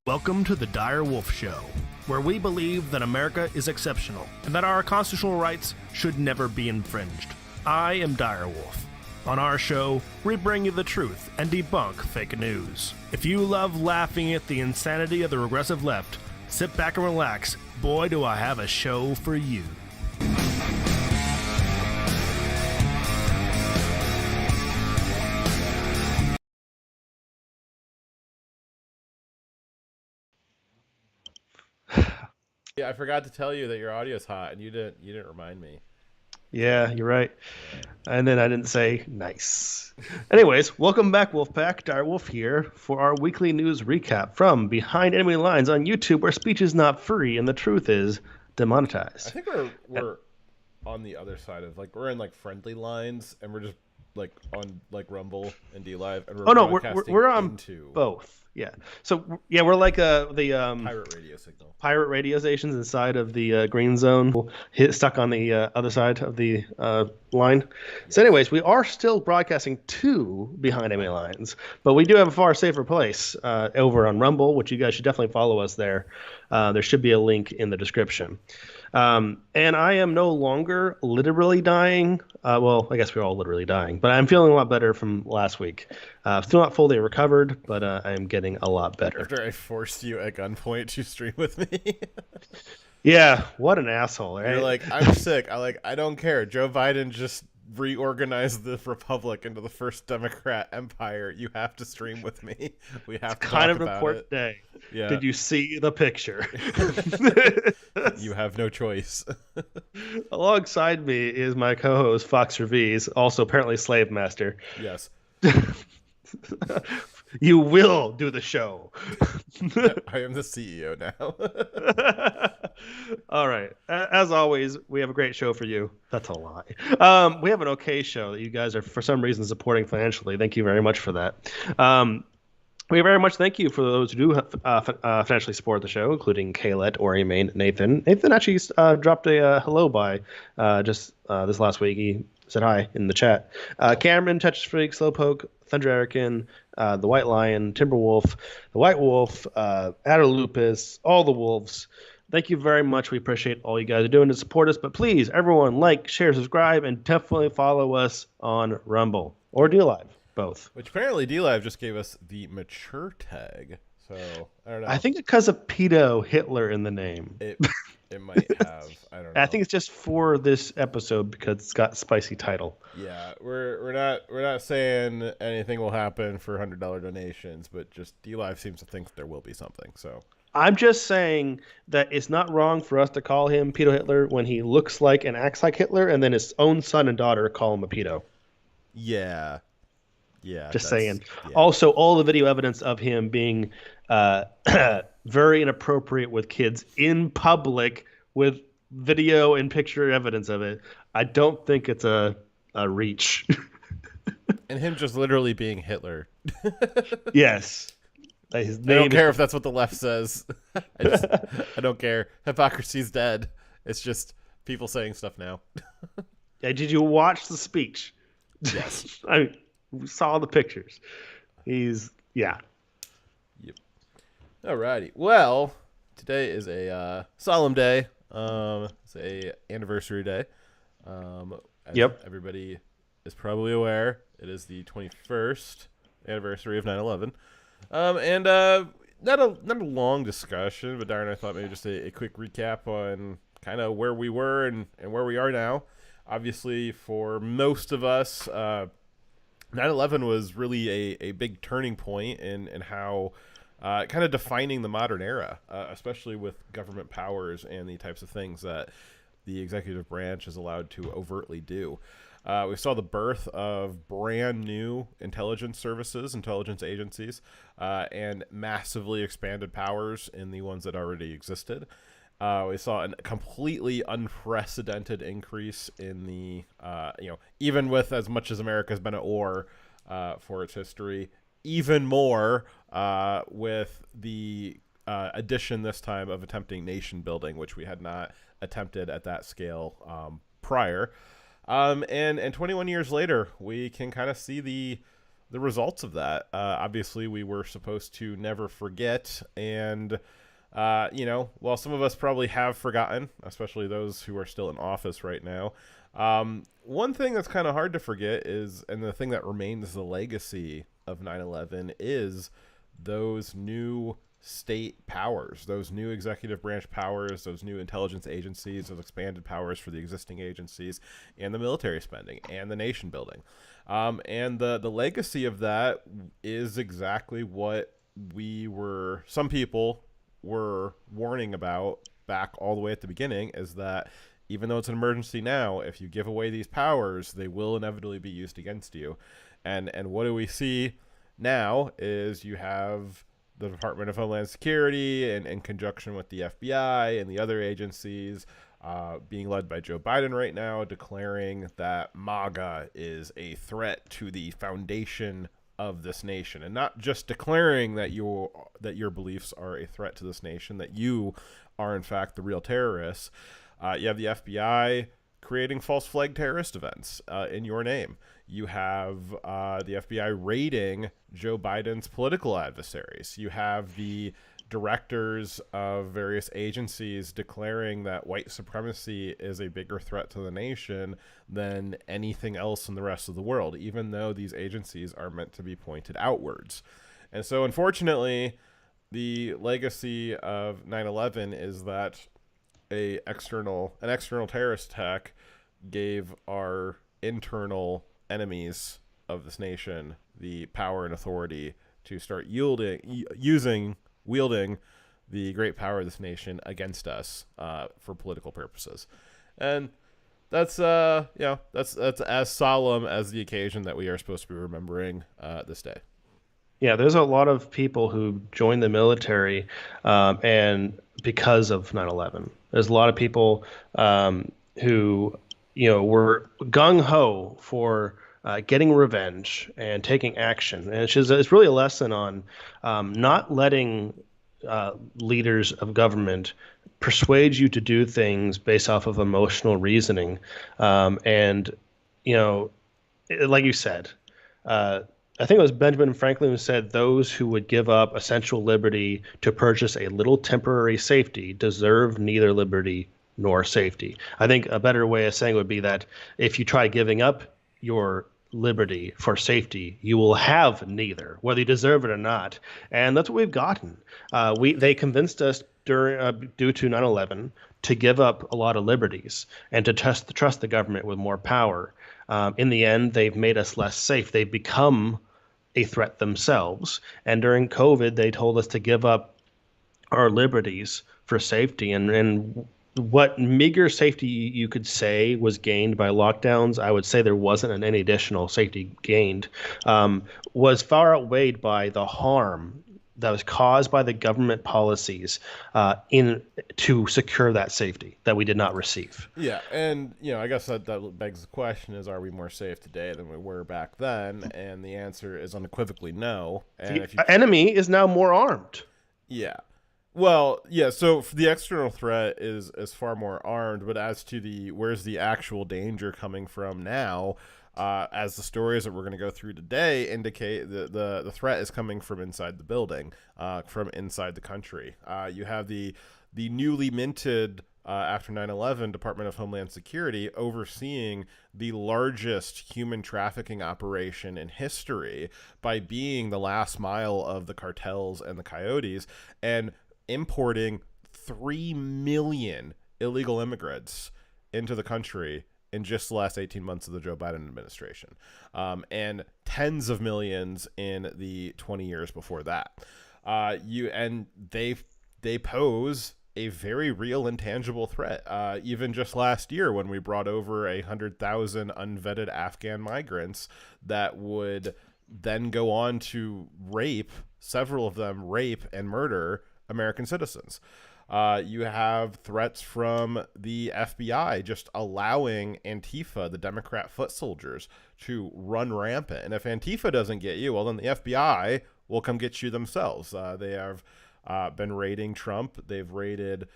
Welcome to the Dire Wolf Show, where we believe that America is exceptional and that our constitutional rights should never be infringed. I am Dire Wolf. On our show, we bring you the truth and debunk fake news. If you love laughing at the insanity of the regressive left, sit back and relax. Boy, do I have a show for you. Yeah, I forgot to tell you that your audio's hot, and you didn't remind me. Yeah, you're right. And then I didn't say nice. Anyways, welcome back, Wolfpack. Dire Wolf here for our weekly news recap from Behind Enemy Lines on YouTube, where speech is not free and the truth is demonetized. I think we're on the other side of we're in friendly lines, and we're just on Rumble and D Live, and we're on both. Yeah. So yeah, we're like the pirate radio signal. Pirate radio stations inside of the green zone, stuck on the other side of the line. So anyways, we are still broadcasting to Behind Enemy Lines, but we do have a far safer place over on Rumble, which you guys should definitely follow us there. There should be a link in the description. And I am no longer literally dying. Well, I guess we're all literally dying, but I'm feeling a lot better from last week. Still not fully recovered, but I am getting a lot better. After I forced you at gunpoint to stream with me. Yeah, what an asshole, right? You're like, I'm sick. I don't care. Joe Biden just reorganized the republic into the first Democrat empire. You have to stream with me. We have to kind talk of an about important it. day. Yeah. Did you see the picture? You have no choice. Alongside me is my co-host Fox Revees, also apparently slave master. Yes. You will do the show. I am the CEO now. All right. As always, we have a great show for you. That's a lie. We have an okay show that you guys are, for some reason, supporting financially. Thank you very much for that. We very much thank you for those who do financially support the show, including Kaylet, Ori, Main, Nathan. Nathan actually dropped a hello by just this last week. He said hi in the chat. Cameron, Tetris Freak, Slowpoke, Thunder Erican, the White Lion, Timberwolf, the White Wolf, Adder Lupus, all the wolves. Thank you very much. We appreciate all you guys are doing to support us. But please, everyone, like, share, subscribe, and definitely follow us on Rumble or D-Live, both. Which apparently D-Live just gave us the mature tag. So, I don't know. I think because of Pedo-Hitler in the name. It might have. I don't know. I think it's just for this episode because it's got a spicy title. Yeah, we're not saying anything will happen for $100 donations, but just D-Live seems to think there will be something. So I'm just saying that it's not wrong for us to call him Pedo-Hitler when he looks like and acts like Hitler, and then his own son and daughter call him a pedo. Yeah. Yeah. Just saying. Yeah. Also, all the video evidence of him being very inappropriate with kids in public with video and picture evidence of it. I don't think it's a reach. And him just literally being Hitler. Yes. His name I don't care if that's what the left says. I don't care. Hypocrisy's dead. It's just people saying stuff now. Yeah, did you watch the speech? Yes. I saw the pictures. Yeah. Yep. Alrighty. Well, today is a solemn day. It's a anniversary day. As everybody is probably aware, it is the 21st anniversary of 9/11. And not a long discussion, but Darren, I thought maybe just a quick recap on kind of where we were and where we are now. Obviously, for most of us, 9/11 was really a big turning point in how kind of defining the modern era, especially with government powers and the types of things that the executive branch is allowed to overtly do. We saw the birth of brand new intelligence services, intelligence agencies, and massively expanded powers in the ones that already existed. We saw a completely unprecedented increase in the, even with as much as America's been at war for its history, even more with the addition this time of attempting nation building, which we had not attempted at that scale prior. And 21 years later, we can kind of see the the results of that. Obviously, we were supposed to never forget, and while some of us probably have forgotten, especially those who are still in office right now, one thing that's kind of hard to forget is, and the thing that remains the legacy of 9/11 is those new state powers, those new executive branch powers, those new intelligence agencies, those expanded powers for the existing agencies, and the military spending and the nation building. And the legacy of that is exactly what some people were warning about back all the way at the beginning, is that even though it's an emergency now, if you give away these powers, they will inevitably be used against you. And what do we see now is you have the Department of Homeland Security and in conjunction with the FBI and the other agencies being led by Joe Biden right now, declaring that MAGA is a threat to the foundation of this nation, and not just declaring that your beliefs are a threat to this nation, that you are in fact the real terrorists. You have the FBI creating false flag terrorist events in your name. You have the FBI raiding Joe Biden's political adversaries. You have the directors of various agencies declaring that white supremacy is a bigger threat to the nation than anything else in the rest of the world, even though these agencies are meant to be pointed outwards. And so, unfortunately, the legacy of 9/11 is that an external terrorist attack gave our internal enemies of this nation the power and authority to start wielding the great power of this nation against us for political purposes. And that's as solemn as the occasion that we are supposed to be remembering this day. Yeah, there's a lot of people who joined the military and because of 9/11. There's a lot of people who were gung-ho for getting revenge and taking action. And it's really a lesson on not letting leaders of government persuade you to do things based off of emotional reasoning. Like you said, I think it was Benjamin Franklin who said, those who would give up essential liberty to purchase a little temporary safety deserve neither liberty nor safety. I think a better way of saying it would be that if you try giving up your liberty for safety, you will have neither, whether you deserve it or not. And that's what we've gotten. They convinced us due to 9/11 to give up a lot of liberties and to trust the government with more power. In the end, they've made us less safe. They've become a threat themselves. And during COVID, they told us to give up our liberties for safety. And what meager safety you could say was gained by lockdowns, I would say there wasn't any additional safety gained, was far outweighed by the harm that was caused by the government policies to secure that safety that we did not receive. Yeah, and I guess that begs the question: is, are we more safe today than we were back then? And the answer is unequivocally no. And the enemy is now more armed. Yeah. Well, yeah, so the external threat is far more armed, but as to where's the actual danger coming from now, as the stories that we're going to go through today indicate, the threat is coming from inside the building, from inside the country. You have the newly minted, after 9/11, Department of Homeland Security overseeing the largest human trafficking operation in history by being the last mile of the cartels and the coyotes, and importing 3 million illegal immigrants into the country in just the last 18 months of the Joe Biden administration, and tens of millions in the 20 years before that. They pose a very real and tangible threat. Even just last year, when we brought over 100,000 unvetted Afghan migrants that would then go on to several of them rape and murder American citizens. You have threats from the FBI just allowing Antifa, the Democrat foot soldiers, to run rampant. And if Antifa doesn't get you, well, then the FBI will come get you themselves. They have been raiding Trump. They've raided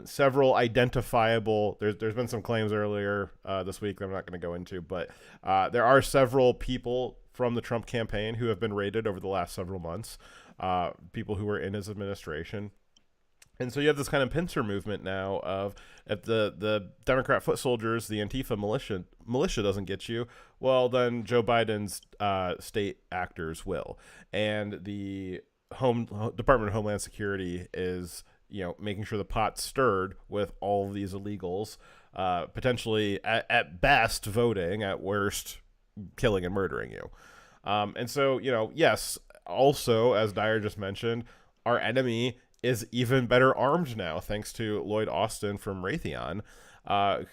Several identifiable. There's been some claims earlier this week that I'm not going to go into, but there are several people from the Trump campaign who have been raided over the last several months. People who were in his administration. And so you have this kind of pincer movement now of if the Democrat foot soldiers, the Antifa militia doesn't get you, well, then Joe Biden's state actors will. And the Department of Homeland Security is, making sure the pot's stirred with all of these illegals, potentially at best voting, at worst killing and murdering you. And so, yes, also, as Dyer just mentioned, our enemy is even better armed now, thanks to Lloyd Austin from Raytheon,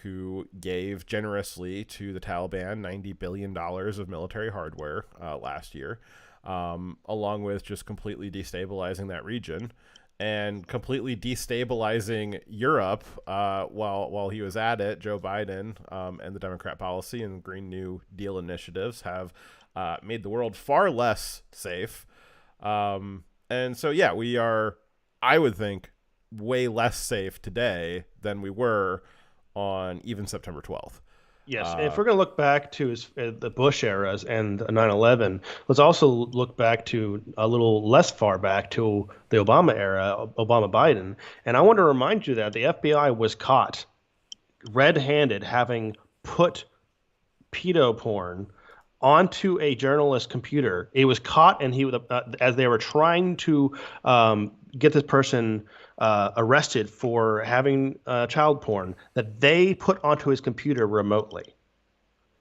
who gave generously to the Taliban $90 billion of military hardware last year, along with just completely destabilizing that region and completely destabilizing Europe while he was at it. Joe Biden and the Democrat policy and Green New Deal initiatives have made the world far less safe. And so, yeah, we are, I would think, way less safe today than we were on even September 12th. Yes, and if we're going to look back to the Bush eras and 9/11, let's also look back to a little less far back to the Obama era, Obama-Biden. And I want to remind you that the FBI was caught red-handed having put pedo porn onto a journalist's computer. It was caught, and he as they were trying to get this person arrested for having child porn, that they put onto his computer remotely.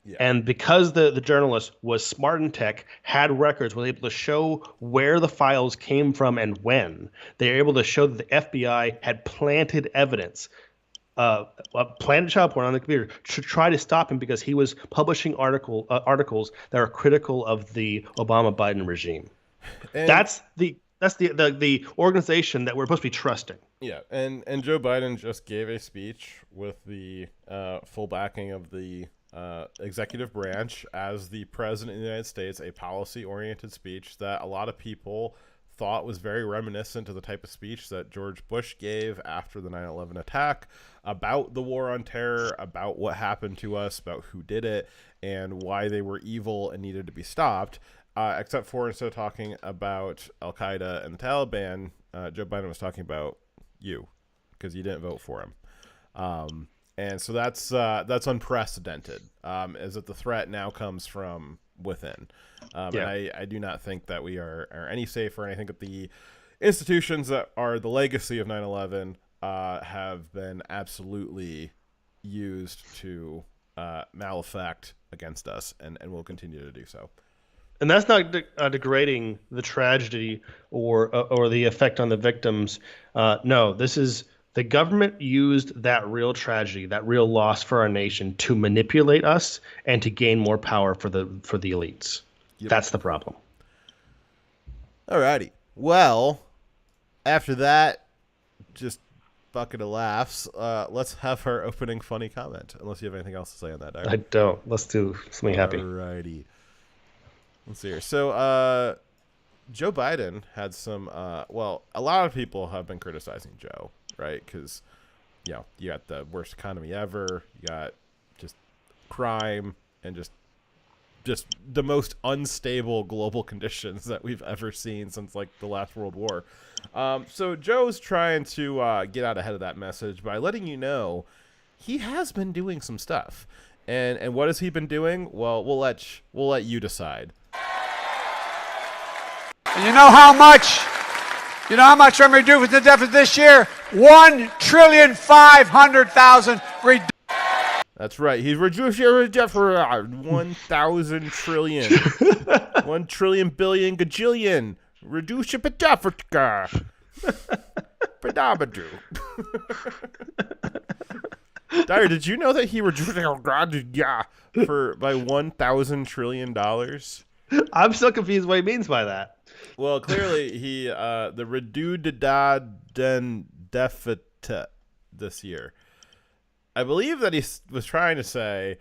Yeah. And because the journalist was smart in tech, had records, was able to show where the files came from and when, they were able to show that the FBI had planted evidence, planted child porn on the computer to try to stop him because he was publishing articles that are critical of the Obama-Biden regime. And that's the organization that we're supposed to be trusting. Yeah, and Joe Biden just gave a speech with the full backing of the executive branch as the president of the United States, a policy-oriented speech that a lot of people thought was very reminiscent of the type of speech that George Bush gave after the 9/11 attack about the war on terror, about what happened to us, about who did it, and why they were evil and needed to be stopped. Except for instead of talking about Al-Qaeda and the Taliban, Joe Biden was talking about you because you didn't vote for him. And so that's unprecedented, as that the threat now comes from within. And I do not think that we are any safer. And I think that the institutions that are the legacy of 9/11 have been absolutely used to maleffect against us and will continue to do so. And that's not degrading the tragedy or the effect on the victims. No, this is the government used that real tragedy, that real loss for our nation, to manipulate us and to gain more power for the elites. Yep. That's the problem. Alrighty. Well, after that, just bucket of laughs. Let's have our opening funny comment. Unless you have anything else to say on that, Dyer. I don't. Let's do something happy. Alrighty. Let's see here. So, Joe Biden had some, a lot of people have been criticizing Joe, right? Because, you got the worst economy ever. You got just crime and just the most unstable global conditions that we've ever seen since, like, the last World War. So Joe's trying to get out ahead of that message by letting you know he has been doing some stuff. And what has he been doing? Well, we'll let you decide. And you know how much I'm reducing the deficit this year? $1,500,000,000,000. That's right. He's reduced your deficit 1,000 trillion. 1 trillion billion gajillion. Reduce your deficit. Badabadoo. Dyer, did you know that he reduced by $1,000 trillion? I'm still confused what he means by that. Well, clearly he the reduced deficit this year. I believe that he was trying to say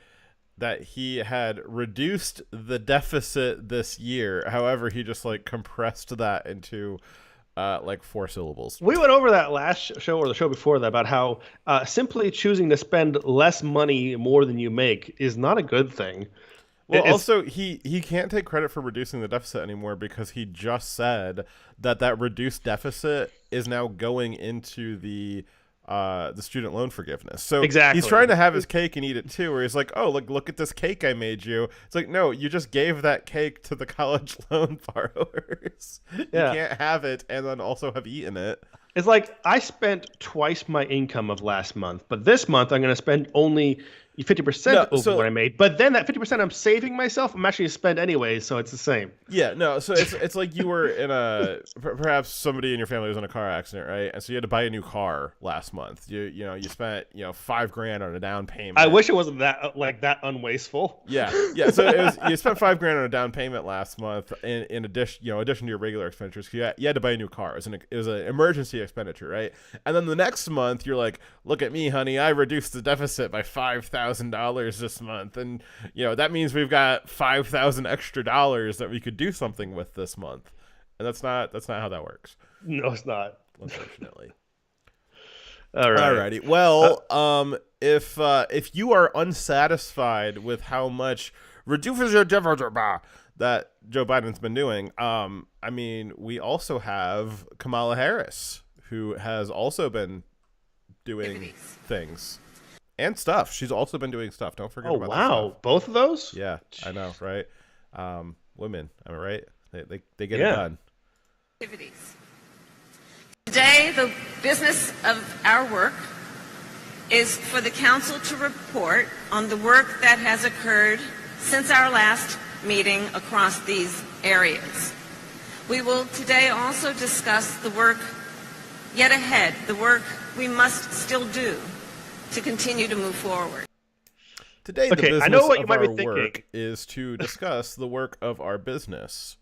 that he had reduced the deficit this year. However, he just compressed that into like 4 syllables. We went over that last show or the show before that about how simply choosing to spend less money more than you make is not a good thing. Well, also, he can't take credit for reducing the deficit anymore because he just said that reduced deficit is now going into the student loan forgiveness. So exactly. He's trying to have his cake and eat it too, where he's like, oh, look at this cake I made you. It's like, no, you just gave that cake to the college loan borrowers. Yeah. You can't have it and then also have eaten it. It's like I spent twice my income of last month, but this month I'm going to spend only 50% over what I made. But then that 50% I'm saving myself, I'm actually going to spend anyway, so it's the same. Yeah, no, so it's like you were in perhaps somebody in your family was in a car accident, right? And so you had to buy a new car last month. You spent $5,000 on a down payment. I wish it wasn't that unwasteful. Yeah. So you spent $5,000 on a down payment last month in addition to your regular expenditures. You had to buy a new car. It was an emergency expenditure, right? And then the next month you're like, look at me, honey, I reduced the deficit by $5,000 this month, and that means we've got $5,000 extra dollars that we could do something with this month, and that's not how that works. No, it's not, unfortunately. Alrighty. Well, if you are unsatisfied with how much that Joe Biden's been doing, I mean, we also have Kamala Harris, who has also been doing things. And stuff. She's also been doing stuff. Don't forget about that. Oh, wow. Both of those? Yeah, I know, right? Women, am I right? They get it done. Today, the business of our work is for the council to report on the work that has occurred since our last meeting across these areas. We will today also discuss the work yet ahead, the work we must still do to continue to move forward. Today, the business of our work is to discuss the work of our business.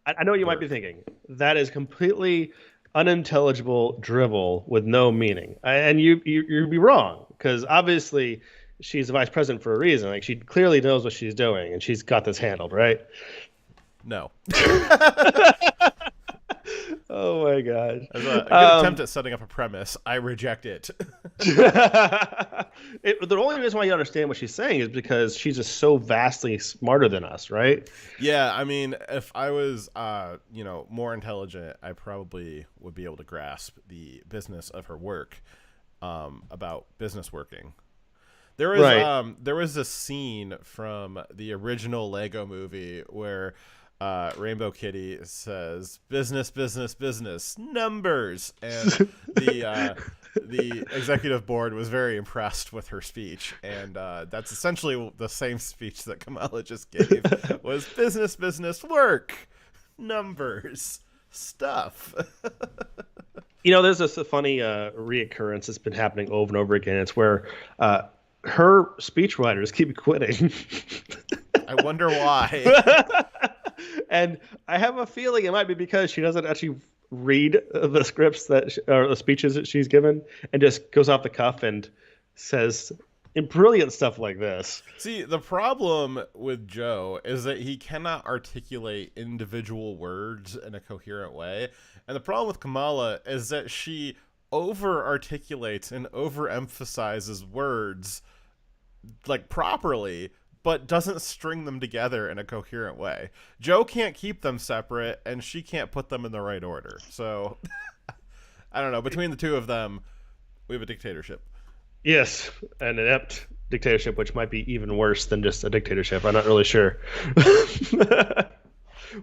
I know what you might be thinking. That is completely unintelligible drivel with no meaning. And you'd be wrong, because obviously she's the vice president for a reason. Like, she clearly knows what she's doing, and she's got this handled, right? No. Oh my gosh. As a good attempt at setting up a premise, I reject it. The only reason why you understand what she's saying is because she's just so vastly smarter than us, right? Yeah, I mean, if I was more intelligent, I probably would be able to grasp the business of her work, about business working. There was a scene from the original Lego movie where Rainbow Kitty says business, business, business, numbers, and the executive board was very impressed with her speech, and that's essentially the same speech that Kamala just gave. Was business, business, work, numbers, stuff. There's this funny reoccurrence that's been happening over and over again. It's where her speechwriters keep quitting. I wonder why. And I have a feeling it might be because she doesn't actually read the scripts or the speeches that she's given, and just goes off the cuff and says brilliant stuff like this. See, the problem with Joe is that he cannot articulate individual words in a coherent way. And the problem with Kamala is that she over-articulates and overemphasizes words like properly, but doesn't string them together in a coherent way. Joe can't keep them separate, and she can't put them in the right order. So, I don't know. Between the two of them, we have a dictatorship. Yes, an inept dictatorship, which might be even worse than just a dictatorship. I'm not really sure.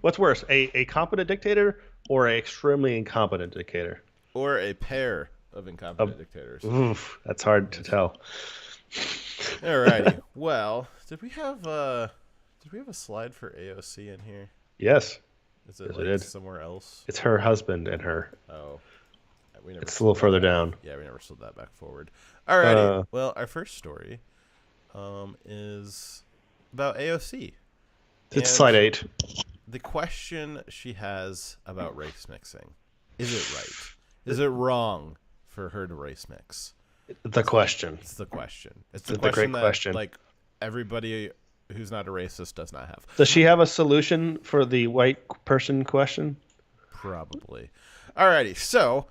What's worse, a competent dictator or an extremely incompetent dictator? Or a pair of incompetent dictators. Oof, that's hard to tell. Alrighty. Well, did we have a slide for AOC in here? Yes. Is it somewhere else? It's her husband and her. Oh. It's a little further down. Yeah, we never slid that back forward. Alrighty. Well, our first story is about AOC. It's slide 8. The question she has about race mixing. Is it right? Is it wrong for her to race mix? The question. It's the question. It's the question great question. Like, everybody who's not a racist does not have. Does she have a solution for the white person question? Probably. Alrighty, so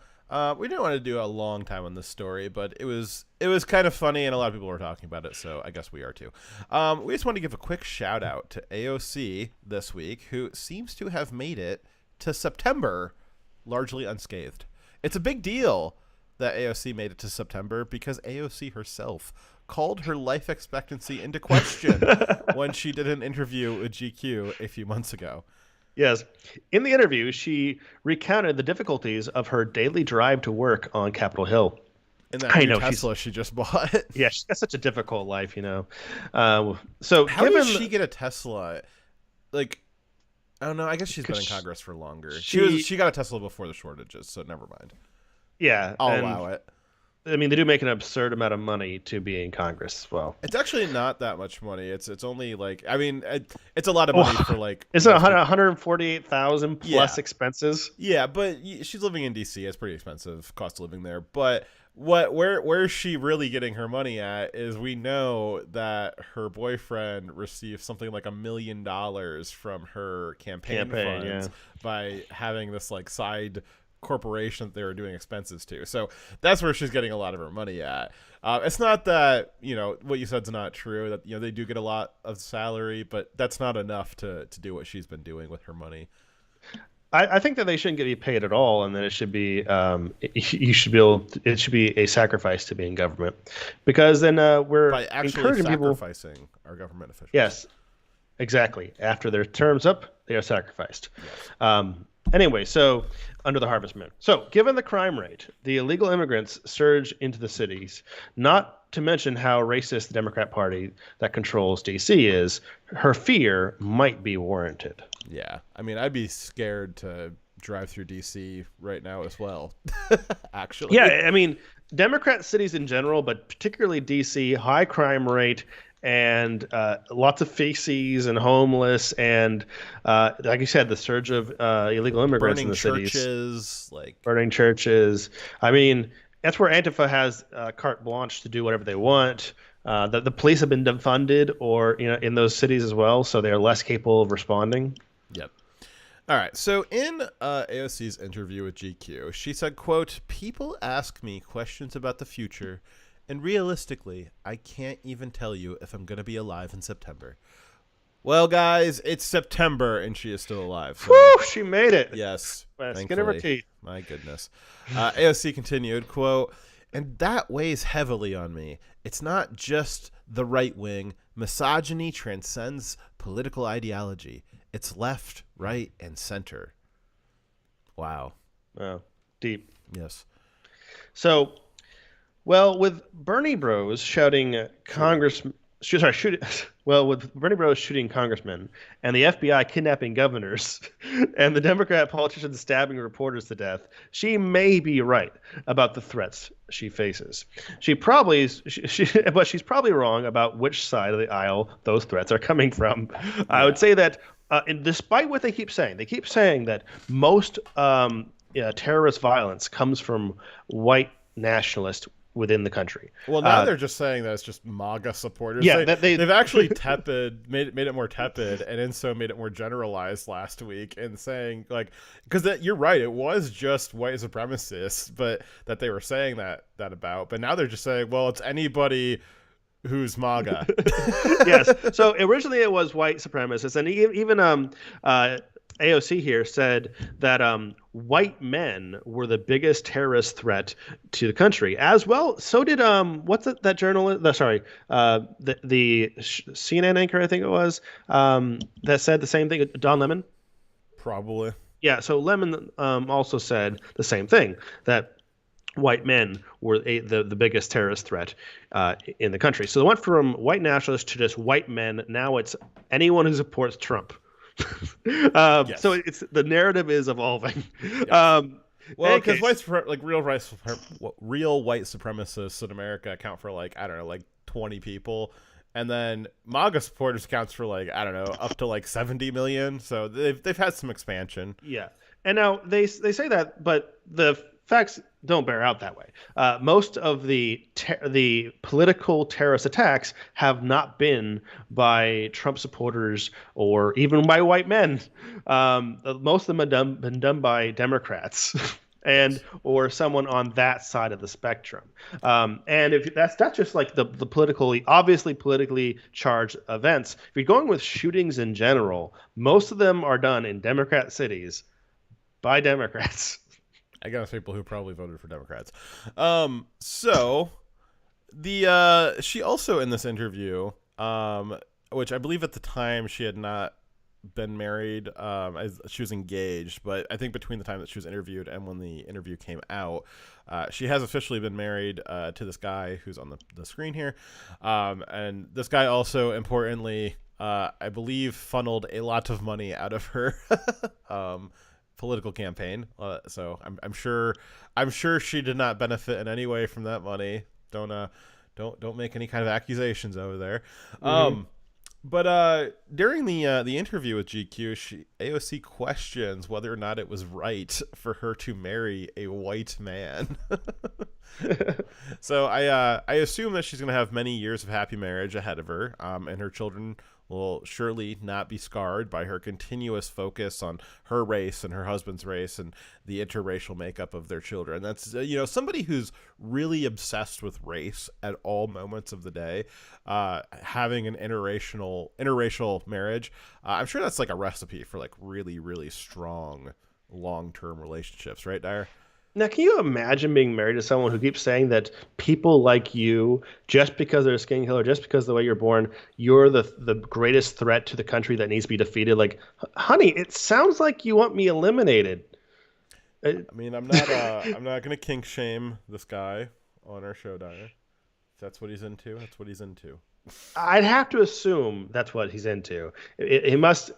we didn't want to do a long time on this story, but it was kind of funny, and a lot of people were talking about it, so I guess we are too. We just want to give a quick shout out to AOC this week, who seems to have made it to September largely unscathed. It's a big deal that AOC made it to September because AOC herself called her life expectancy into question when she did an interview with GQ a few months ago. Yes. In the interview, she recounted the difficulties of her daily drive to work on Capitol Hill. And that new Tesla she just bought. Yeah, she's got such a difficult life, So how did she get a Tesla? Like, I don't know. I guess she's been in Congress for longer. She got a Tesla before the shortages, so never mind. Yeah. I'll allow it. I mean, they do make an absurd amount of money to be in Congress as well. It's actually not that much money. It's only like, I mean, it's a lot of money for like. It's 148,000 plus expenses. Yeah, but she's living in DC. It's pretty expensive cost of living there. But where is she really getting her money at is we know that her boyfriend received something like $1 million from her campaign funds by having this like side corporation that they were doing expenses to. So that's where she's getting a lot of her money at. It's not that, what you said's not true, that, they do get a lot of salary, but that's not enough to do what she's been doing with her money. I think that they shouldn't get you paid at all, and that it should be it should be a sacrifice to be in government, because then we're by actually encouraging sacrificing our government officials. Yes, exactly. After their term's up, they are sacrificed. Yes. Anyway, so under the Harvest Moon. So given the crime rate, the illegal immigrants surge into the cities, not to mention how racist the Democrat Party that controls D.C. is, her fear might be warranted. Yeah. I mean, I'd be scared to drive through D.C. right now as well, actually. Yeah, I mean, Democrat cities in general, but particularly D.C., high crime rate, and lots of feces and homeless, and like you said, the surge of illegal immigrants in the cities, burning churches. I mean, that's where Antifa has carte blanche to do whatever they want. The police have been defunded, or in those cities as well, so they are less capable of responding. Yep. All right. So in AOC's interview with GQ, she said, quote, "People ask me questions about the future. And realistically, I can't even tell you if I'm going to be alive in September." Well, guys, it's September, and she is still alive. So. Woo! She made it. Yes. Skin of her teeth. My goodness. AOC continued, quote, "And that weighs heavily on me. It's not just the right wing. Misogyny transcends political ideology. It's left, right, and center." Wow. Wow. Deep. Yes. So... Well, with Bernie Bros shouting with Bernie Bros shooting congressmen and the FBI kidnapping governors and the Democrat politicians stabbing reporters to death, she may be right about the threats she faces. But she's probably wrong about which side of the aisle those threats are coming from. Yeah. I would say that, despite what they keep saying that most terrorist violence comes from white nationalists within the country. Well, now they're just saying that it's just MAGA supporters. Yeah, they've actually made it more tepid, and Inso made it more generalized last week, and saying because you're right, it was just white supremacists, but that they were saying that about. But now they're just saying, well, it's anybody who's MAGA. Yes. So originally it was white supremacists, and even AOC here said that white men were the biggest terrorist threat to the country as well. So did that journalist? The CNN anchor, I think it was, that said the same thing. Don Lemon. Probably. Yeah. So Lemon also said the same thing, that white men were the biggest terrorist threat in the country. So they went from white nationalists to just white men. Now it's anyone who supports Trump. Yes. So it's the narrative is evolving. Yes. Well, because real white supremacists in America account for 20 people, and then MAGA supporters accounts for up to 70 million. So they've had some expansion. Yeah, and now they say that, but the facts don't bear out that way. Most of the political terrorist attacks have not been by Trump supporters or even by white men. Most of them have been done by Democrats. or someone on that side of the spectrum. And if that's not just like the politically charged events, if you're going with shootings in general, most of them are done in Democrat cities by Democrats. I guess people who probably voted for Democrats. So the she also in this interview, which I believe at the time she had not been married, as she was engaged, but I think between the time that she was interviewed and when the interview came out, she has officially been married to this guy who's on the screen here, and this guy also importantly, I believe, funneled a lot of money out of her political campaign. So I'm sure she did not benefit in any way from that money. Don't make any kind of accusations over there. But during the interview with GQ, AOC questions whether or not it was right for her to marry a white man. So I assume that she's going to have many years of happy marriage ahead of her, and her children will surely not be scarred by her continuous focus on her race and her husband's race and the interracial makeup of their children. That's somebody who's really obsessed with race at all moments of the day, having an interracial marriage. I'm sure that's like a recipe for like really, really strong long-term relationships, right, Dyer? Now, can you imagine being married to someone who keeps saying that people like you, just because they're a skin color, just because of the way you're born, you're the greatest threat to the country that needs to be defeated? Like, honey, it sounds like you want me eliminated. I mean, I'm not gonna kink shame this guy on our show, Dyer. If that's what he's into, that's what he's into. I'd have to assume that's what he's into. He must.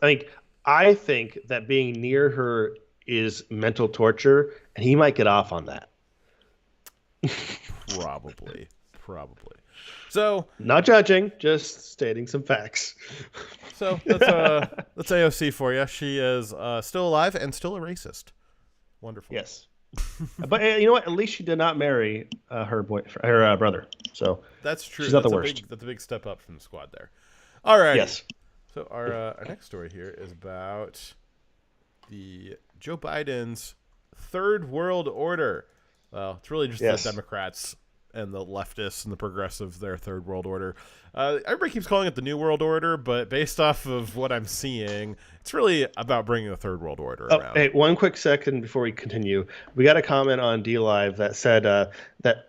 I think that being near her is mental torture, and he might get off on that. Probably. So, not judging, just stating some facts. So that's AOC for you. She is still alive and still a racist. Wonderful. Yes. But you know what? At least she did not marry her brother. So that's true. She's not the worst. That's a big step up from the squad there. All right. Yes. So our next story here is about the Joe Biden's third world order. Well, it's really just the Democrats and the leftists and the progressives, their third world order. Everybody keeps calling it the new world order, but based off of what I'm seeing, it's really about bringing the third world order around. Hey, one quick second before we continue. We got a comment on DLive that said that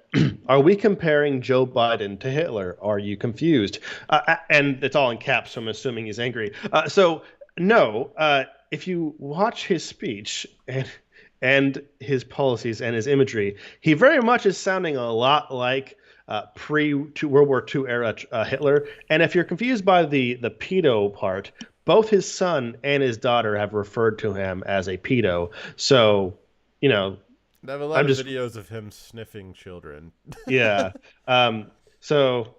are we comparing Joe Biden to Hitler? Are you confused? And it's all in caps, so I'm assuming he's angry. So no, if you watch his speech and his policies and his imagery, he very much is sounding a lot like pre-World War II era Hitler. And if you're confused by the pedo part, both his son and his daughter have referred to him as a pedo. So, I have a lot of videos of him sniffing children. Yeah. So,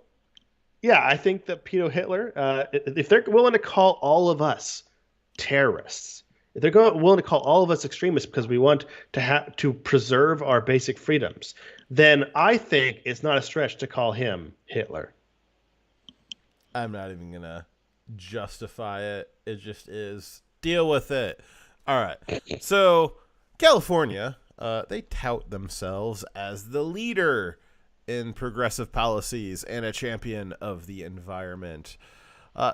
yeah, I think that Pedo-Hitler, if they're willing to call all of us terrorists, if they're willing to call all of us extremists because we want to preserve our basic freedoms, then I think it's not a stretch to call him Hitler. I'm not even going to justify it. It just is. Deal with it. All right. So, California, they tout themselves as the leader in progressive policies and a champion of the environment.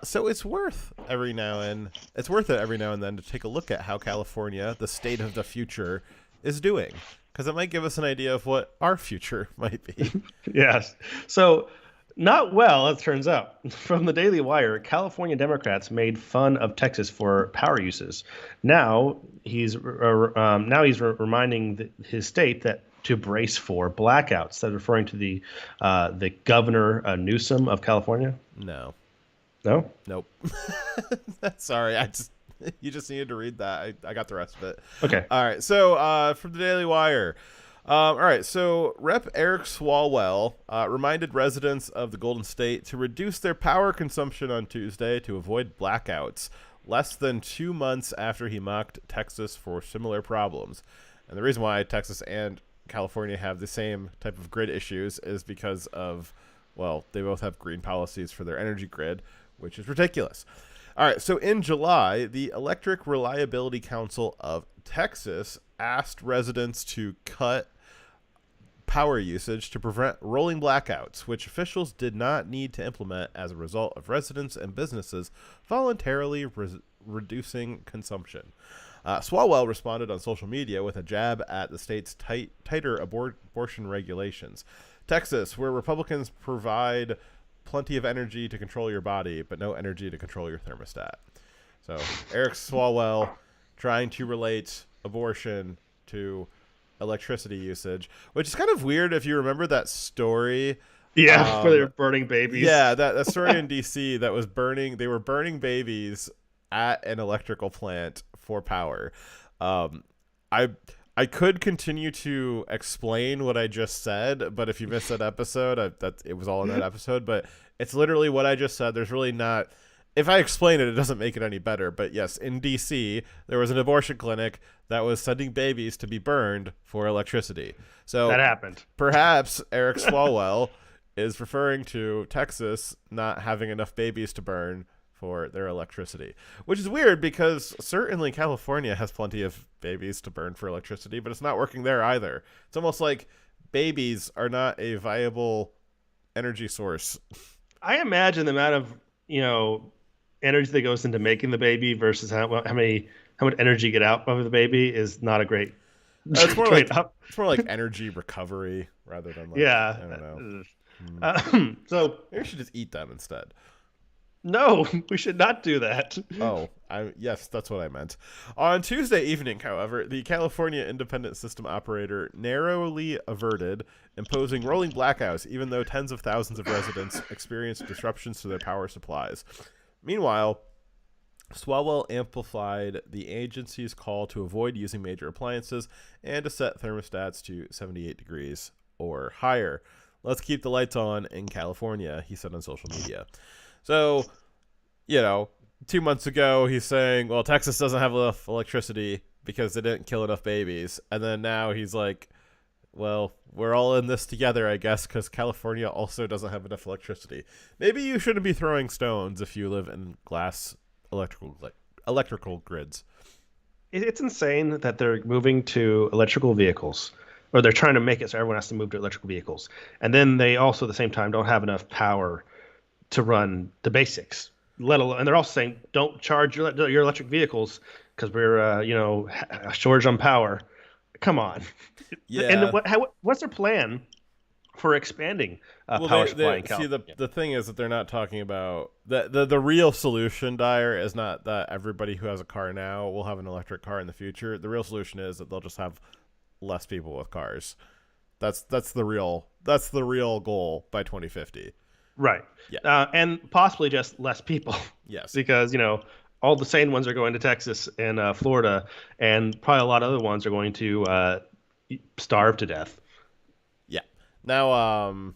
So it's worth it every now and then to take a look at how California, the state of the future, is doing, because it might give us an idea of what our future might be. Yes. So not well, it turns out. From the Daily Wire, California Democrats made fun of Texas for power uses. Now he's reminding his state that to brace for blackouts. That's referring to the Governor Newsom of California. No. No? Nope. Sorry, you just needed to read that. I got the rest of it. Okay. All right. So from the Daily Wire. All right. So Rep. Eric Swalwell reminded residents of the Golden State to reduce their power consumption on Tuesday to avoid blackouts, less than 2 months after he mocked Texas for similar problems. And the reason why Texas and California have the same type of grid issues is because of, well, they both have green policies for their energy grid, which is ridiculous. All right, so in July, the Electric Reliability Council of Texas asked residents to cut power usage to prevent rolling blackouts, which officials did not need to implement as a result of residents and businesses voluntarily reducing consumption. Swalwell responded on social media with a jab at the state's tighter abortion regulations. Texas, where Republicans provide plenty of energy to control your body, but no energy to control your thermostat. So Eric Swalwell trying to relate abortion to electricity usage, which is kind of weird if you remember that story. Yeah, where they were burning babies. Yeah, that story in D.C. that was burning. They were burning babies at an electrical plant for power. I could continue to explain what I just said, but if you missed that episode, it was all in that episode. But it's literally what I just said. There's really not. If I explain it, it doesn't make it any better. But yes, in D.C., there was an abortion clinic that was sending babies to be burned for electricity. So that happened. Perhaps Eric Swalwell is referring to Texas not having enough babies to burn for their electricity, which is weird because certainly California has plenty of babies to burn for electricity, but it's not working there either. It's almost like babies are not a viable energy source. I imagine the amount of, energy that goes into making the baby versus how much energy you get out of the baby is not a great. It's more like energy recovery rather than like, yeah. I don't know. So maybe we should just eat them instead. No, we should not do that. Oh, yes, that's what I meant. On Tuesday evening, however, the California Independent System Operator narrowly averted imposing rolling blackouts, even though tens of thousands of residents experienced disruptions to their power supplies. Meanwhile, Swalwell amplified the agency's call to avoid using major appliances and to set thermostats to 78 degrees or higher. Let's keep the lights on in California, he said on social media. So, 2 months ago, he's saying, well, Texas doesn't have enough electricity because they didn't kill enough babies. And then now he's like, well, we're all in this together, I guess, because California also doesn't have enough electricity. Maybe you shouldn't be throwing stones if you live in glass electrical grids. It's insane that they're moving to electrical vehicles, or they're trying to make it so everyone has to move to electrical vehicles. And then they also, at the same time, don't have enough power to run the basics. Let alone, and they're also saying, don't charge your electric vehicles because we're, a shortage on power. Come on. Yeah. And what's their plan for expanding power supply in California? See, the thing is that they're not talking about the real solution, Dyer, is not that everybody who has a car now will have an electric car in the future. The real solution is that they'll just have less people with cars. That's the real goal by 2050. Right. Yeah. And possibly just less people. Yes. Because, all the sane ones are going to Texas and Florida, and probably a lot of other ones are going to starve to death. Yeah. Now,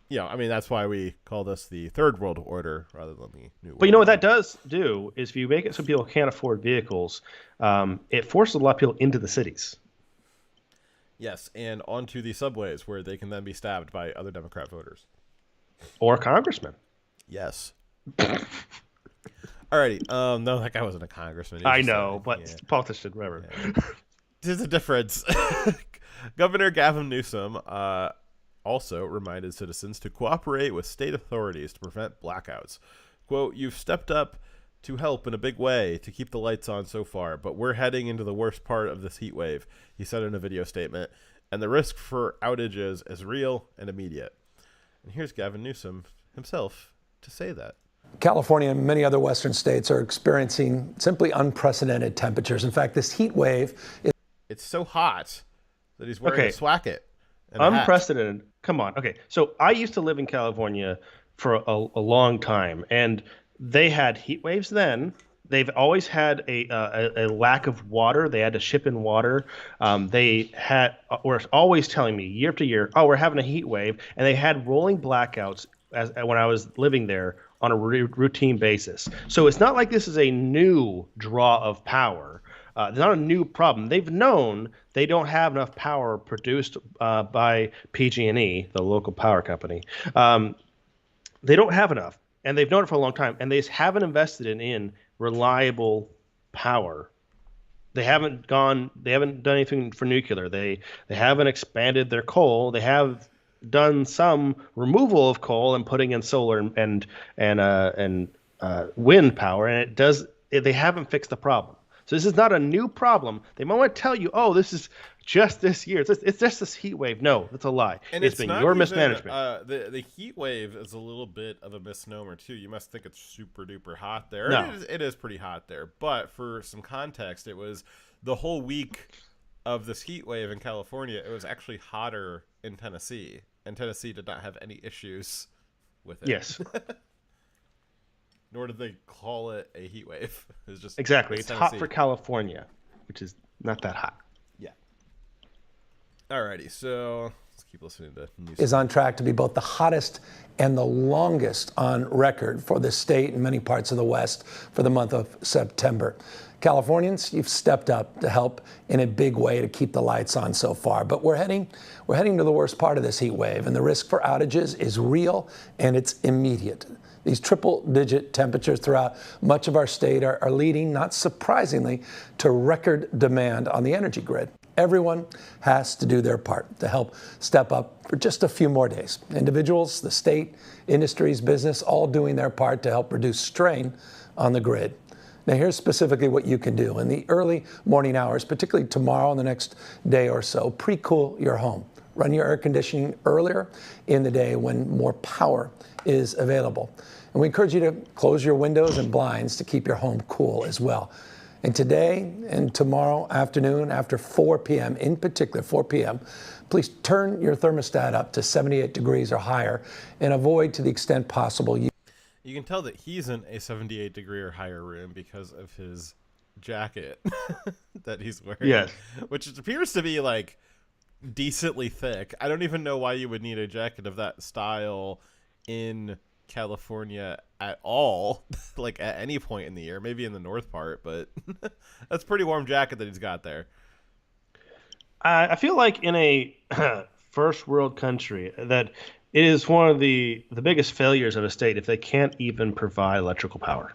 that's why we call this the third world order rather than the new. But what that does do is if you make it so people can't afford vehicles, it forces a lot of people into the cities. Yes, and onto the subways where they can then be stabbed by other Democrat voters. Or congressmen. Yes. Alrighty. No, that guy wasn't a congressman. I know, but politician, whatever. Yeah. There's a difference. Governor Gavin Newsom also reminded citizens to cooperate with state authorities to prevent blackouts. Quote, "You've stepped up to help in a big way to keep the lights on so far, but we're heading into the worst part of this heat wave," he said in a video statement, "and the risk for outages is real and immediate." And here's Gavin Newsom himself to say that. California and many other Western states are experiencing simply unprecedented temperatures. In fact, this heat wave is... It's so hot that he's wearing a swacket. Unprecedented. Come on. Okay. So I used to live in California for a long time, and they had heat waves then. They've always had a lack of water. They had to ship in water. Were always telling me year after year, oh, we're having a heat wave. And they had rolling blackouts when I was living there on a routine basis. So it's not like this is a new draw of power. It's not a new problem. They've known they don't have enough power produced by PG&E, the local power company. They don't have enough, and they've known it for a long time, and they just haven't invested in reliable power They haven't done anything for nuclear. They haven't expanded their coal. They have done some removal of coal and putting in solar and wind power, and they haven't fixed the problem. So this is not a new problem. They might want to tell you, oh, this is just this year. It's just this heat wave. No, that's a lie. And it's been your mismanagement. The heat wave is a little bit of a misnomer too. You must think it's super duper hot there. No. It is pretty hot there. But for some context, it was the whole week of this heat wave in California. It was actually hotter in Tennessee, and Tennessee did not have any issues with it. Yes. Nor did they call it a heat wave. It was just exactly. It's Tennessee. hot for California, which is not that hot. Yeah. Alrighty, so let's keep listening to news. Is on track to be both the hottest and the longest on record for the state and many parts of the West for the month of September. Californians, you've stepped up to help in a big way to keep the lights on so far, but we're heading to the worst part of this heat wave, and the risk for outages is real and it's immediate. These triple-digit temperatures throughout much of our state are leading, not surprisingly, to record demand on the energy grid. Everyone has to do their part to help step up for just a few more days. Individuals, the state, industries, business, all doing their part to help reduce strain on the grid. Now, here's specifically what you can do. In the early morning hours, particularly tomorrow and the next day or so, pre-cool your home. Run your air conditioning earlier in the day when more power is available. And we encourage you to close your windows and blinds to keep your home cool as well. And today and tomorrow afternoon, after 4 p.m., in particular 4 p.m., please turn your thermostat up to 78 degrees or higher and avoid, to the extent possible, You can tell that he's in a 78 degree or higher room because of his jacket that he's wearing. Yes. Which appears to be like decently thick. I don't even know why you would need a jacket of that style in California at all, like at any point in the year, maybe in the north part, but that's a pretty warm jacket that he's got there. I feel like in a first world country that it is one of the biggest failures of a state if they can't even provide electrical power,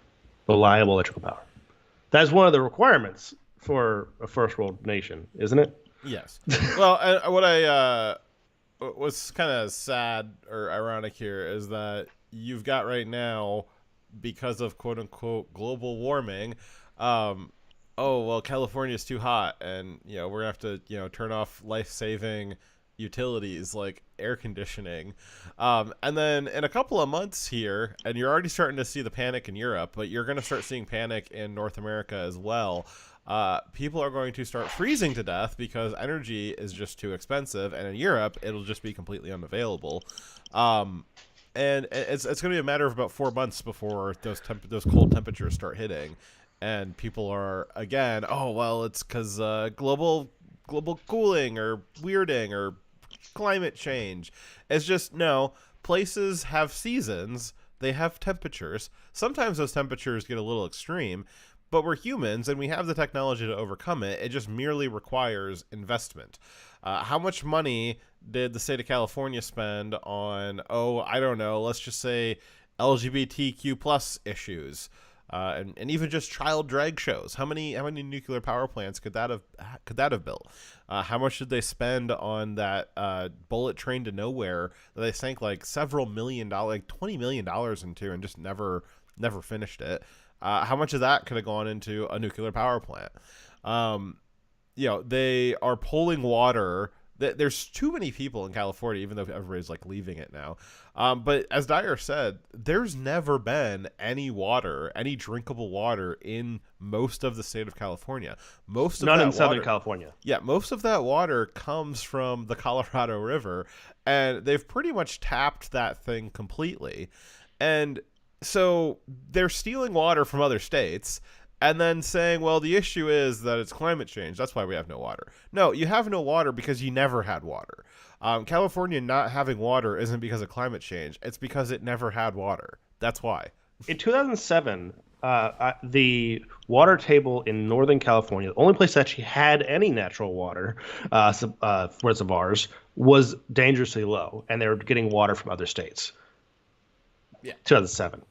reliable electrical power. That's one of the requirements for a first world nation, isn't it? Yes. Well, what I was kind of sad or ironic here is that you've got right now, because of quote unquote global warming, oh well, California's too hot, and we're gonna have to turn off life-saving utilities like air conditioning, and then in a couple of months here, and you're already starting to see the panic in Europe, but you're going to start seeing panic in North America as well. People are going to start freezing to death because energy is just too expensive, and in Europe it'll just be completely unavailable. And it's going to be a matter of about 4 months before those cold temperatures start hitting, and people are again, oh well, it's because global cooling or weirding or climate change. It's just, no, places have seasons, they have temperatures. Sometimes those temperatures get a little extreme, but we're humans and we have the technology to overcome it. It just merely requires investment. How much money did the state of California spend on, I don't know, let's just say LGBTQ plus issues? And even just child drag shows. How many nuclear power plants could that have built? How much did they spend on that bullet train to nowhere that they sank like several $million, like $20 million into, and just never finished it? How much of that could have gone into a nuclear power plant? They are pulling water. There's too many people in California, even though everybody's like leaving it now. But as Dyer said, there's never been any drinkable water in most of the state of California. Not in Southern California. Yeah, most of that water comes from the Colorado River, and they've pretty much tapped that thing completely. And so they're stealing water from other states and then saying, well, the issue is that it's climate change. That's why we have no water. No, you have no water because you never had water. California not having water isn't because of climate change. It's because it never had water. That's why. In 2007, the water table in Northern California, the only place that actually had any natural water reservoirs, was dangerously low, and they were getting water from other states. Yeah. 2007.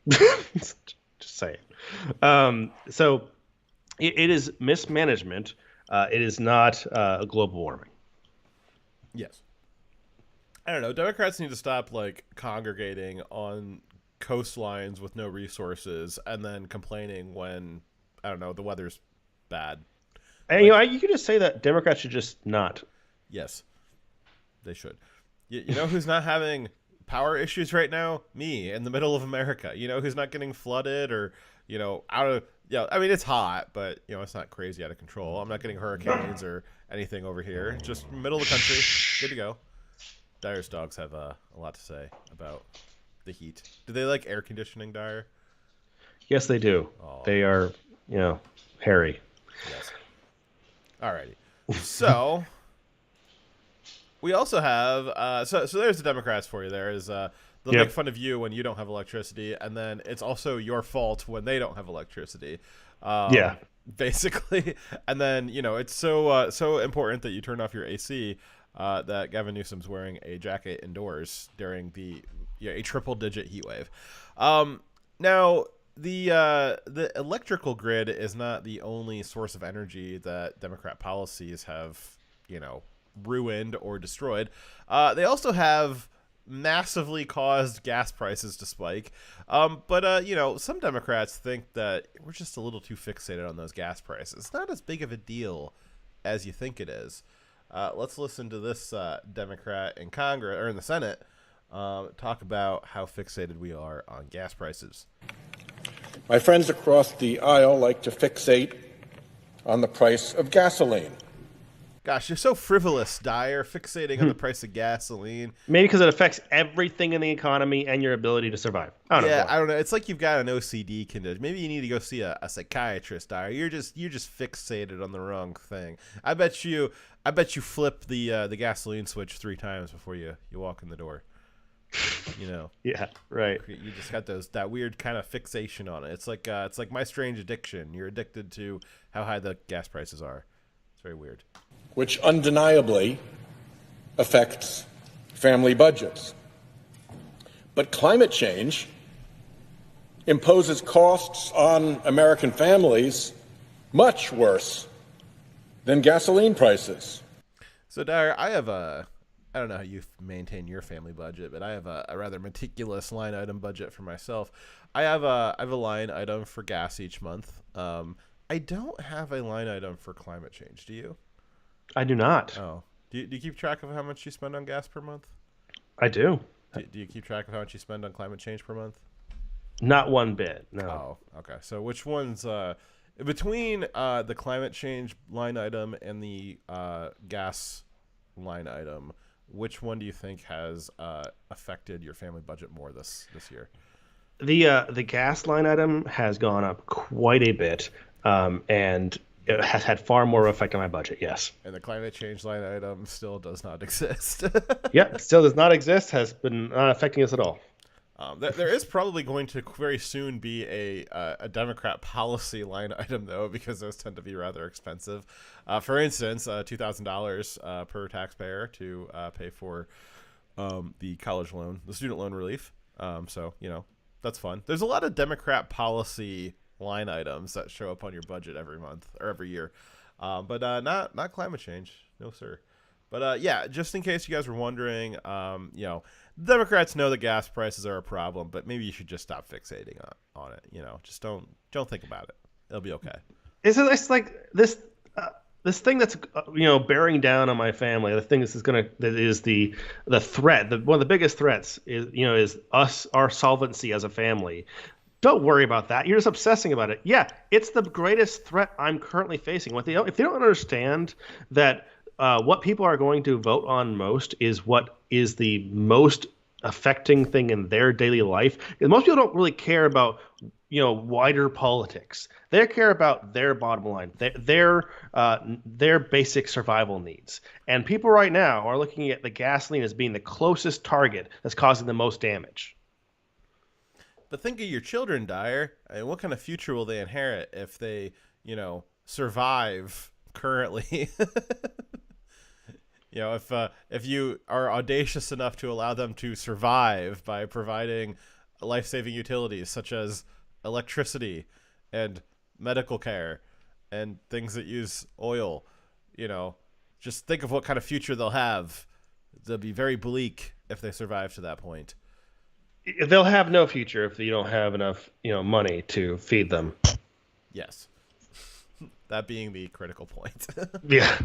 Just saying. So it is mismanagement. It is not global warming. Yes. I don't know. Democrats need to stop like congregating on coastlines with no resources and then complaining when, I don't know, the weather's bad. And you could just say that Democrats should just not. Yes, they should. You know who's not having power issues right now? Me, in the middle of America. You know who's not getting flooded or, out of, I mean, it's hot, but, it's not crazy out of control. I'm not getting hurricanes or anything over here. Just middle of the country. Good to go. Dyer's dogs have a lot to say about the heat. Do they like air conditioning, Dyer? Yes, they do. Oh. They are, hairy. Yes. Alrighty. So we also have so there's the Democrats for you. They'll make fun of you when you don't have electricity, and then it's also your fault when they don't have electricity. Basically. And then it's so important that you turn off your AC that Gavin Newsom's wearing a jacket indoors during a triple-digit heat wave. Now, the electrical grid is not the only source of energy that Democrat policies have, ruined or destroyed. They also have massively caused gas prices to spike. But some Democrats think that we're just a little too fixated on those gas prices. It's not as big of a deal as you think it is. Let's listen to this Democrat in Congress or in the Senate talk about how fixated we are on gas prices. My friends across the aisle like to fixate on the price of gasoline. Gosh, you're so frivolous, Dyer, fixating on the price of gasoline. Maybe because it affects everything in the economy and your ability to survive. I don't know. It's like you've got an OCD condition. Maybe you need to go see a psychiatrist, Dyer. You're just fixated on the wrong thing. I bet you flip the gasoline switch 3 times before you walk in the door. Yeah, right. You just got that weird kind of fixation on it. It's like my strange addiction. You're addicted to how high the gas prices are. It's very weird. Which undeniably affects family budgets. But climate change imposes costs on American families much worse than gasoline prices. So, Dyer, I don't know how you maintain your family budget, but I have a rather meticulous line item budget for myself. I have a line item for gas each month. I don't have a line item for climate change. Do you? I do not. Oh, do you keep track of how much you spend on gas per month? I do. Do you keep track of how much you spend on climate change per month? Not one bit. No. Oh, okay. So which one's between the climate change line item and the gas line item? Which one do you think has affected your family budget more this year? The gas line item has gone up quite a bit, and it has had far more effect on my budget. Yes. And the climate change line item still does not exist. Yep, still does not exist. Has been not affecting us at all. There is probably going to very soon be a Democrat policy line item, though, because those tend to be rather expensive. For instance, $2,000 per taxpayer to pay for the college loan, the student loan relief. So, that's fun. There's a lot of Democrat policy line items that show up on your budget every month or every year. But not climate change. No, sir. But just in case you guys were wondering, Democrats know that gas prices are a problem, but maybe you should just stop fixating on it. Just don't think about it. It'll be okay. It's like this thing that's bearing down on my family. The thing that is the threat. One of the biggest threats is our solvency as a family. Don't worry about that. You're just obsessing about it. Yeah, it's the greatest threat I'm currently facing. If they don't understand that what people are going to vote on most is what is the most affecting thing in their daily life. And most people don't really care about wider politics. They care about their bottom line, their basic survival needs. And people right now are looking at the gasoline as being the closest target that's causing the most damage. But think of your children, Dyer. I mean, what kind of future will they inherit if they, survive currently? If you are audacious enough to allow them to survive by providing life-saving utilities such as electricity and medical care, and things that use oil, just think of what kind of future they'll have. They'll be very bleak if they survive to that point. They'll have no future if you don't have enough, money to feed them. Yes. That being the critical point. Yeah.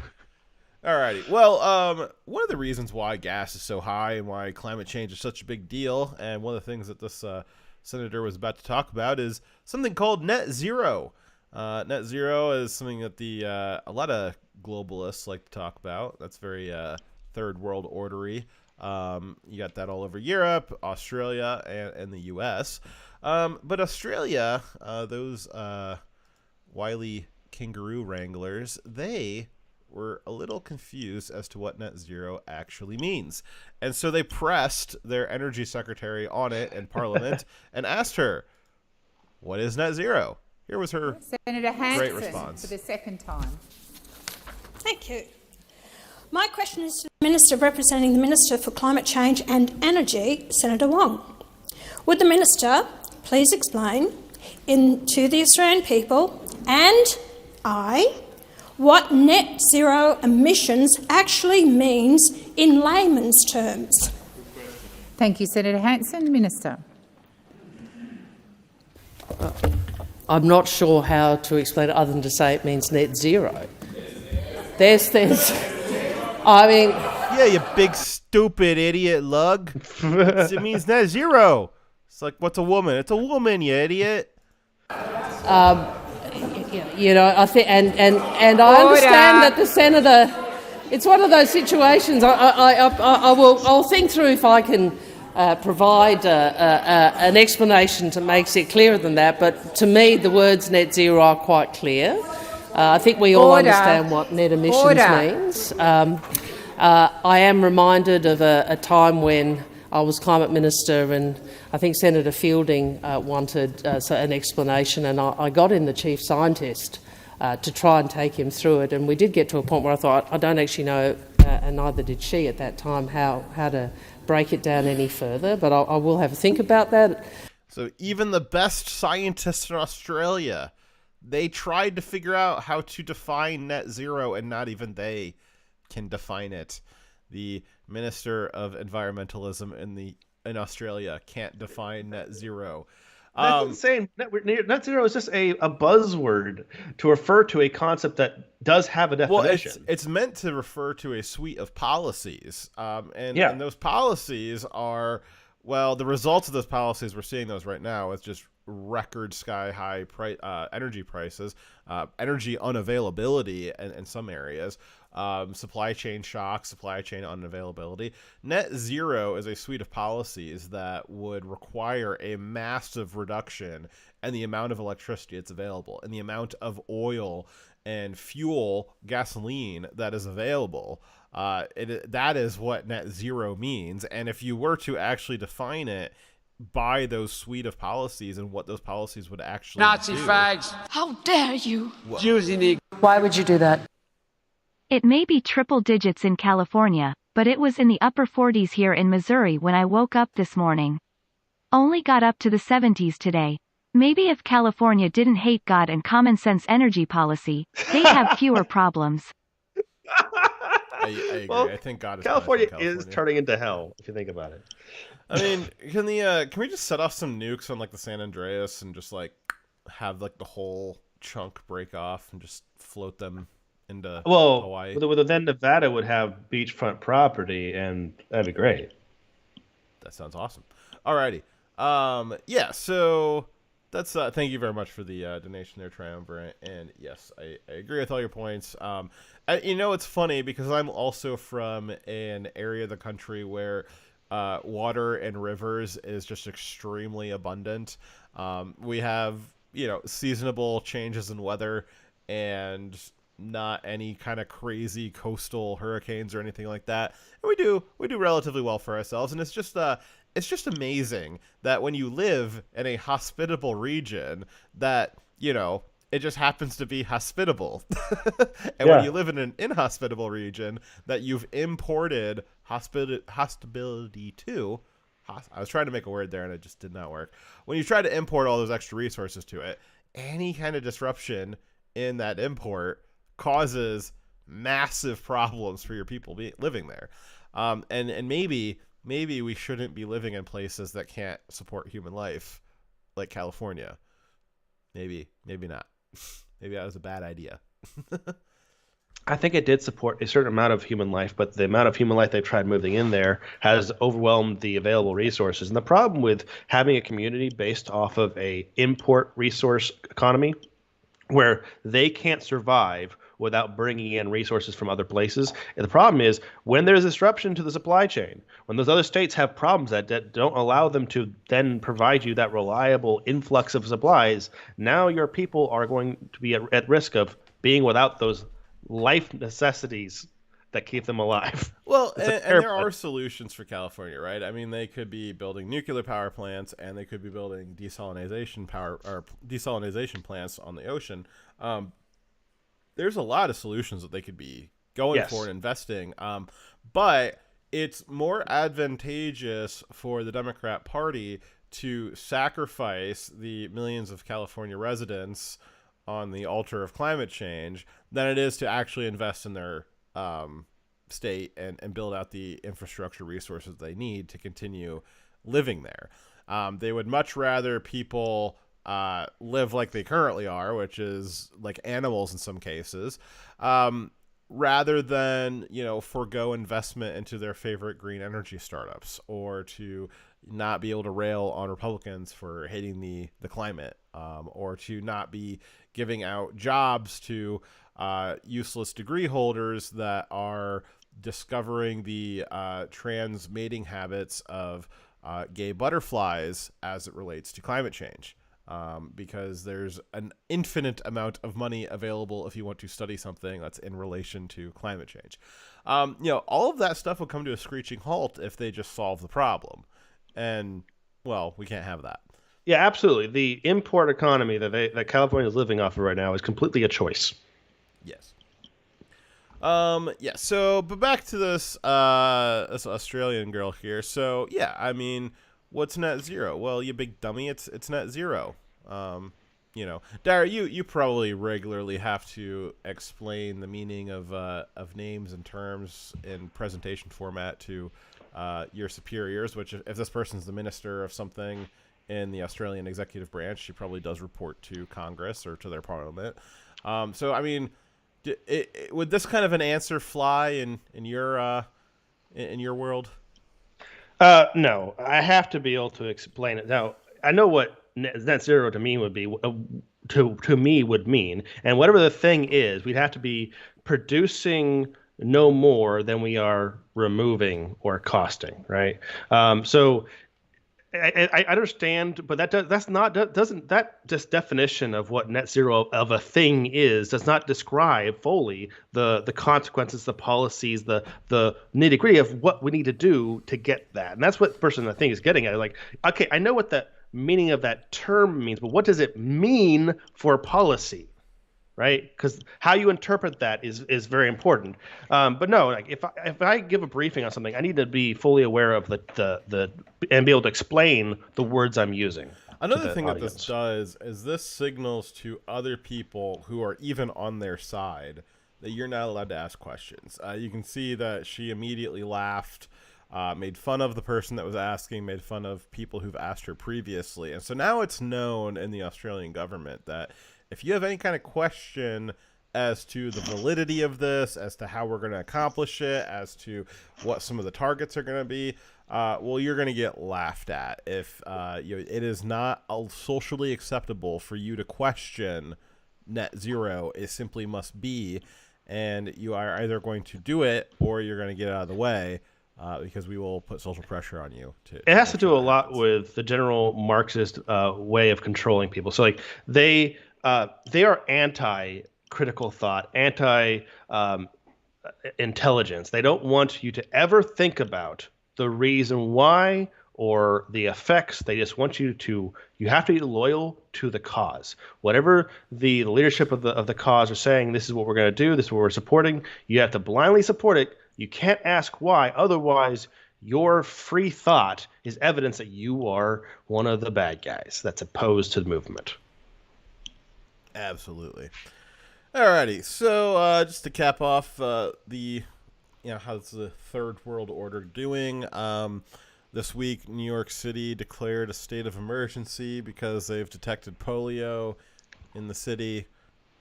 Alrighty. Well, one of the reasons why gas is so high and why climate change is such a big deal, and one of the things that this senator was about to talk about, is something called net zero. Net zero is something that a lot of globalists like to talk about. That's very third world ordery. You got that all over Europe, Australia, and the U.S. But Australia, those wily kangaroo wranglers, they were a little confused as to what net zero actually means. And so they pressed their energy secretary on it in Parliament and asked her, what is net zero? Here was her Senator Hanson, great response. for the second time. Thank you. My question is to the Minister representing the Minister for Climate Change and Energy, Senator Wong. Would the Minister please explain to the Australian people and what net zero emissions actually means in layman's terms? Thank you, Senator Hanson. Minister. I'm not sure how to explain it other than to say it means net zero. Yeah, you big stupid idiot lug. It means net zero. It's like, what's a woman? It's a woman, you idiot. I think, and I understand that the senator. It's one of those situations. I'll think through if I can provide an explanation to make it clearer than that. But to me, the words net zero are quite clear. I think we all understand what net emissions means. I am reminded of a time when I was Climate Minister, and I think Senator Fielding wanted an explanation, and I got in the Chief Scientist to try and take him through it. And we did get to a point where I thought, I don't actually know, and neither did she at that time, how to break it down any further, but I will have a think about that. So even the best scientists in Australia, they tried to figure out how to define net zero, and not even they can define it. The Minister of Environmentalism in Australia can't define net zero. That's insane. Net zero is just a buzzword to refer to a concept that does have a definition. Well, it's meant to refer to a suite of policies, and those policies are, well, the results of those policies, we're seeing those right now with just record sky-high energy prices, energy unavailability in some areas, supply chain shock, supply chain unavailability. Net zero is a suite of policies that would require a massive reduction in the amount of electricity that's available, and the amount of oil and fuel, gasoline, that is available. That is what net zero means. And if you were to actually define it by those suite of policies and what those policies would actually Nazi do. fags. How dare you? Jews in the... Why would you do that? It may be triple digits in California, but it was in the upper 40s here in Missouri when I woke up this morning. Only got up to the 70s today. Maybe if California didn't hate God and common sense energy policy, they'd have fewer problems. I agree. Well, I think God is California is turning into hell, if you think about it. I mean, can we just set off some nukes on like the San Andreas and just like have like the whole chunk break off and just float them into Hawaii? Well, then Nevada would have beachfront property, and that'd be great. That sounds awesome. Alrighty. Yeah, so that's thank you very much for the donation there, Triumvirate. And yes, I agree with all your points. It's funny because I'm also from an area of the country where water and rivers is just extremely abundant. We have, seasonable changes in weather and not any kind of crazy coastal hurricanes or anything like that. And we do relatively well for ourselves. And it's just amazing that when you live in a hospitable region that, it just happens to be hospitable. And when you live in an inhospitable region that you've imported hospitability to, I was trying to make a word there and it just did not work. When you try to import all those extra resources to it, any kind of disruption in that import causes massive problems for your people living there. And maybe we shouldn't be living in places that can't support human life, like California. Maybe not. Maybe that was a bad idea. I think it did support a certain amount of human life, but the amount of human life they've tried moving in there has overwhelmed the available resources. And the problem with having a community based off of a import resource economy where they can't survive without bringing in resources from other places. And the problem is when there's disruption to the supply chain, when those other states have problems that don't allow them to then provide you that reliable influx of supplies, now your people are going to be at risk of being without those life necessities that keep them alive. Well, and there are solutions for California, right? I mean, they could be building nuclear power plants, and they could be building desalination plants on the ocean. There's a lot of solutions that they could be going for and investing. But it's more advantageous for the Democrat Party to sacrifice the millions of California residents on the altar of climate change than it is to actually invest in their state and build out the infrastructure resources they need to continue living there. They would much rather people live like they currently are, which is like animals in some cases, rather than, forego investment into their favorite green energy startups, or to not be able to rail on Republicans for hating the climate, or to not be giving out jobs to useless degree holders that are discovering the trans mating habits of gay butterflies as it relates to climate change. Because there's an infinite amount of money available if you want to study something that's in relation to climate change. All of that stuff will come to a screeching halt if they just solve the problem. And, well, we can't have that. Yeah, absolutely. The import economy that California is living off of right now is completely a choice. Yes. So, but back to this Australian girl here. So, yeah, I mean, what's net zero? Well, you big dummy, it's net zero. Dara, you probably regularly have to explain the meaning of names and terms in presentation format to your superiors, which if this person's the minister of something in the Australian executive branch, she probably does report to Congress or to their parliament. So, I mean, would this kind of an answer fly in your world? No, I have to be able to explain it. Now, I know what net zero to me would be, to me would mean, and whatever the thing is, we'd have to be producing no more than we are removing or costing, right? So I understand, but that definition of what net zero of a thing is does not describe fully the consequences, the policies, the nitty gritty of what we need to do to get that. And that's what the person I think is getting at. Like, okay, I know what the meaning of that term means, but what does it mean for policy? Right? Because how you interpret that is very important. But no, like if I give a briefing on something, I need to be fully aware of the and be able to explain the words I'm using. Another thing that this does is this signals to other people who are even on their side that you're not allowed to ask questions. You can see that she immediately laughed, made fun of the person that was asking, made fun of people who've asked her previously. And so now it's known in the Australian government that if you have any kind of question as to the validity of this, as to how we're going to accomplish it, as to what some of the targets are going to be, well, you're going to get laughed at. If it is not socially acceptable for you to question net zero, it simply must be, and you are either going to do it or you're going to get out of the way. Because we will put social pressure on you. It has to do a lot with the general Marxist way of controlling people. So, like, they are anti-critical thought, anti-intelligence. They don't want you to ever think about the reason why or the effects. They just want you have to be loyal to the cause. Whatever the leadership of the cause are saying, this is what we're going to do, this is what we're supporting, you have to blindly support it. You can't ask why. Otherwise, your free thought is evidence that you are one of the bad guys that's opposed to the movement. Absolutely. Alrighty, so just to cap off how's the third world order doing? This week, New York City declared a state of emergency because they've detected polio in the city,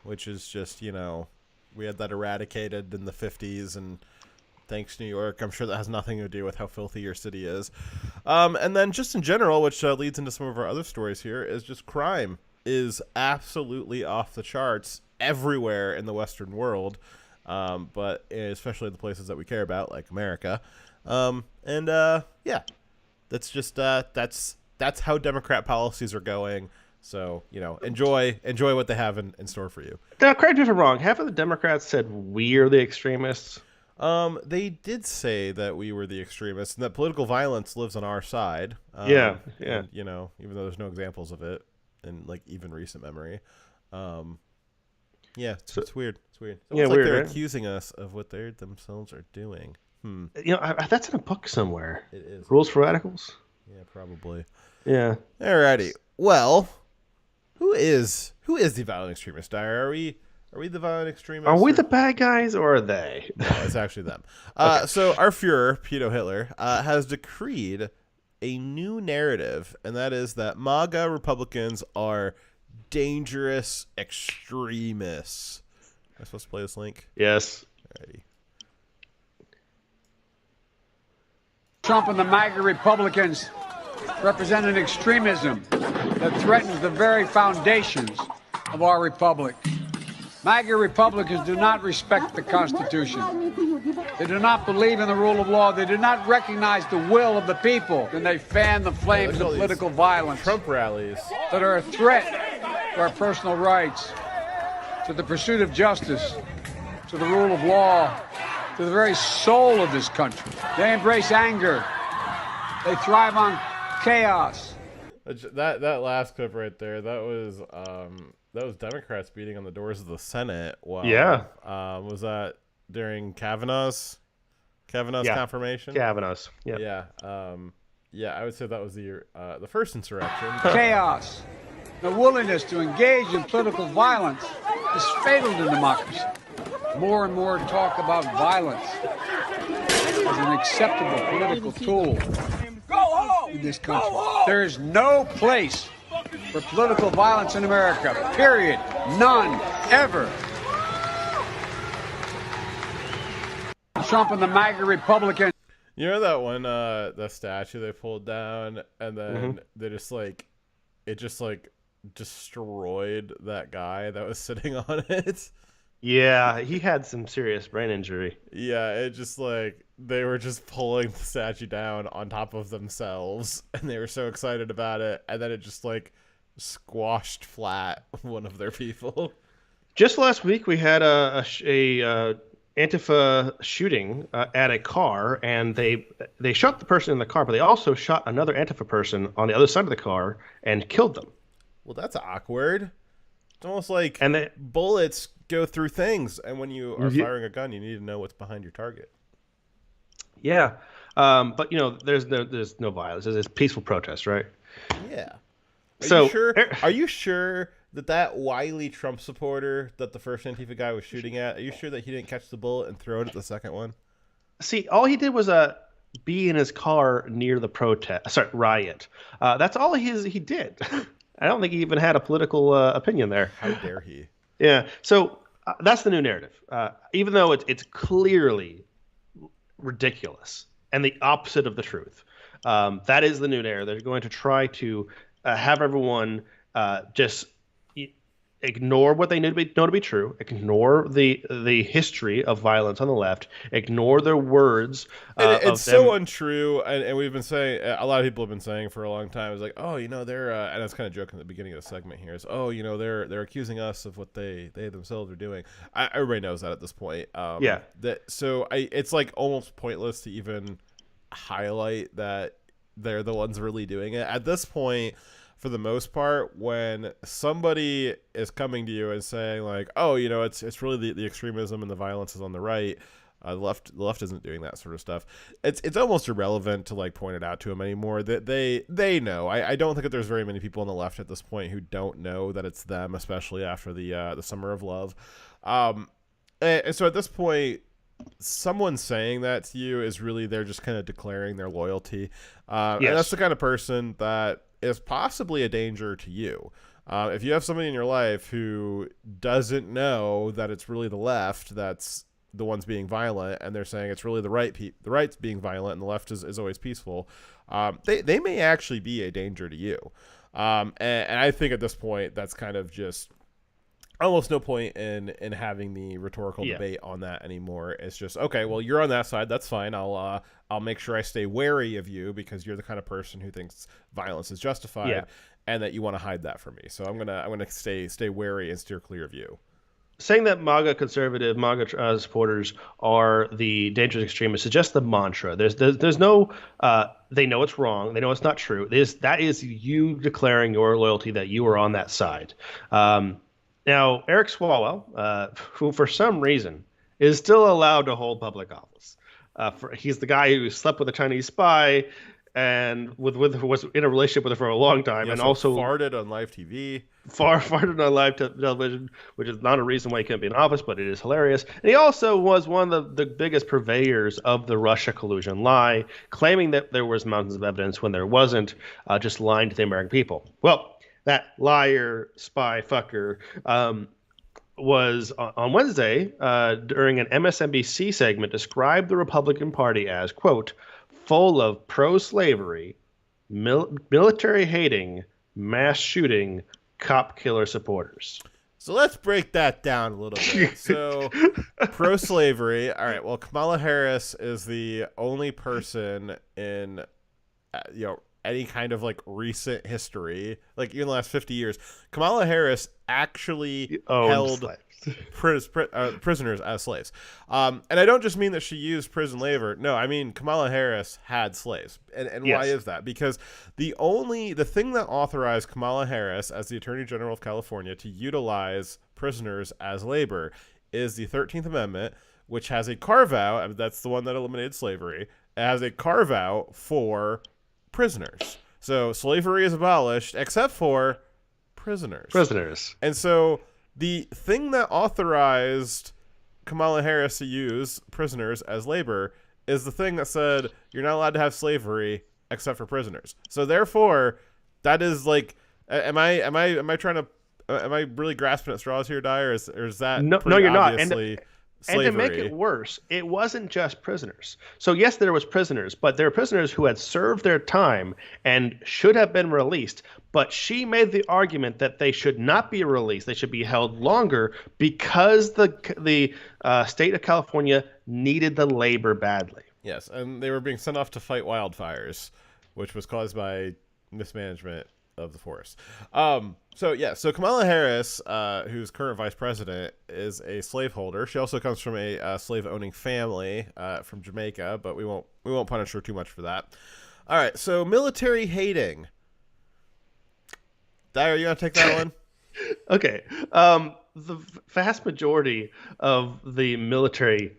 which is just, we had that eradicated in the 50s, and thanks, New York. I'm sure that has nothing to do with how filthy your city is. And then just in general, which leads into some of our other stories here, is just crime is absolutely off the charts everywhere in the Western world, but especially the places that we care about, like America. That's just that's how Democrat policies are going. So enjoy what they have in store for you. Now, correct me if I'm wrong. Half of the Democrats said we're the extremists. They did say that we were the extremists and that political violence lives on our side. Yeah. And, even though there's no examples of it in even recent memory. It's weird. It's weird. It's like they're accusing us of what they themselves are doing. That's in a book somewhere. It is. Rules for Radicals? Yeah, probably. Yeah. Alrighty. Well, who is the violent extremist? Dyer, are we the violent extremists? Are we the bad guys or are they? No, it's actually them. Okay. So our Führer, Pedo-Hitler, has decreed a new narrative, and that is that MAGA Republicans are dangerous extremists. Am I supposed to play this link? Yes. Alrighty. Trump and the MAGA Republicans represent an extremism that threatens the very foundations of our republic. MAGA Republicans do not respect the Constitution. They do not believe in the rule of law. They do not recognize the will of the people. And they fan the flames of political violence. Trump rallies that are a threat to our personal rights, to the pursuit of justice, to the rule of law, to the very soul of this country. They embrace anger. They thrive on chaos. That last clip right there, that was Democrats beating on the doors of the Senate. Wow. Yeah. Was that during Kavanaugh's confirmation? Kavanaugh's. Yeah. Yeah. I would say that was the first insurrection. Chaos. The willingness to engage in political violence is fatal to democracy. More and more talk about violence as an acceptable political tool in this country. There is no place for political violence in America. Period. None. Ever. Trump and the MAGA Republicans. You know that one, the statue they pulled down, and then they just destroyed that guy that was sitting on it. Yeah, he had some serious brain injury. Yeah, it just they were just pulling the statue down on top of themselves, and they were so excited about it, and then it just squashed flat one of their people. Just last week, we had a Antifa shooting at a car, and they shot the person in the car, but they also shot another Antifa person on the other side of the car and killed them. Well, that's awkward. It's almost like bullets go through things, and when you are firing a gun, you need to know what's behind your target. Yeah, but there's no violence. It's peaceful protest, right? Yeah. Are Are you sure that wily Trump supporter that the first Antifa guy was shooting at? Are you sure that he didn't catch the bullet and throw it at the second one? See, all he did was be in his car near the riot. That's all he did. I don't think he even had a political opinion there. How dare he? Yeah. So that's the new narrative. Even though it's clearly ridiculous and the opposite of the truth, that is the new narrative. They're going to try to have everyone just ignore what they know to be true, ignore the history of violence on the left, ignore their words. It's so untrue, and we've been saying, a lot of people have been saying for a long time, it's like, they're, and I was kind of joking at the beginning of the segment here, is, they're accusing us of what they themselves are doing. Everybody knows that at this point. Yeah. It's almost pointless to even highlight that they're the ones really doing it. At this point, for the most part, when somebody is coming to you and saying it's really the extremism and the violence is on the right, The left isn't doing that sort of stuff. It's almost irrelevant to like point it out to them anymore. That they know. I don't think that there's very many people on the left at this point who don't know that it's them, especially after the Summer of Love. And so at this point, someone saying that to you is really they're just kind of declaring their loyalty. And that's the kind of person that is possibly a danger to you. If you have somebody in your life who doesn't know that it's really the left that's the ones being violent, and they're saying it's really the right's being violent and the left is always peaceful, they may actually be a danger to you. And I think at this point that's kind of just almost no point in having the rhetorical debate on that anymore. It's just, okay, well, you're on that side, that's fine. I'll make sure I stay wary of you because you're the kind of person who thinks violence is justified and that you want to hide that from me. So I'm gonna stay wary and steer clear of you. Saying that MAGA supporters are the dangerous extremists is just the mantra. There's no they know it's wrong. They know it's not true. That is you declaring your loyalty that you are on that side. Now, Eric Swalwell, who for some reason is still allowed to hold public office, he's the guy who slept with a Chinese spy and was in a relationship with her for a long time, and also farted on live TV. Farted on live television, which is not a reason why he can't be in office, but it is hilarious. And he also was one of the biggest purveyors of the Russia collusion lie, claiming that there was mountains of evidence when there wasn't, just lying to the American people. Well, that liar, spy, fucker was on Wednesday during an MSNBC segment described the Republican Party as, quote, full of pro-slavery, military-hating, mass-shooting, cop-killer supporters. So let's break that down a little bit. So pro-slavery. All right, well, Kamala Harris is the only person in, any kind of like recent history, like even the last 50 years, Kamala Harris actually held prisoners as slaves. And I don't just mean that she used prison labor. No, I mean Kamala Harris had slaves. And why is that? Because the thing that authorized Kamala Harris as the Attorney General of California to utilize prisoners as labor is the 13th Amendment, which has a carve-out. That's the one that eliminated slavery. It has a carve-out for prisoners. So slavery is abolished except for prisoners. And so the thing that authorized Kamala Harris to use prisoners as labor is the thing that said you're not allowed to have slavery except for prisoners. So therefore, that is like, am I really grasping at straws here, Dyer? Or is that no, you're not. Slavery? And to make it worse, it wasn't just prisoners. So yes, there was prisoners, but there were prisoners who had served their time and should have been released. But she made the argument that they should not be released; they should be held longer because the state of California needed the labor badly. Yes, and they were being sent off to fight wildfires, which was caused by mismanagement of the forest. So Kamala Harris, who's current vice president, is a slaveholder. She also comes from a slave-owning family from Jamaica, but we won't punish her too much for that. All right, so military hating. Dyer, you want to take that one? Okay. The vast majority of the military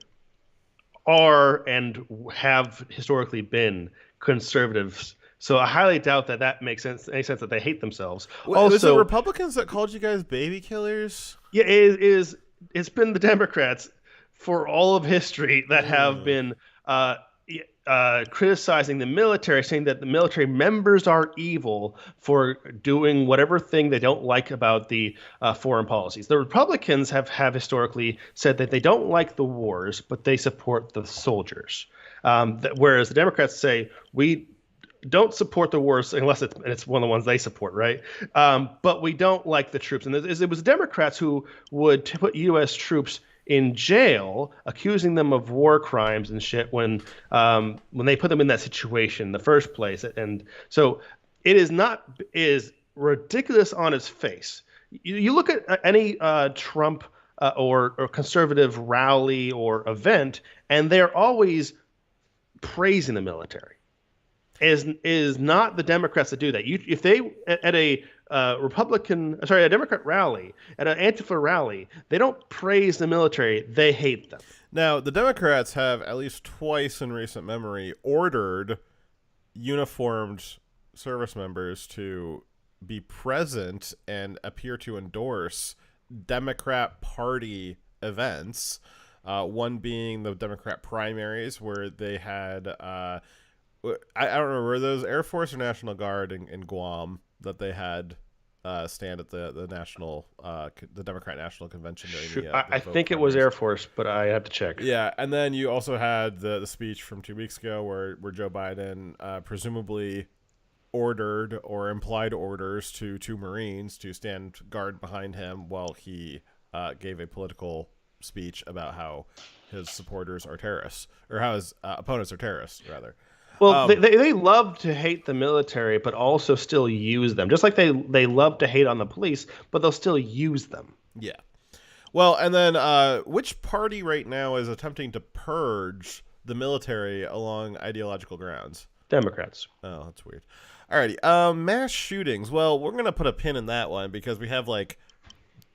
are and have historically been conservatives. So I highly doubt that makes sense. Any sense that they hate themselves. Was it Republicans that called you guys baby killers? Yeah, it's been the Democrats for all of history that have been criticizing the military, saying that the military members are evil for doing whatever thing they don't like about the foreign policies. The Republicans have historically said that they don't like the wars, but they support the soldiers. Whereas the Democrats say we don't support the wars unless it's one of the ones they support, right? But we don't like the troops. And it was Democrats who would put U.S. troops in jail, accusing them of war crimes and shit when they put them in that situation in the first place. And so it is ridiculous on its face. You look at any Trump or conservative rally or event, and they're always praising the military. is not the Democrats that do that. If they at a a Democrat rally, at an Antifa rally, they don't praise the military; they hate them. Now, the Democrats have at least twice in recent memory ordered uniformed service members to be present and appear to endorse Democrat Party events. One being the Democrat primaries, where they had I don't remember, were those Air Force or National Guard in Guam that they had stand at the national the Democrat National Convention during the I think it was Air Force, but I have to check. Yeah, and then you also had the speech from 2 weeks ago where Joe Biden presumably ordered or implied orders to 2 Marines to stand guard behind him while he gave a political speech about how his supporters are terrorists, or how his opponents are terrorists, rather. Well, they love to hate the military, but also still use them. Just like they love to hate on the police, but they'll still use them. Yeah. Well, and then which party right now is attempting to purge the military along ideological grounds? Democrats. Oh, that's weird. Alrighty. Mass shootings. Well, we're going to put a pin in that one because we have like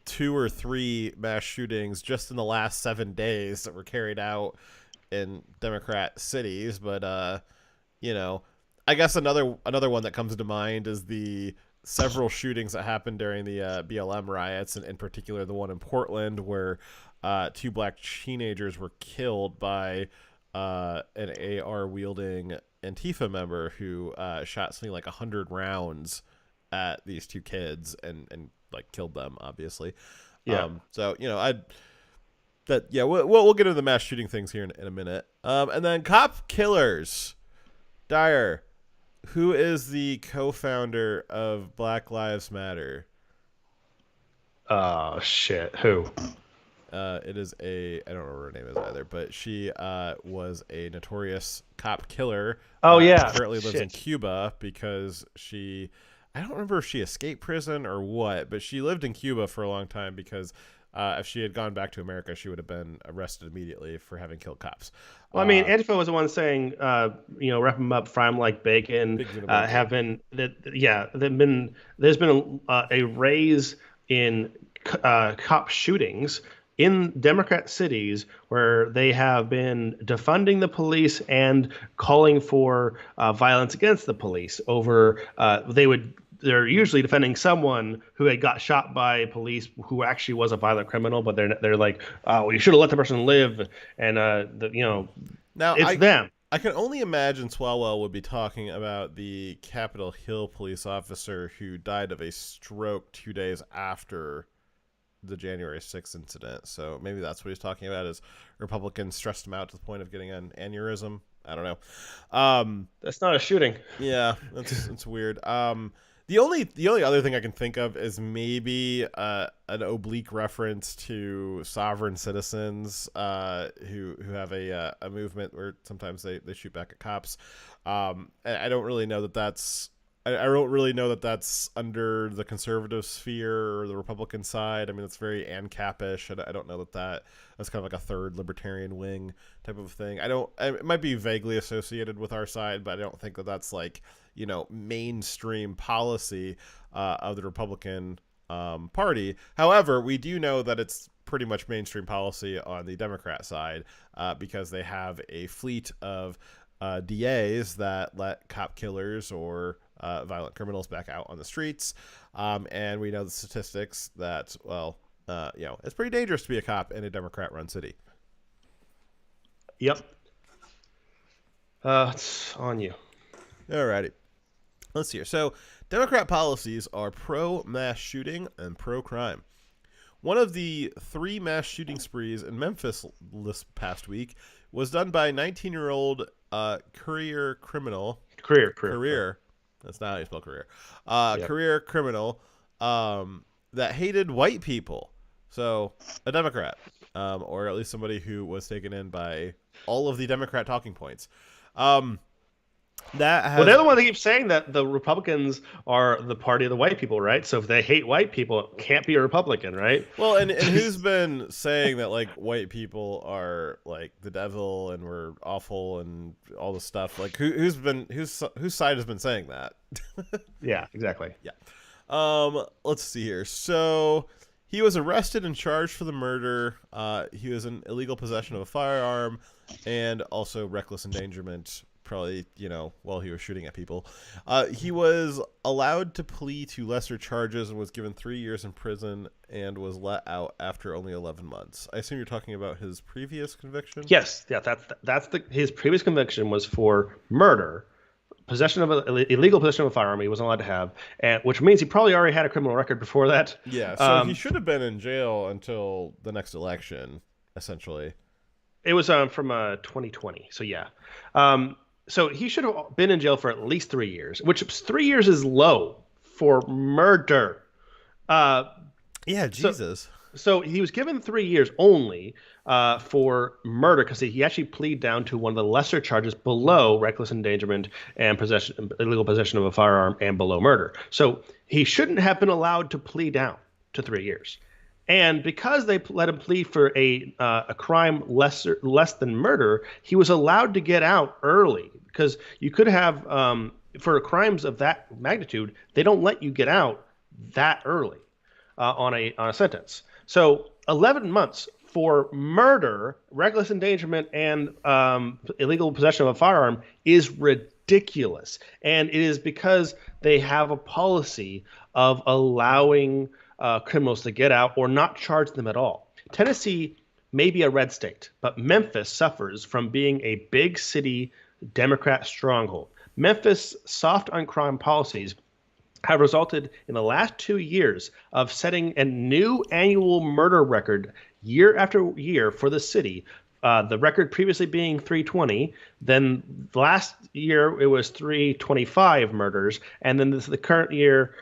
2 or 3 mass shootings just in the last 7 days that were carried out in Democrat cities. But, you know, I guess another one that comes to mind is the several shootings that happened during the BLM riots, and in particular the one in Portland where 2 black teenagers were killed by an AR-wielding Antifa member who shot something like 100 rounds at these 2 kids and like killed them, obviously. Yeah. So, you know, we'll get into the mass shooting things here in a minute. And then cop killers. Dyer, who is the co-founder of Black Lives Matter? Oh, shit. Who? It is I don't remember her name is either, but she was a notorious cop killer. Oh, yeah. Currently lives in Cuba because I don't remember if she escaped prison or what, but she lived in Cuba for a long time because if she had gone back to America, she would have been arrested immediately for having killed cops. Well, I mean, Antifa was the one saying, wrap them up, fry them like bacon. There's been a raise in cop shootings in Democrat cities where they have been defunding the police and calling for violence against the police over they're usually defending someone who had got shot by police who actually was a violent criminal, but they're like, well, you should have let the person live, and now it's them. I can only imagine Swalwell would be talking about the Capitol Hill police officer who died of a stroke 2 days after the January 6th incident. So maybe that's what he's talking about, is Republicans stressed him out to the point of getting an aneurysm. I don't know. That's not a shooting. Yeah, it's weird. The only other thing I can think of is maybe an oblique reference to sovereign citizens who have a movement where sometimes they shoot back at cops. I don't really know that that's I don't really know that that's under the conservative sphere or the Republican side. I mean, it's very ANCAP-ish. I don't know that's kind of like a third libertarian wing type of thing. It might be vaguely associated with our side, but I don't think that that's like, mainstream policy of the Republican Party. However, we do know that it's pretty much mainstream policy on the Democrat side because they have a fleet of DAs that let cop killers or violent criminals back out on the streets. And we know the statistics that, it's pretty dangerous to be a cop in a Democrat-run city. Yep. It's on you. Alrighty. Let's see here. So, Democrat policies are pro-mass shooting and pro-crime. One of the 3 mass shooting sprees in Memphis this past week was done by 19-year-old career criminal. Career. That's not how you spell career. Career criminal that hated white people. So, a Democrat, or at least somebody who was taken in by all of the Democrat talking points. Well, they're the one that keeps saying that the Republicans are the party of the white people, right? So if they hate white people, it can't be a Republican, right? Well, and who's been saying that like white people are like the devil and we're awful and all this stuff? Like whose side has been saying that? Yeah, exactly. Yeah. Let's see here. So he was arrested and charged for the murder. He was in illegal possession of a firearm and also reckless endangerment. Probably, while he was shooting at people. He was allowed to plead to lesser charges and was given 3 years in prison and was let out after only 11 months. I assume you're talking about his previous conviction? Yes. Yeah, his previous conviction was for murder, illegal possession of a firearm he wasn't allowed to have, which means he probably already had a criminal record before that. Yeah, so he should have been in jail until the next election, essentially. It was from 2020, so yeah. So he should have been in jail for at least 3 years, which 3 years is low for murder. Yeah, Jesus. So he was given 3 years only for murder because he actually pleaded down to one of the lesser charges below reckless endangerment and illegal possession of a firearm and below murder. So he shouldn't have been allowed to plead down to 3 years. And because they let him plead for a crime less than murder, he was allowed to get out early because you could have for crimes of that magnitude, they don't let you get out that early on a sentence. So 11 months for murder, reckless endangerment, and illegal possession of a firearm is ridiculous. And it is because they have a policy of allowing criminals to get out or not charge them at all. Tennessee may be a red state, but Memphis suffers from being a big city Democrat stronghold. Memphis' soft on crime policies have resulted in the last 2 years of setting a new annual murder record year after year for the city. The record previously being 320, then last year it was 325 murders, and then the current year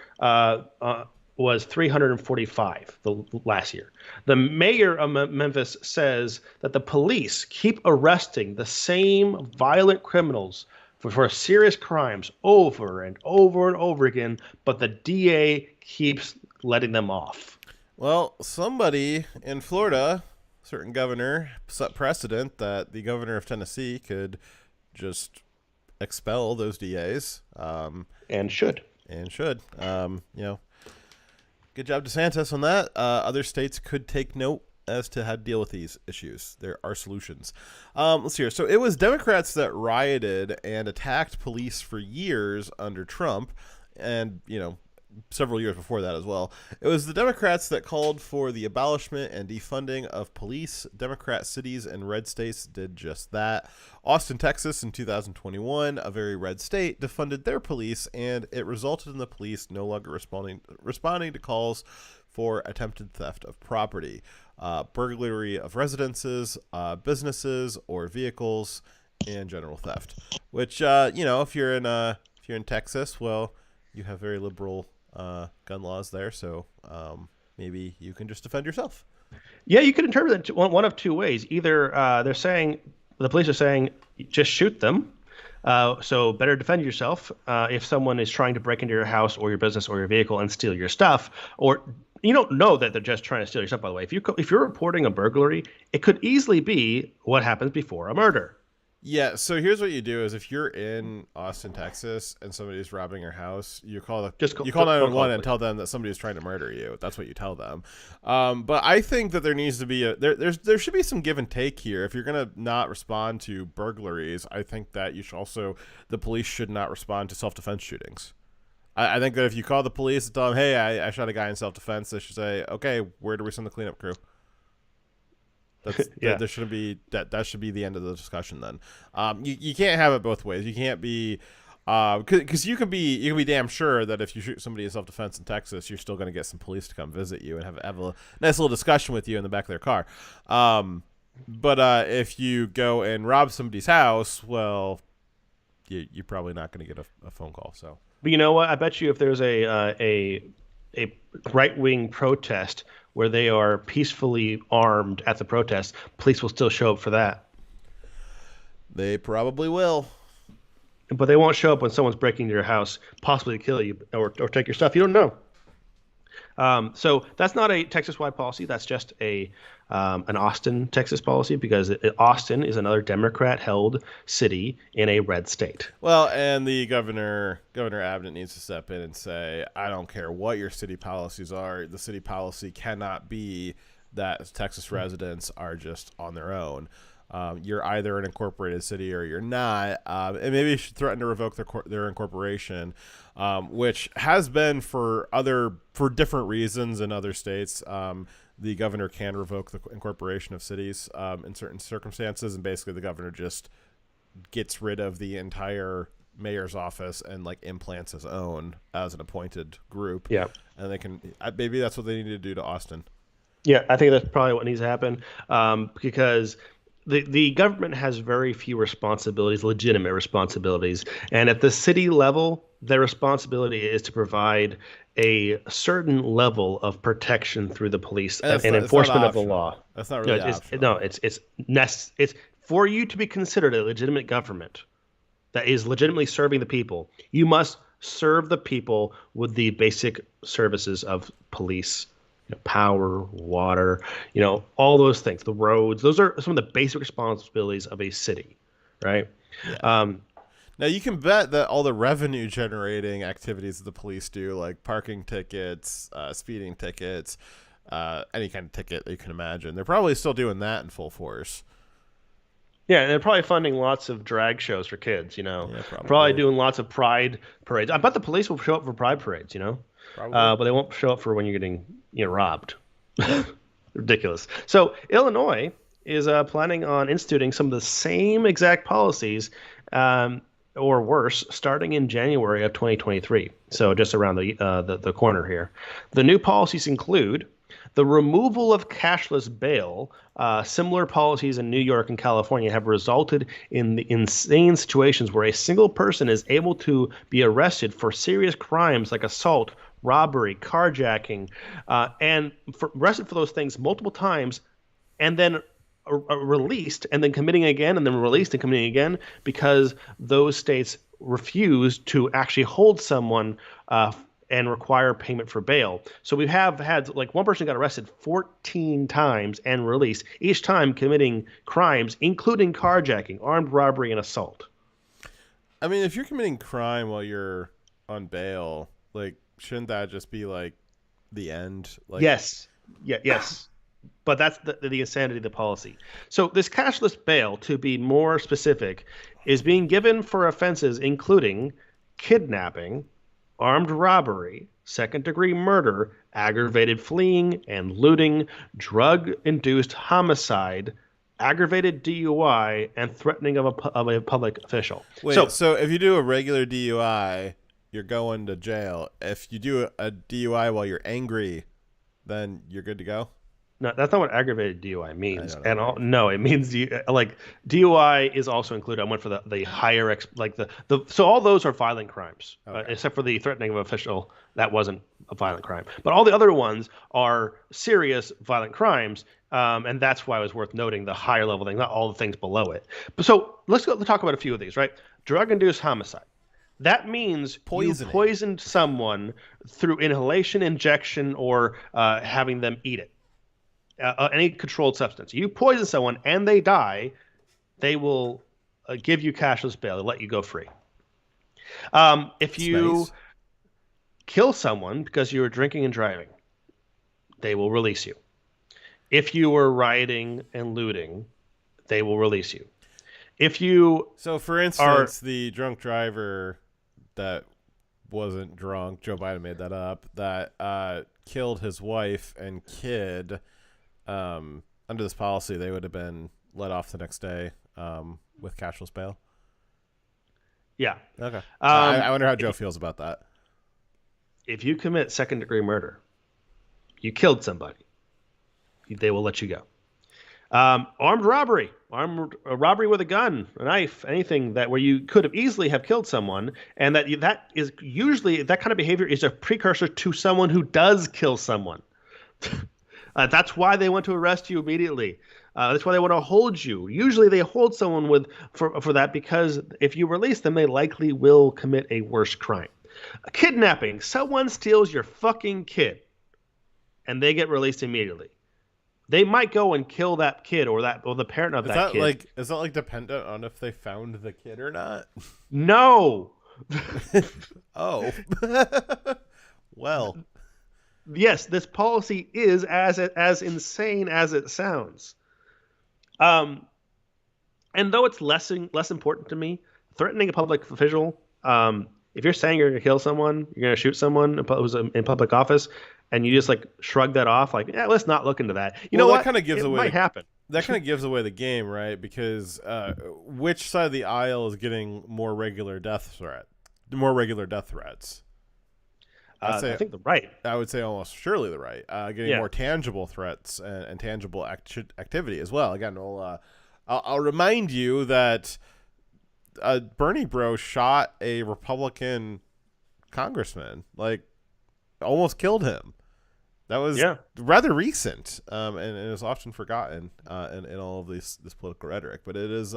was 345 the last year. The mayor of Memphis says that the police keep arresting the same violent criminals for serious crimes over and over and over again, but the DA keeps letting them off. Well, somebody in Florida, certain governor, set precedent that the governor of Tennessee could just expel those DAs. And should. Good job, DeSantis, on that. Other states could take note as to how to deal with these issues. There are solutions. Let's see here. So it was Democrats that rioted and attacked police for years under Trump and, several years before that as well. It was the Democrats that called for the abolishment and defunding of police. Democrat cities and red states did just that. Austin, Texas in 2021, a very red state, defunded their police, and it resulted in the police no longer responding to calls for attempted theft of property, burglary of residences, businesses or vehicles, and general theft. Which, if you're in Texas, well, you have very liberal gun laws there, so maybe you can just defend yourself. Yeah, you could interpret it one of two ways. Either the police are saying just shoot them, so better defend yourself if someone is trying to break into your house or your business or your vehicle and steal your stuff, or you don't know that they're just trying to steal your stuff. By the way, if you're reporting a burglary, it could easily be what happens before a murder. Yeah, so here's what you do is if you're in Austin, Texas, and somebody's robbing your house, you call 911 and tell them that somebody's trying to murder you. That's what you tell them. But I think that there needs to be there should be some give and take here. If you're going to not respond to burglaries, I think that the police should not respond to self-defense shootings. I think that if you call the police and tell them, hey, I shot a guy in self-defense, they should say, okay, where do we send the cleanup crew? There shouldn't be that should be the end of the discussion. Then you can't have it both ways. You can't be because you can be damn sure that if you shoot somebody in self-defense in Texas, you're still going to get some police to come visit you and have a nice little discussion with you in the back of their car. But if you go and rob somebody's house, well, you're probably not going to get a phone call. So, but you know what? I bet you if there's a right-wing protest where they are peacefully armed at the protest, police will still show up for that. They probably will. but they won't show up when someone's breaking into your house, possibly to kill you or take your stuff. You don't know. So that's not a Texas-wide policy. That's just an Austin, Texas policy, because Austin is another Democrat-held city in a red state. Well, and the Governor Abbott needs to step in and say, I don't care what your city policies are. The city policy cannot be that Texas residents are just on their own. You're either an incorporated city or you're not, and maybe you should threaten to revoke their incorporation, which has been for different reasons in other states. The governor can revoke the incorporation of cities in certain circumstances, and basically the governor just gets rid of the entire mayor's office and like implants his own as an appointed group. Yeah, and they can maybe that's what they need to do to Austin. Yeah, I think that's probably what needs to happen, because the government has very few responsibilities, legitimate responsibilities. And at the city level, their responsibility is to provide a certain level of protection through the police and enforcement of the law. That's not really it's for you to be considered a legitimate government that is legitimately serving the people. You must serve the people with the basic services of police, power, water, all those things, the roads. Those are some of the basic responsibilities of a city, right? Yeah. Now, you can bet that all the revenue generating activities that the police do, like parking tickets, speeding tickets, any kind of ticket that you can imagine, they're probably still doing that in full force. Yeah, and they're probably funding lots of drag shows for kids, Yeah, probably doing lots of pride parades. I bet the police will show up for pride parades, but they won't show up for when you're getting robbed. Ridiculous. So Illinois is planning on instituting some of the same exact policies, or worse, starting in January of 2023. So just around the corner here. The new policies include the removal of cashless bail. Similar policies in New York and California have resulted in the insane situations where a single person is able to be arrested for serious crimes like assault, robbery, carjacking, and arrested for those things multiple times, and then released, and then committing again, and then released and committing again, because those states refuse to actually hold someone and require payment for bail. So we have had, like, one person got arrested 14 times and released, each time committing crimes, including carjacking, armed robbery, and assault. I mean, if you're committing crime while you're on bail, like, shouldn't that just be like the end? Like, yes. But that's the insanity of the policy. So this cashless bail, to be more specific, is being given for offenses including kidnapping, armed robbery, second-degree murder, aggravated fleeing and looting, drug-induced homicide, aggravated DUI, and threatening of a public official. Wait, so if you do a regular DUI, you're going to jail. If you do a DUI while you're angry, then you're good to go? No, that's not what aggravated DUI means. No, it means DUI is also included. I went for the higher so all those are violent crimes, except for the threatening of an official. That wasn't a violent crime, but all the other ones are serious violent crimes, and that's why it was worth noting the higher level thing, not all the things below it. But so let's talk about a few of these. Right, drug-induced homicide. That means you poisoned someone through inhalation, injection, or having them eat it. Any controlled substance. You poison someone and they die, they will give you cashless bail. They'll let you go free. If you kill someone because you were drinking and driving, they will release you. If you were rioting and looting, they will release you. If you for instance, the drunk driver that wasn't drunk, Joe Biden made that up, that killed his wife and kid, under this policy, they would have been let off the next day with cashless bail. Yeah. Okay. I wonder how Joe feels about that. If you commit second-degree murder, you killed somebody, they will let you go. Armed robbery with a gun, a knife, anything where you could have easily have killed someone, and that is usually, that kind of behavior is a precursor to someone who does kill someone. That's why they want to arrest you immediately. That's why they want to hold you. Usually they hold someone for that because if you release them, they likely will commit a worse crime. A kidnapping. Someone steals your fucking kid and they get released immediately. They might go and kill that kid or the parent of that kid. Is that like dependent on if they found the kid or not? No. Oh. Well. Yes, this policy is as insane as it sounds. And though it's less important to me, threatening a public official, if you're saying you're going to kill someone, you're going to shoot someone who's in public office, and you just like shrug that off, like, yeah, let's not look into that. You know what? That kind of gives it away. Might happen. That kind of gives away the game, right? Because which side of the aisle is getting more regular death threats? I think the right. I would say almost surely the right. Getting more tangible threats and tangible activity as well. Again, I'll remind you that Bernie Bro shot a Republican congressman, like almost killed him. That was rather recent, and it is often forgotten in all of this political rhetoric. But it is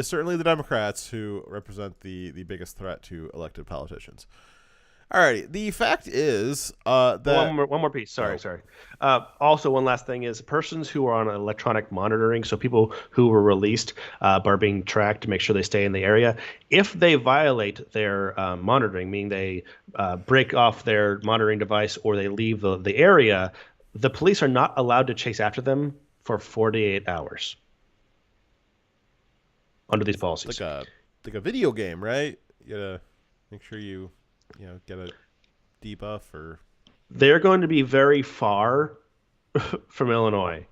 certainly the Democrats who represent the biggest threat to elected politicians. Alrighty, the fact is that one more piece. Sorry. Also, one last thing is persons who are on electronic monitoring, so people who were released are being tracked to make sure they stay in the area. If they violate their monitoring, meaning they break off their monitoring device or they leave the area, the police are not allowed to chase after them for 48 hours under these policies. Like a video game, right? You gotta make sure you get a debuff or. They're going to be very far from Illinois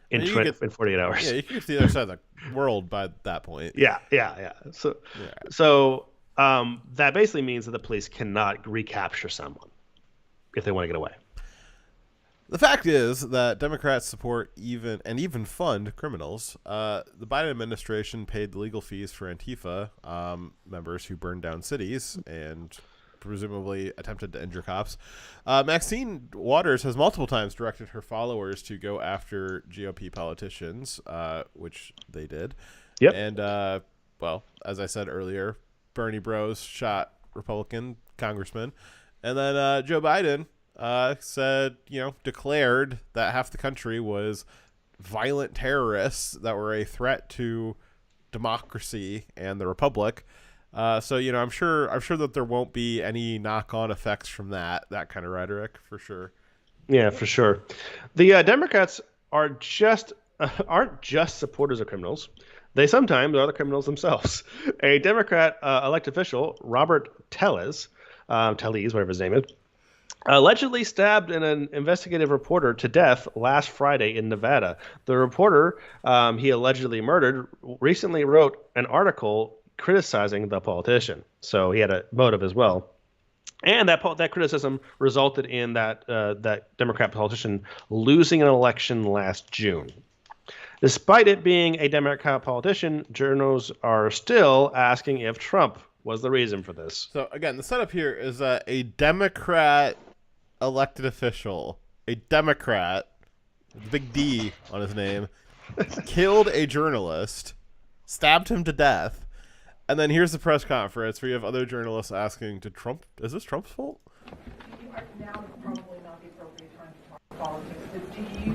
in 48 hours. Yeah, you can get to the other side of the world by that point. Yeah. So that basically means that the police cannot recapture someone if they want to get away. The fact is that Democrats support even fund criminals. The Biden administration paid the legal fees for Antifa members who burned down cities and presumably attempted to injure cops. Maxine Waters has multiple times directed her followers to go after GOP politicians, which they did. Yep. And, well, as I said earlier, Bernie Bros shot Republican congressman. And then Joe Biden said, declared that half the country was violent terrorists that were a threat to democracy and the republic. So I'm sure that there won't be any knock-on effects from that kind of rhetoric for sure. Yeah, for sure. The Democrats aren't just supporters of criminals. They sometimes are the criminals themselves. A Democrat elected official, Robert Tellez, whatever his name is, allegedly stabbed an investigative reporter to death last Friday in Nevada. The reporter he allegedly murdered recently wrote an article criticizing the politician. So he had a motive as well. And that criticism resulted in that Democrat politician losing an election last June. Despite it being a Democrat politician, journals are still asking if Trump was the reason for this. So again, the setup here is that a Democrat elected official, a Democrat, big D on his name, killed a journalist, stabbed him to death, and then here's the press conference where you have other journalists asking, is this Trump's fault? Now it's probably not the appropriate time to talk politics, but do you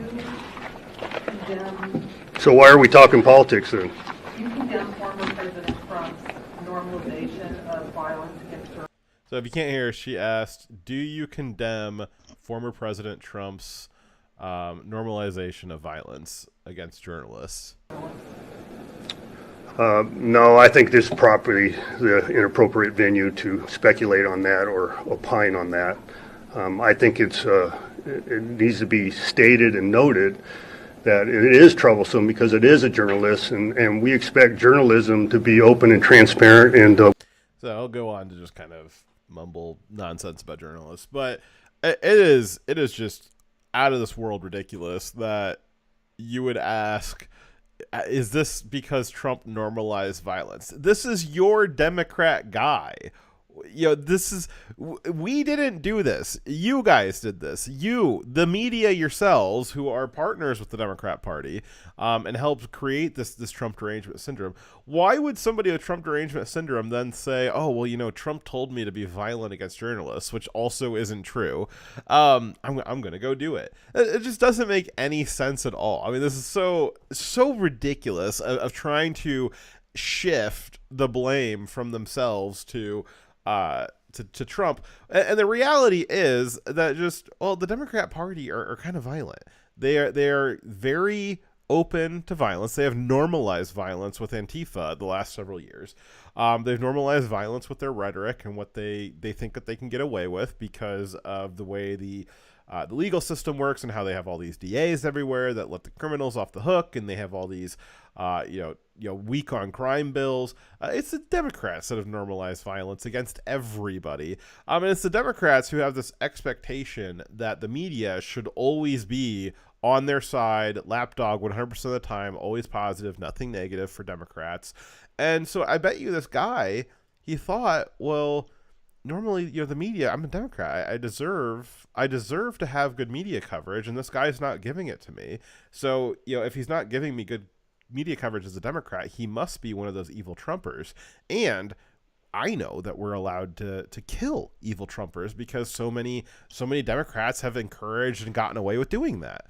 condemn... So why are we talking politics then? Do you condemn former President Trump's normalization of violence against journalists? So if you can't hear, she asked, do you condemn former President Trump's normalization of violence against journalists? No, I think this is probably the inappropriate venue to speculate on that or opine on that. I think it needs to be stated and noted that it is troublesome because it is a journalist, and we expect journalism to be open and transparent. And so I'll go on to just kind of mumble nonsense about journalists, but it is just out of this world ridiculous that you would ask, is this because Trump normalized violence? This is your Democrat guy. this is, we didn't do this. You guys did this. You, the media yourselves, who are partners with the Democrat Party, and helped create this Trump derangement syndrome. Why would somebody with Trump derangement syndrome then say, oh, well, Trump told me to be violent against journalists, which also isn't true. I'm going to go do it. It just doesn't make any sense at all. I mean, this is so ridiculous of trying to shift the blame from themselves to Trump. And the reality is that the Democrat Party are kind of violent. They are very open to violence. They have normalized violence with Antifa the last several years. They've normalized violence with their rhetoric and what they think that they can get away with because of the way the legal system works and how they have all these DAs everywhere that let the criminals off the hook, and they have all these weak on crime bills. It's the Democrats that have normalized violence against everybody. And it's the Democrats who have this expectation that the media should always be on their side, lapdog 100% of the time, always positive, nothing negative for Democrats. And so I bet you this guy, he thought, well, normally, the media, I'm a Democrat. I deserve to have good media coverage, and this guy's not giving it to me. So, if he's not giving me good media coverage as a Democrat, he must be one of those evil Trumpers. And I know that we're allowed to kill evil Trumpers because so many Democrats have encouraged and gotten away with doing that.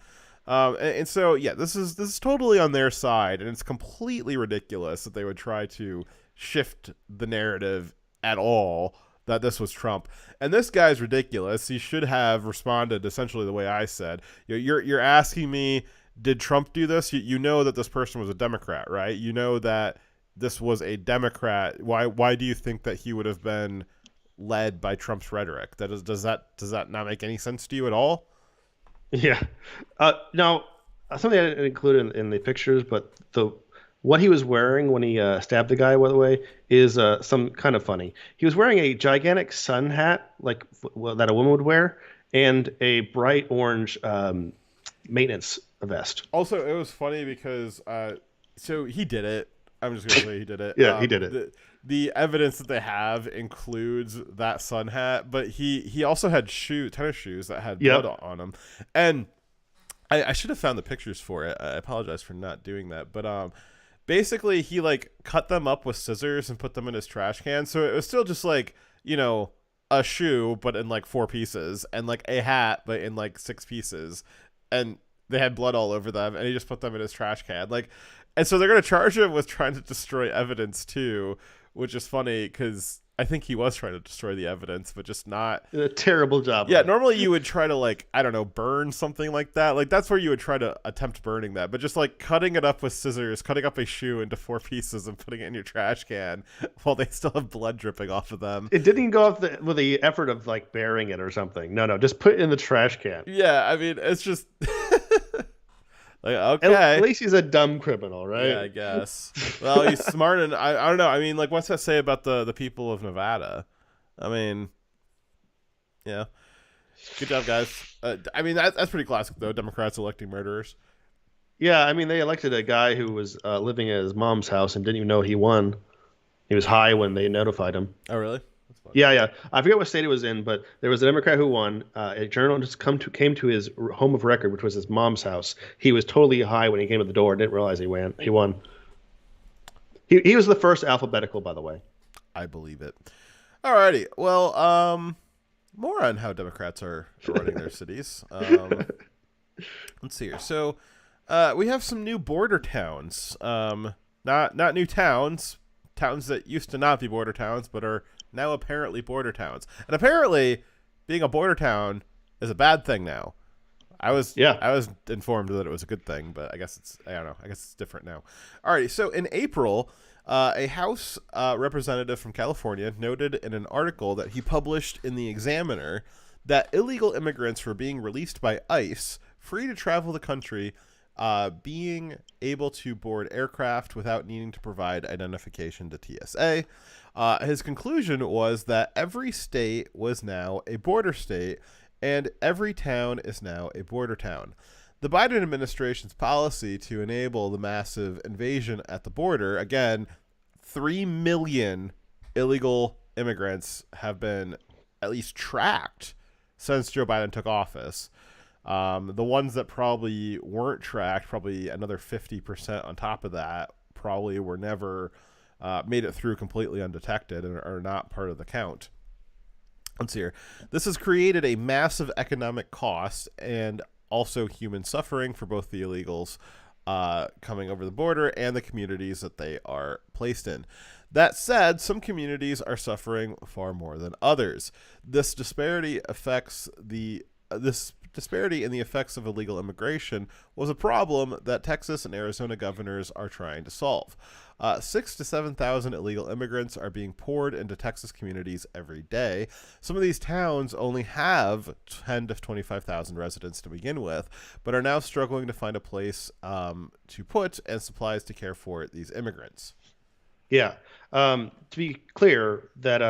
And so, yeah, this is totally on their side, and it's completely ridiculous that they would try to shift the narrative at all that this was Trump. And this guy's ridiculous. He should have responded essentially the way I said. You're asking me, did Trump do this? You know that this person was a Democrat, right? You know that this was a Democrat. Why do you think that he would have been led by Trump's rhetoric? Does that not make any sense to you at all? Yeah. Now, something I didn't include in the pictures, but what he was wearing when he stabbed the guy, by the way, is some kind of funny. He was wearing a gigantic sun hat, like that a woman would wear, and a bright orange maintenance vest. Also, it was funny because so he did it. I'm just gonna say he did it. Yeah, he did it. The evidence that they have includes that sun hat, but he also had tennis shoes that had blood on them, and I should have found the pictures for it. I apologize for not doing that, but basically he cut them up with scissors and put them in his trash can, so it was still just a shoe but in 4 pieces, and a hat but in 6 pieces, and they had blood all over them, and he just put them in his trash can. And so they're going to charge him with trying to destroy evidence too, which is funny because I think he was trying to destroy the evidence, but just not. A terrible job. Yeah, normally you would try to burn something like that. That's where you would try to attempt burning that. But just cutting it up with scissors, cutting up a shoe into 4 pieces and putting it in your trash can while they still have blood dripping off of them. It didn't go off with the effort of burying it or something. No, just put it in the trash can. Yeah, I mean, it's just. Okay. At least he's a dumb criminal, right? Yeah, I guess. Well, he's smart, and I don't know. I mean, what's that say about the people of Nevada? I mean, yeah. Good job, guys. I mean, that's pretty classic, though. Democrats electing murderers. Yeah, I mean, they elected a guy who was living at his mom's house and didn't even know he won. He was high when they notified him. Oh, really? Yeah. I forget what state it was in, but there was a Democrat who won. A journalist came to his home of record, which was his mom's house. He was totally high when he came to the door. Didn't realize he won. He was the first alphabetical, by the way. I believe it. Alrighty. Well, more on how Democrats are running their cities. Let's see here. So, we have some new border towns. Not new towns. Towns that used to not be border towns, but are now apparently border towns. And apparently being a border town is a bad thing now. I was informed that it was a good thing, but I guess it's different now. All right. So in April, a House representative from California noted in an article that he published in the Examiner that illegal immigrants were being released by ICE, free to travel the country, being able to board aircraft without needing to provide identification to TSA. His conclusion was that every state was now a border state, and every town is now a border town. The Biden administration's policy to enable the massive invasion at the border, again, 3 million illegal immigrants have been at least tracked since Joe Biden took office. The ones that probably weren't tracked, probably another 50% on top of that, probably were never made it through completely undetected and are not part of the count. Let's see here. This has created a massive economic cost and also human suffering for both the illegals coming over the border and the communities that they are placed in. That said, some communities are suffering far more than others. This disparity in the effects of illegal immigration was a problem that Texas and Arizona governors are trying to solve. 6,000 to 7,000 illegal immigrants are being poured into Texas communities every day. Some of these towns only have 10 to 25,000 residents to begin with, but are now struggling to find a place to put and supplies to care for these immigrants. Yeah. To be clear, that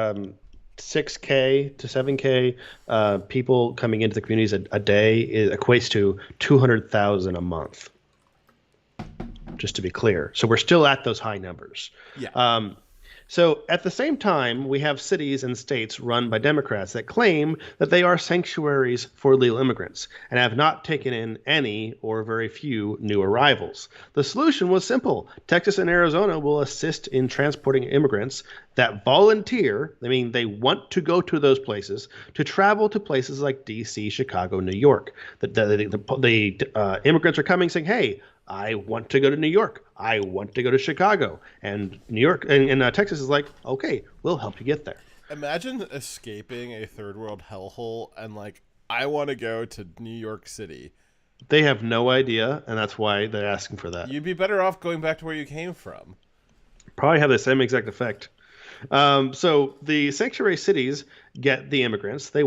6K to 7K people coming into the communities a day equates to 200,000 a month. Just to be clear. So we're still at those high numbers. Yeah. So at the same time, we have cities and states run by Democrats that claim that they are sanctuaries for illegal immigrants and have not taken in any or very few new arrivals. The solution was simple. Texas and Arizona will assist in transporting immigrants that volunteer, I mean, they want to go to those places, to travel to places like D.C., Chicago, New York. The immigrants are coming saying, hey, I want to go to New York. I want to go to Chicago. And New York and Texas is like, okay, we'll help you get there. Imagine escaping a third world hellhole and like, I want to go to New York City. They have no idea, and that's why they're asking for that. You'd be better off going back to where you came from. Probably have the same exact effect. So the sanctuary cities get the immigrants they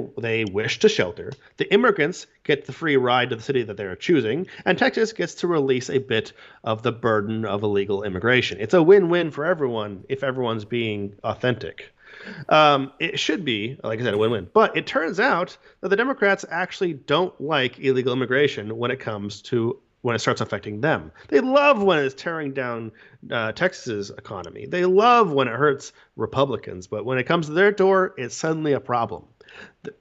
wish to shelter. The immigrants get the free ride to the city that they're choosing, and Texas gets to release a bit of the burden of illegal immigration. It's a win-win for everyone if everyone's being authentic. It should be, like I said, a win-win. But it turns out that the Democrats actually don't like illegal immigration when it starts affecting them. They love when it's tearing down Texas's economy. They love when it hurts Republicans. But when it comes to their door, it's suddenly a problem.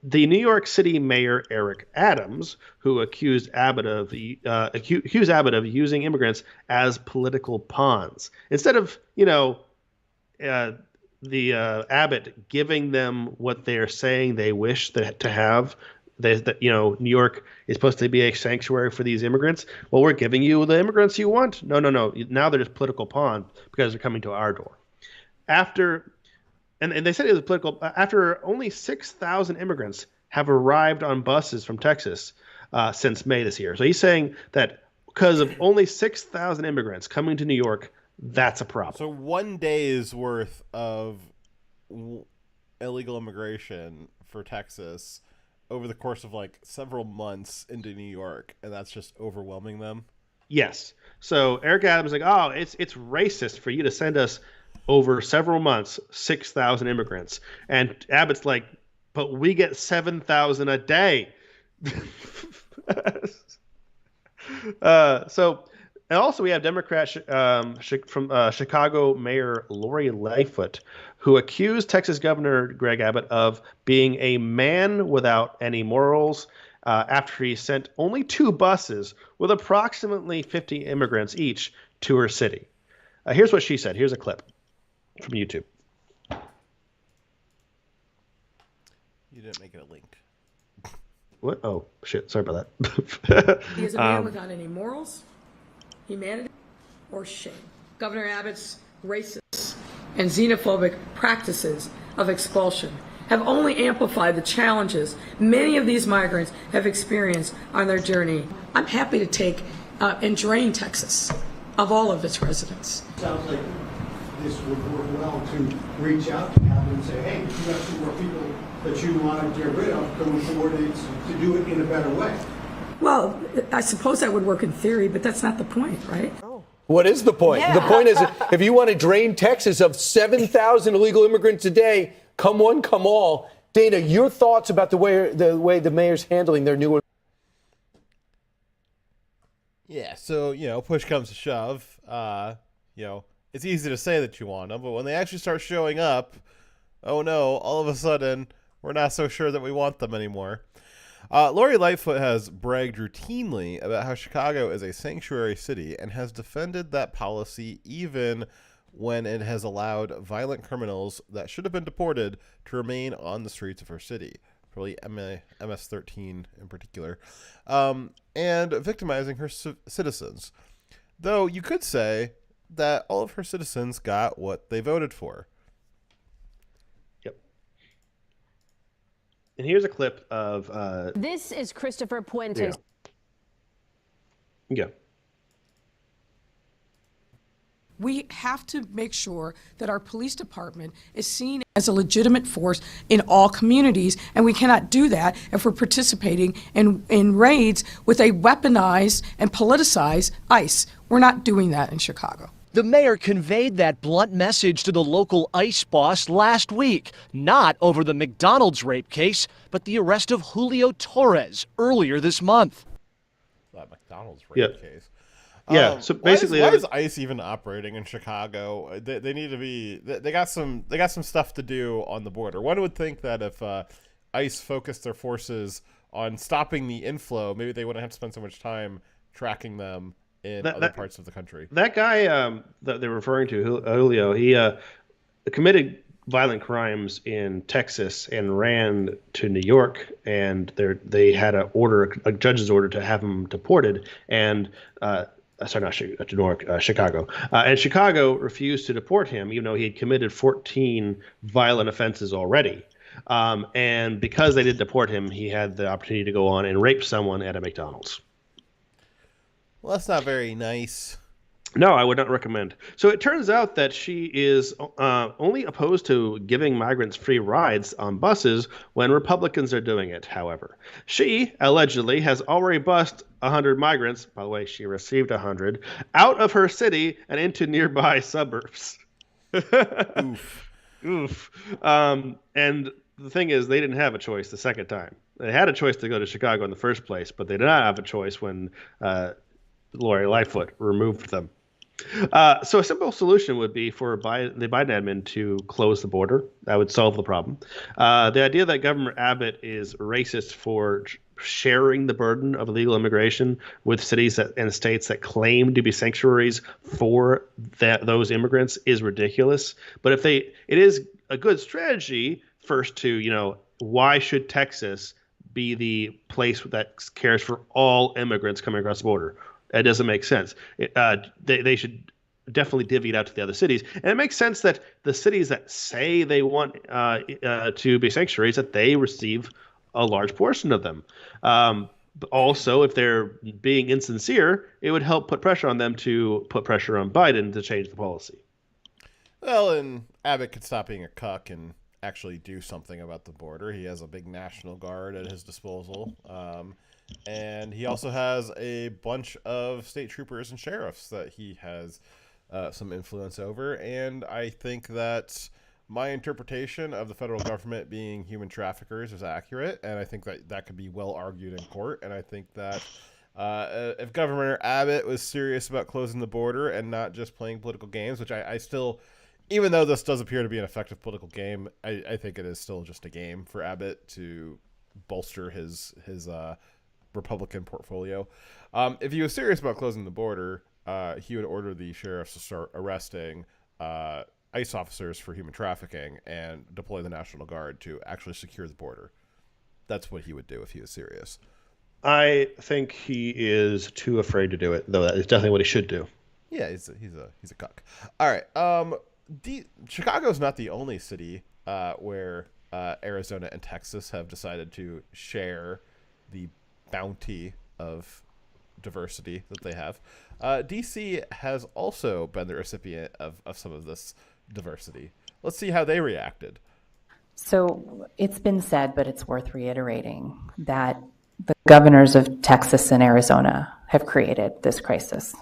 The New York City Mayor Eric Adams, who accused Abbott of using immigrants as political pawns, instead of Abbott giving them what they're saying they wish to have. New York is supposed to be a sanctuary for these immigrants. Well, we're giving you the immigrants you want. No. Now they're just political pawns because they're coming to our door. And they said it was political. After only 6,000 immigrants have arrived on buses from Texas since May this year. So he's saying that because of only 6,000 immigrants coming to New York, that's a problem. So 1 day's worth of illegal immigration for Texas over the course of like several months into New York, and that's just overwhelming them. Yes. So Eric Adams is like, oh, it's racist for you to send us over several months 6,000 immigrants, and Abbott's like, but we get 7,000 a day. And also we have Democrat from Chicago Mayor Lori Lightfoot, who accused Texas Governor Greg Abbott of being a man without any morals after he sent only 2 buses with approximately 50 immigrants each to her city. Here's what she said. Here's a clip from YouTube. You didn't make it a link. What? Oh, shit. Sorry about that. He is a man without any morals, humanity, or shame. Governor Abbott's racist and xenophobic practices of expulsion have only amplified the challenges many of these migrants have experienced on their journey. I'm happy to take and drain Texas of all of its residents. Sounds like this would work well to reach out to Abbott and say, hey, if you got some more people that you want to get rid of, going forward to do it in a better way. Well, I suppose that would work in theory, but that's not the point, right? What is the point? Yeah. The point is, if you want to drain Texas of 7,000 illegal immigrants a day, come one, come all. Dana, your thoughts about the way the mayor's handling their new. Yeah, so push comes to shove. It's easy to say that you want them, but when they actually start showing up, oh no, all of a sudden, we're not so sure that we want them anymore. Lori Lightfoot has bragged routinely about how Chicago is a sanctuary city and has defended that policy even when it has allowed violent criminals that should have been deported to remain on the streets of her city, probably MS-13 in particular, and victimizing her citizens. Though you could say that all of her citizens got what they voted for. Yep. And here's a clip of... This is Christopher Puentes. Yeah. We have to make sure that our police department is seen as a legitimate force in all communities, and we cannot do that if we're participating in raids with a weaponized and politicized ICE. We're not doing that in Chicago. The mayor conveyed that blunt message to the local ICE boss last week, not over the McDonald's rape case, but the arrest of Julio Torres earlier this month. That McDonald's rape case. Yeah, so basically, why is ICE even operating in Chicago? They need to be. They got some stuff to do on the border. One would think that if ICE focused their forces on stopping the inflow, maybe they wouldn't have to spend so much time tracking them in other parts of the country. That guy that they're referring to, Julio, he committed violent crimes in Texas and ran to New York, and they had a judge's order to have him deported, and. Sorry, not to New York, Chicago. And Chicago refused to deport him, even though he had committed 14 violent offenses already. And because they didn't deport him, he had the opportunity to go on and rape someone at a McDonald's. Well, that's not very nice. No, I would not recommend. So it turns out that she is only opposed to giving migrants free rides on buses when Republicans are doing it, however. She, allegedly, has already bussed 100 migrants, by the way, she received 100, out of her city and into nearby suburbs. Oof. Oof. And the thing is, they didn't have a choice the second time. They had a choice to go to Chicago in the first place, but they did not have a choice when Lori Lightfoot removed them. So a simple solution would be for the Biden admin to close the border. That would solve the problem. The idea that Governor Abbott is racist for sharing the burden of illegal immigration with cities and states that claim to be sanctuaries for those immigrants is ridiculous. But it is a good strategy first to, why should Texas be the place that cares for all immigrants coming across the border? It doesn't make sense. They should definitely divvy it out to the other cities. And it makes sense that the cities that say they want to be sanctuaries, that they receive a large portion of them. But also, if they're being insincere, it would help put pressure on them to put pressure on Biden to change the policy. Well, and Abbott could stop being a cuck and actually do something about the border. He has a big National Guard at his disposal. And he also has a bunch of state troopers and sheriffs that he has some influence over. And I think that my interpretation of the federal government being human traffickers is accurate. And I think that could be well argued in court. And I think that if Governor Abbott was serious about closing the border and not just playing political games, which I still, even though this does appear to be an effective political game, I think it is still just a game for Abbott to bolster his Republican portfolio. If he was serious about closing the border, he would order the sheriffs to start arresting ICE officers for human trafficking and deploy the National Guard to actually secure the border. That's what he would do if he was serious. I think he is too afraid to do it, though. That is definitely what he should do. Yeah, he's a cuck. All right. Chicago's not the only city where Arizona and Texas have decided to share the bounty of diversity that they have. DC has also been the recipient of some of this diversity. Let's see how they reacted. So it's been said, but it's worth reiterating, that the governors of Texas and Arizona have created this crisis.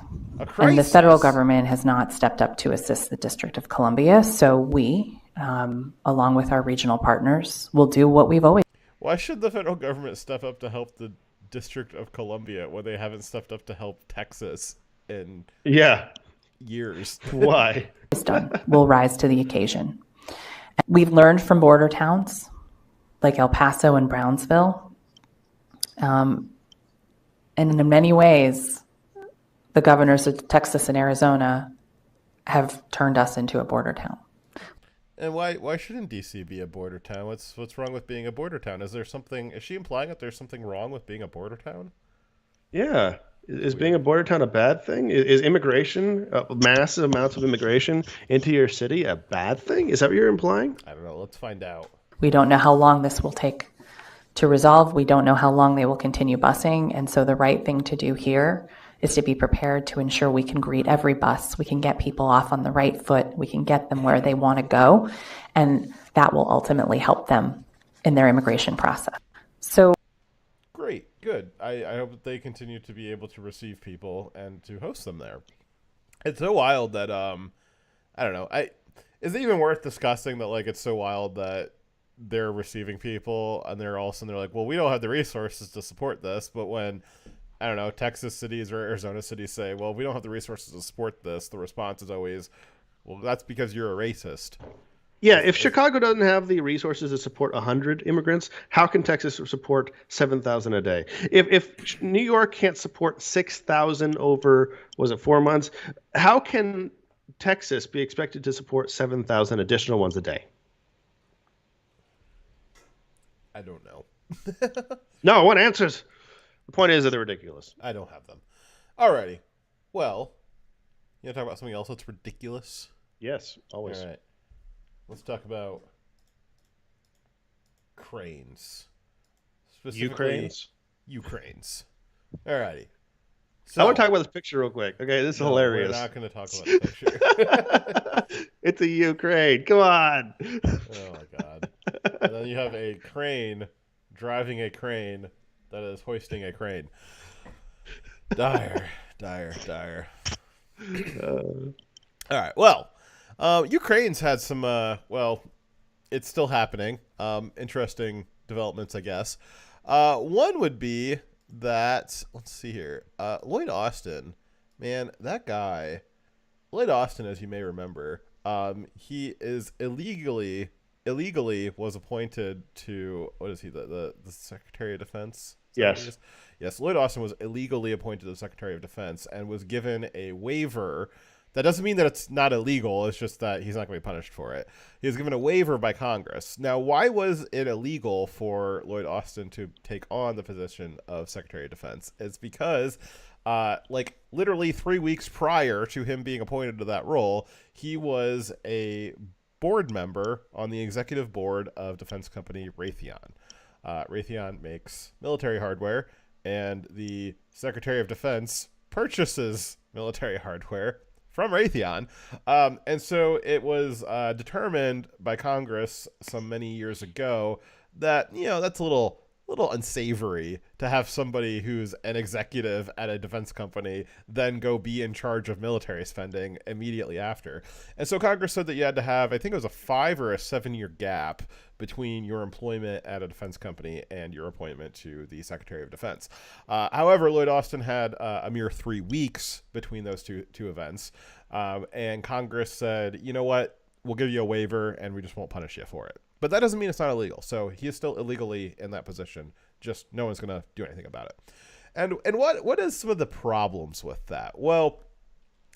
And the federal government has not stepped up to assist the District of Columbia. So we, along with our regional partners, will do what we've always. Why should the federal government step up to help the District of Columbia when they haven't stepped up to help Texas in years? Why? Will rise to the occasion. We've learned from border towns like El Paso and Brownsville. And in many ways, the governors of Texas and Arizona have turned us into a border town. And why shouldn't DC be a border town? What's wrong with being a border town? Is she implying that there's something wrong with being a border town? Yeah. Is being a border town a bad thing? Is immigration, massive amounts of immigration into your city, a bad thing? Is that what you're implying? I don't know. Let's find out. We don't know how long this will take to resolve. We don't know how long they will continue busing. And so the right thing to do here is to be prepared to ensure we can greet every bus. We can get people off on the right foot. We can get them where they want to go. And that will ultimately help them in their immigration process. So great. Good. I hope that they continue to be able to receive people and to host them there. It's so wild that, I don't know. Is it even worth discussing that, like, it's so wild that they're receiving people and they're like, well, we don't have the resources to support this. But when, I don't know, Texas cities or Arizona cities say, well, we don't have the resources to support this, the response is always, well, that's because you're a racist. Yeah, if Chicago doesn't have the resources to support 100 immigrants, how can Texas support 7,000 a day? If New York can't support 6,000 over, was it 4 months, how can Texas be expected to support 7,000 additional ones a day? I don't know. No one answers. The point is that they're ridiculous. I don't have them. Alrighty. Well, you want to talk about something else that's ridiculous? Yes, always. All right. Let's talk about cranes. Specifically, Ukraines. Alrighty. So, I want to talk about this picture real quick. Okay, this is hilarious. We're not going to talk about the picture. It's a Ukraine. Come on. Oh, my God. And then you have a crane driving a crane that is hoisting a crane. Dire. All right. Well, Ukraine's had some, it's still happening. Interesting developments, I guess. One would be that, let's see here. Lloyd Austin, man, that guy, Lloyd Austin, as you may remember, he is illegally was appointed to, what is he, the Secretary of Defense? Yes. Yes, Lloyd Austin was illegally appointed to the Secretary of Defense and was given a waiver. That doesn't mean that it's not illegal. It's just that he's not going to be punished for it. He was given a waiver by Congress. Now, why was it illegal for Lloyd Austin to take on the position of Secretary of Defense? It's because, literally 3 weeks prior to him being appointed to that role, he was a board member on the executive board of defense company Raytheon. Raytheon makes military hardware, and the Secretary of Defense purchases military hardware from Raytheon. And so it was determined by Congress some many years ago that, that's a little unsavory to have somebody who's an executive at a defense company then go be in charge of military spending immediately after. And so Congress said that you had to have, I think it was a 5 or a 7 year gap between your employment at a defense company and your appointment to the Secretary of Defense. However, Lloyd Austin had a mere 3 weeks between those two events. And Congress said, you know what, we'll give you a waiver and we just won't punish you for it. But that doesn't mean it's not illegal. So he is still illegally in that position. Just no one's going to do anything about it. And what is some of the problems with that? Well,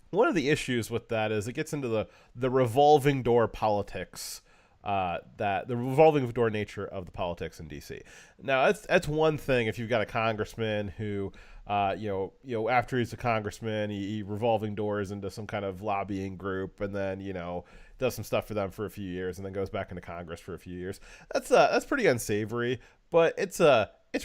one of the issues with that is it gets into the revolving door politics, that the revolving door nature of the politics in DC. Now that's one thing. If you've got a congressman who, after he's a congressman, he revolving doors into some kind of lobbying group, and then does some stuff for them for a few years, and then goes back into Congress for a few years. That's pretty unsavory, but it's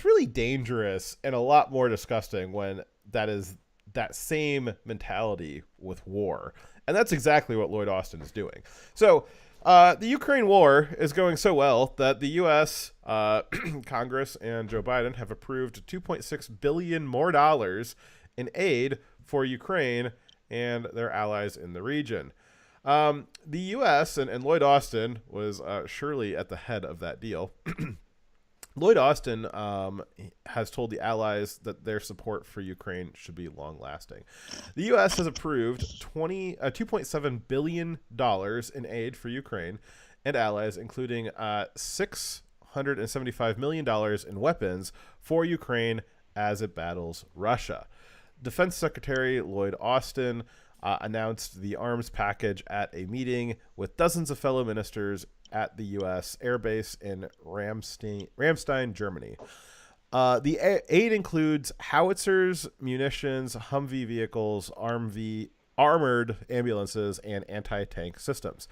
really dangerous and a lot more disgusting when that is that same mentality with war, and that's exactly what Lloyd Austin is doing. So. The Ukraine war is going so well that the U.S., Congress, and Joe Biden have approved $2.6 billion more in aid for Ukraine and their allies in the region. The U.S. and Lloyd Austin was surely at the head of that deal. Lloyd Austin has told the allies that their support for Ukraine should be long-lasting. The U.S. has approved $2.7 billion in aid for Ukraine, and allies, including $675 million in weapons for Ukraine as it battles Russia. Defense Secretary Lloyd Austin announced the arms package at a meeting with dozens of fellow ministers at the U.S. Air Base in Ramstein, Germany. The aid includes howitzers, munitions, Humvee vehicles, armored ambulances, and anti-tank systems.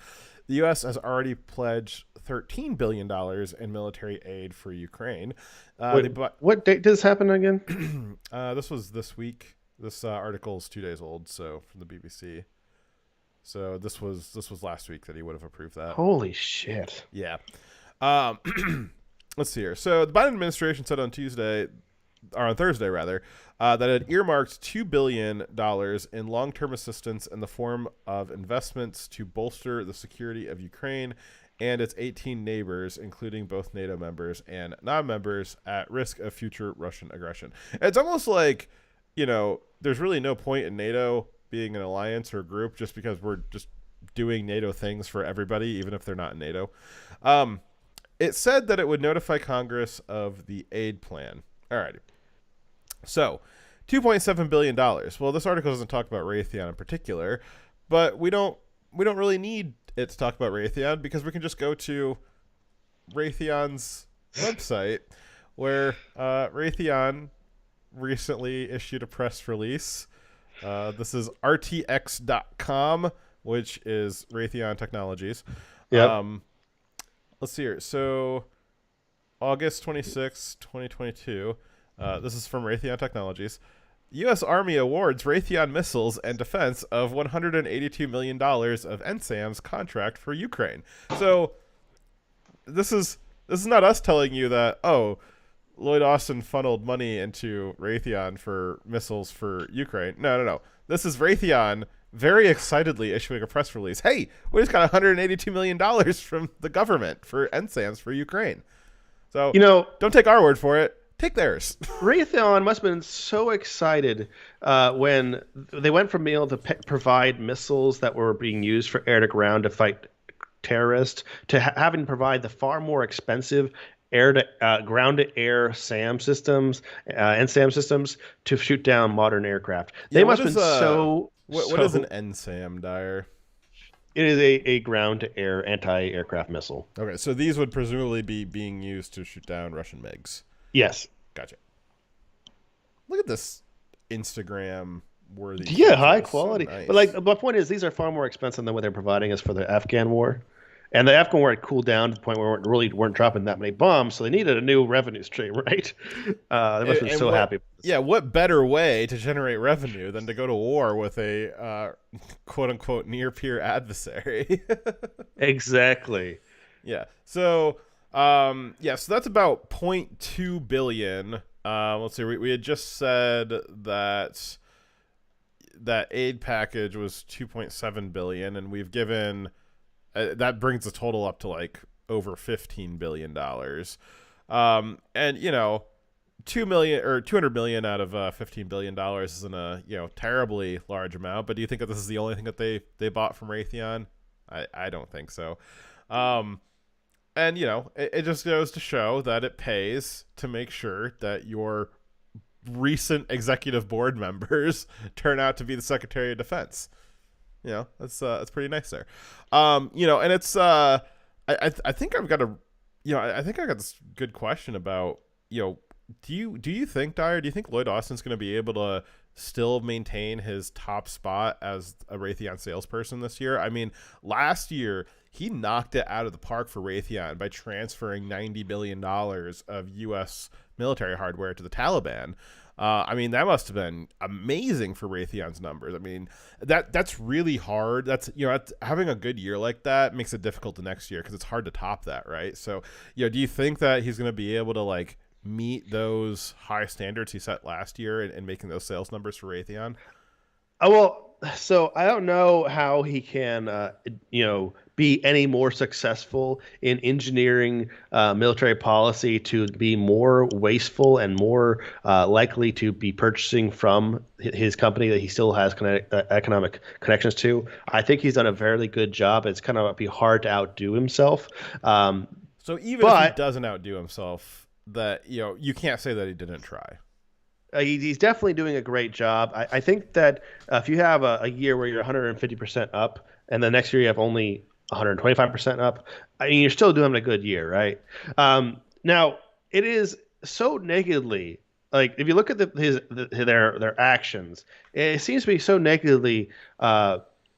The U.S. has already pledged $13 billion in military aid for Ukraine. What date did this happen again? This was this week. This article is 2 days old, so from the BBC. So this was last week that he would have approved that. Holy shit! Yeah. Let's see here. So the Biden administration said on Thursday, that it earmarked $2 billion in long-term assistance in the form of investments to bolster the security of Ukraine and its 18 neighbors, including both NATO members and non-members, at risk of future Russian aggression. It's almost like, there's really no point in NATO being an alliance or a group just because we're just doing NATO things for everybody, even if they're not in NATO. It said that it would notify Congress of the aid plan. All right. So, $2.7 billion. Well, this article doesn't talk about Raytheon in particular, but we don't really need it to talk about Raytheon because we can just go to Raytheon's website where Raytheon recently issued a press release. This is rtx.com, which is Raytheon Technologies. Yep. Let's see here. So, August 26, 2022. This is from Raytheon Technologies. U.S. Army awards Raytheon missiles and defense of $182 million of NSAM's contract for Ukraine. So, this is not us telling you that, Lloyd Austin funneled money into Raytheon for missiles for Ukraine. No. This is Raytheon very excitedly issuing a press release. Hey, we just got $182 million from the government for NSAMs for Ukraine. So, don't take our word for it. Take theirs. Raytheon must have been so excited when they went from being able to provide missiles that were being used for air to ground to fight terrorists to having to provide the far more expensive ground to air SAM systems and SAM systems to shoot down modern aircraft. They must have been so. What is an NSAM, Dyer? It is a ground to air anti-aircraft missile. Okay, so these would presumably be being used to shoot down Russian MiGs. Yes. Gotcha. Look at this Instagram worthy. Yeah, high quality. So nice. But my point is, these are far more expensive than what they're providing us for the Afghan war. And the Afghan war had cooled down to the point where we weren't dropping that many bombs, so they needed a new revenue stream, right? They must have been so happy. Yeah, what better way to generate revenue than to go to war with a quote-unquote near-peer adversary? Exactly. Yeah. So, so that's about $0.2 billion. Let's see. We had just said that aid package was $2.7 billion, and we've given... that brings the total up to like over $15 billion. And, 2 million or 200 million out of $15 billion isn't a, terribly large amount. But do you think that this is the only thing that they bought from Raytheon? I don't think so. And, it just goes to show that it pays to make sure that your recent executive board members turn out to be the Secretary of Defense. That's pretty nice there. And it's I think I've got this good question about, do you think, Dyer, do you think Lloyd Austin's going to be able to still maintain his top spot as a Raytheon salesperson this year? I mean, last year he knocked it out of the park for Raytheon by transferring $90 billion of U.S. military hardware to the Taliban. That must have been amazing for Raytheon's numbers. I mean, that's really hard. That's, having a good year like that makes it difficult the next year because it's hard to top that, right? So, do you think that he's going to be able to meet those high standards he set last year and making those sales numbers for Raytheon? Well, so I don't know how he can, be any more successful in engineering military policy to be more wasteful and more likely to be purchasing from his company that he still has economic connections to. I think he's done a very good job. It's kind of be hard to outdo himself. So even if he doesn't outdo himself, that you can't say that he didn't try. He's definitely doing a great job. I think that if you have a year where you're 150% up, and the next year you have only 125% up, I mean, you're still doing a good year, right? Now, it is so negatively, like if you look at their actions, it seems to be so negatively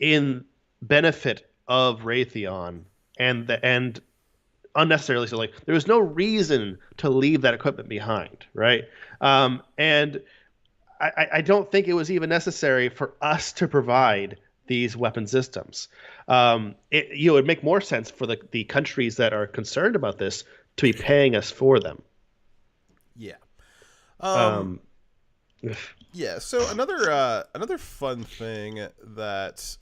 in benefit of Raytheon and unnecessarily so. Like there was no reason to leave that equipment behind, right? And I don't think it was even necessary for us to provide these weapon systems. It would make more sense for the countries that are concerned about this to be paying us for them. Yeah. Yeah. So another fun thing that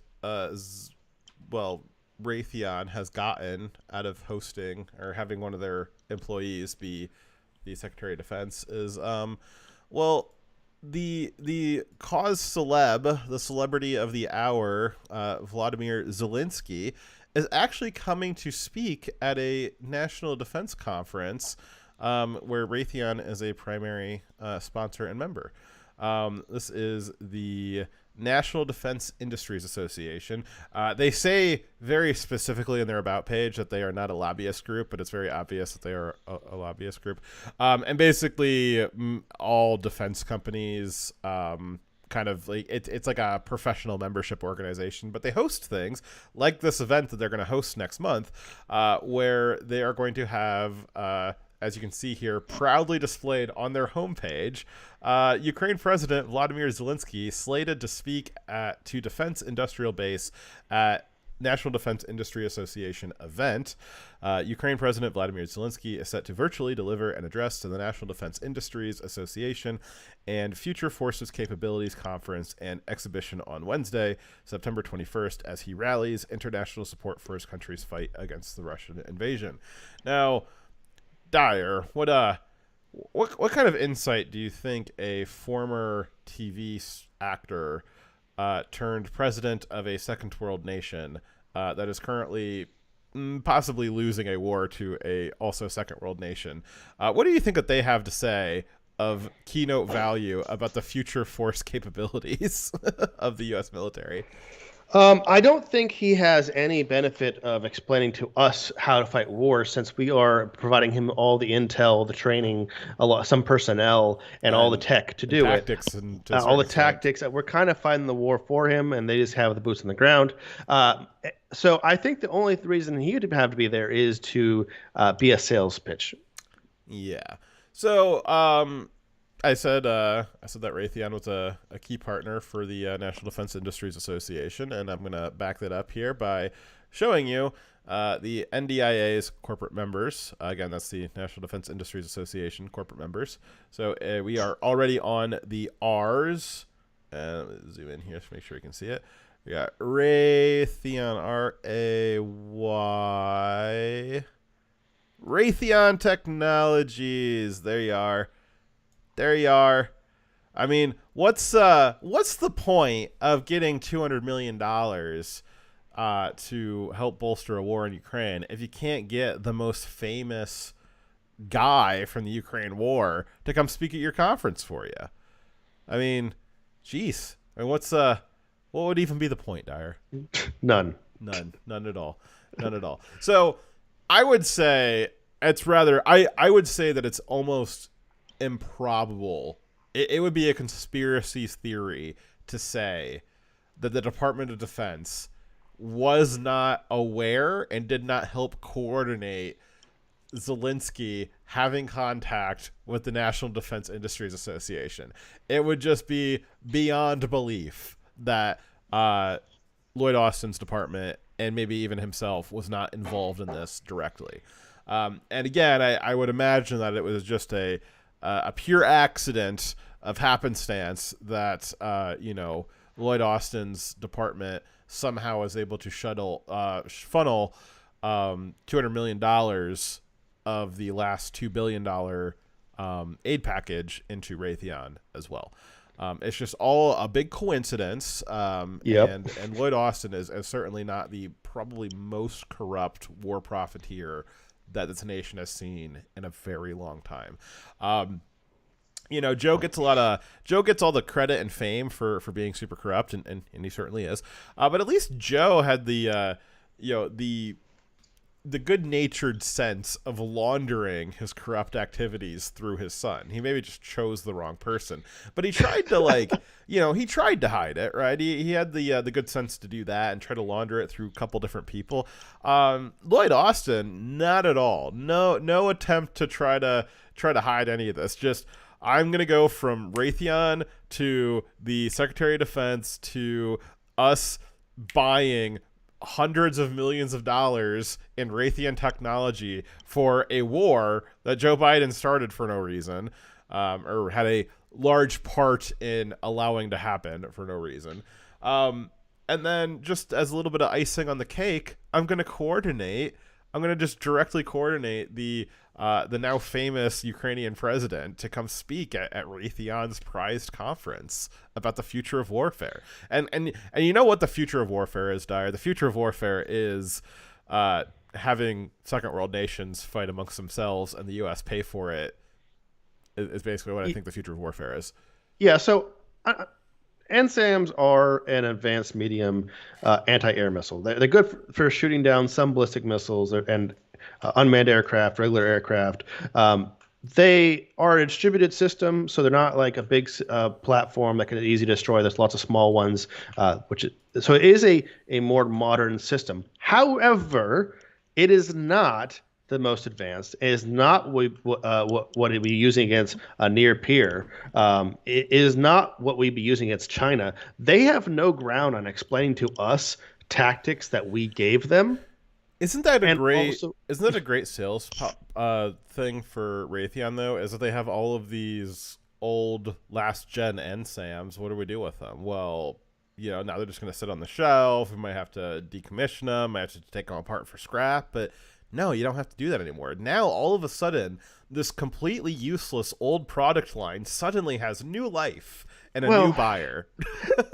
Raytheon has gotten out of hosting or having one of their employees be the Secretary of Defense is the cause celeb, the celebrity of the hour, Vladimir Zelensky, is actually coming to speak at a national defense conference where Raytheon is a primary sponsor and member. This is the National Defense Industries Association. They say very specifically in their About page that they are not a lobbyist group, but it's very obvious that they are a lobbyist group. And basically all defense companies kind of like it's like a professional membership organization, but they host things like this event that they're going to host next month where they are going to have as you can see here, proudly displayed on their homepage, Ukraine President Vladimir Zelensky slated to speak to Defense Industrial Base at National Defense Industry Association event. Ukraine President Vladimir Zelensky is set to virtually deliver an address to the National Defense Industries Association and Future Forces Capabilities Conference and exhibition on Wednesday, September 21st, as he rallies international support for his country's fight against the Russian invasion. Now, Dyer, what kind of insight do you think a former TV actor turned president of a second world nation that is currently possibly losing a war to a also second world nation, what do you think that they have to say of keynote value about the future force capabilities of the U.S. military? I don't think he has any benefit of explaining to us how to fight wars, since we are providing him all the intel, the training, some personnel, and all the tech to do tactics it. And all the tactics. We're kind of fighting the war for him, and they just have the boots on the ground. So I think the only reason he would have to be there is to be a sales pitch. Yeah. So I said that Raytheon was a key partner for the National Defense Industries Association, and I'm going to back that up here by showing you the NDIA's corporate members. Again, that's the National Defense Industries Association corporate members. So we are already on the R's. Let me zoom in here to make sure you can see it. We got Raytheon, R-A-Y. Raytheon Technologies. There you are. There you are. I mean, what's the point of getting $200 million to help bolster a war in Ukraine if you can't get the most famous guy from the Ukraine war to come speak at your conference for you? I mean, geez. I mean, what would even be the point, Dyer? None at all. None at all. So I would say it's rather, I would say that it's almost improbable. It would be a conspiracy theory to say that the Department of Defense was not aware and did not help coordinate Zelensky having contact with the National Defense Industries Association. It would just be beyond belief that Lloyd Austin's department and maybe even himself was not involved in this directly. And again, I would imagine that it was just a pure accident of happenstance that Lloyd Austin's department somehow was able to funnel $200 million of the last $2 billion aid package into Raytheon as well. It's just all a big coincidence. And Lloyd Austin is certainly not the probably most corrupt war profiteer that this nation has seen in a very long time. Joe gets all the credit and fame for being super corrupt, and he certainly is. But at least Joe had the good-natured sense of laundering his corrupt activities through his son. He maybe just chose the wrong person, but he tried to he tried to hide it, right? He had the good sense to do that and try to launder it through a couple different people. Lloyd Austin, not at all. No attempt to try to hide any of this. Just, I'm going to go from Raytheon to the Secretary of Defense to us buying hundreds of millions of dollars in Raytheon technology for a war that Joe Biden started for no reason, or had a large part in allowing to happen for no reason. And then, just as a little bit of icing on the cake, I'm going to just directly coordinate the now famous Ukrainian president to come speak at Raytheon's prized conference about the future of warfare. And you know what the future of warfare is, Dyer? The future of warfare is having second world nations fight amongst themselves and the U.S. pay for it, is basically what I think the future of warfare is. Yeah, so NSAMs are an advanced medium anti-air missile. They're good for shooting down some ballistic missiles and unmanned aircraft, regular aircraft. They are a distributed system, so they're not like a big platform that can easily destroy. There's lots of small ones, so it is a more modern system. However, it is not the most advanced. It is not what we'd be using against a near peer. It is not what we'd be using against China. They have no ground on explaining to us tactics that we gave them. Isn't that a great sales thing for Raytheon, though? Is that they have all of these old last gen NSAMs. What do we do with them? Well, now they're just going to sit on the shelf. We might have to decommission them. Might have to take them apart for scrap. But no, you don't have to do that anymore. Now, all of a sudden, this completely useless old product line suddenly has new life and a new buyer.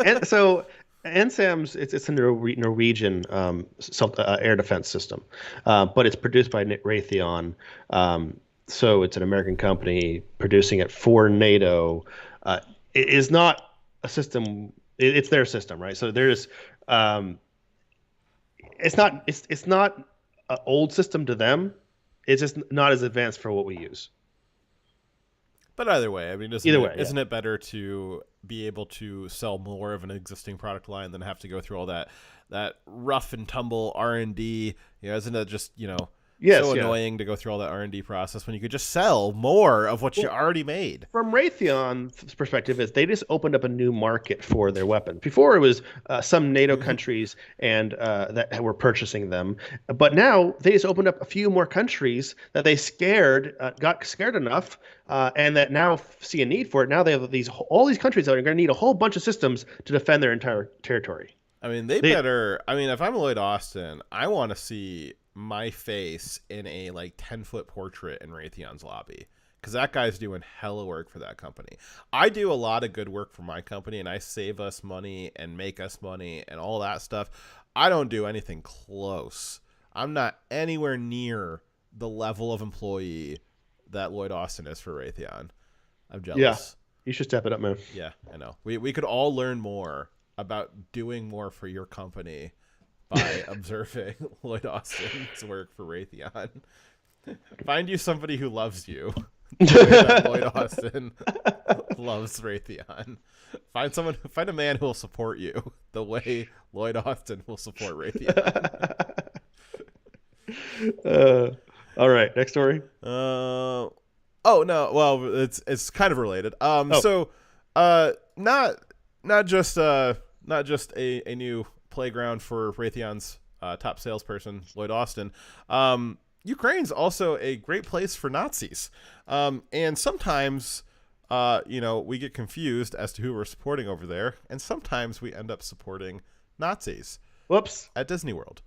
And so NSAMs, it's a Norwegian air defense system, but it's produced by Raytheon. So it's an American company producing it for NATO. It is not a system. It's their system, right? So there's, it's not an old system to them. It's just not as advanced for what we use. But either way, I mean, isn't it better to be able to sell more of an existing product line than have to go through all that rough and tumble R&D? Isn't it just, so annoying to go through all that R&D process when you could just sell more of what you already made? From Raytheon's perspective, is they just opened up a new market for their weapons. Before, it was some NATO countries and that were purchasing them, but now they just opened up a few more countries that they got scared enough, and that now see a need for it. Now they have all these countries that are going to need a whole bunch of systems to defend their entire territory. I mean, they better. I mean, if I'm Lloyd Austin, I want to see my face in a 10-foot portrait in Raytheon's lobby, because that guy's doing hella work for that company. I do a lot of good work for my company, and I save us money and make us money and all that stuff. I don't do anything close. I'm not anywhere near the level of employee that Lloyd Austin is for Raytheon. I'm jealous. Yeah, you should step it up, man. Yeah, I know. We could all learn more about doing more for your company by observing Lloyd Austin's work for Raytheon. Find you somebody who loves you the way that Lloyd Austin loves Raytheon. Find a man who will support you the way Lloyd Austin will support Raytheon. All right, next story. Oh no, well, it's kind of related. So not just a new playground for Raytheon's top salesperson, Lloyd Austin. Ukraine's also a great place for Nazis. And sometimes we get confused as to who we're supporting over there, and sometimes we end up supporting Nazis. Whoops! At Disney World.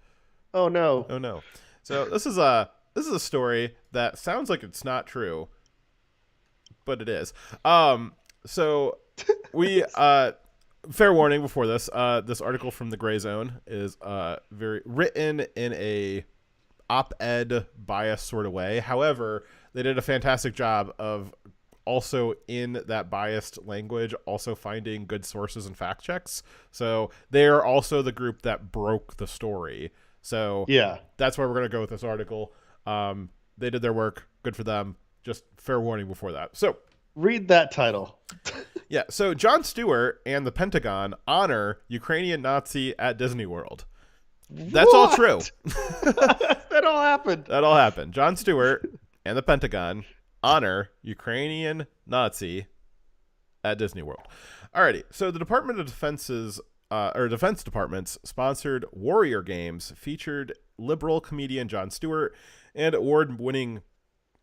Oh no! Oh no! So this is a story that sounds like it's not true, but it is. So we fair warning before this. This article from the Gray Zone is very written in a op-ed bias sort of way. However, they did a fantastic job of also in that biased language also finding good sources and fact checks. So they're also the group that broke the story. So yeah, that's why we're going to go with this article. They did their work. Good for them. Just fair warning before that. So read that title. Yeah. So Jon Stewart and the Pentagon honor Ukrainian Nazi at Disney World. That's all true. That all happened. That all happened. Jon Stewart and the Pentagon honor Ukrainian Nazi at Disney World. Alrighty. So the Department of Defense's Defense Department's sponsored Warrior Games featured liberal comedian Jon Stewart and award-winning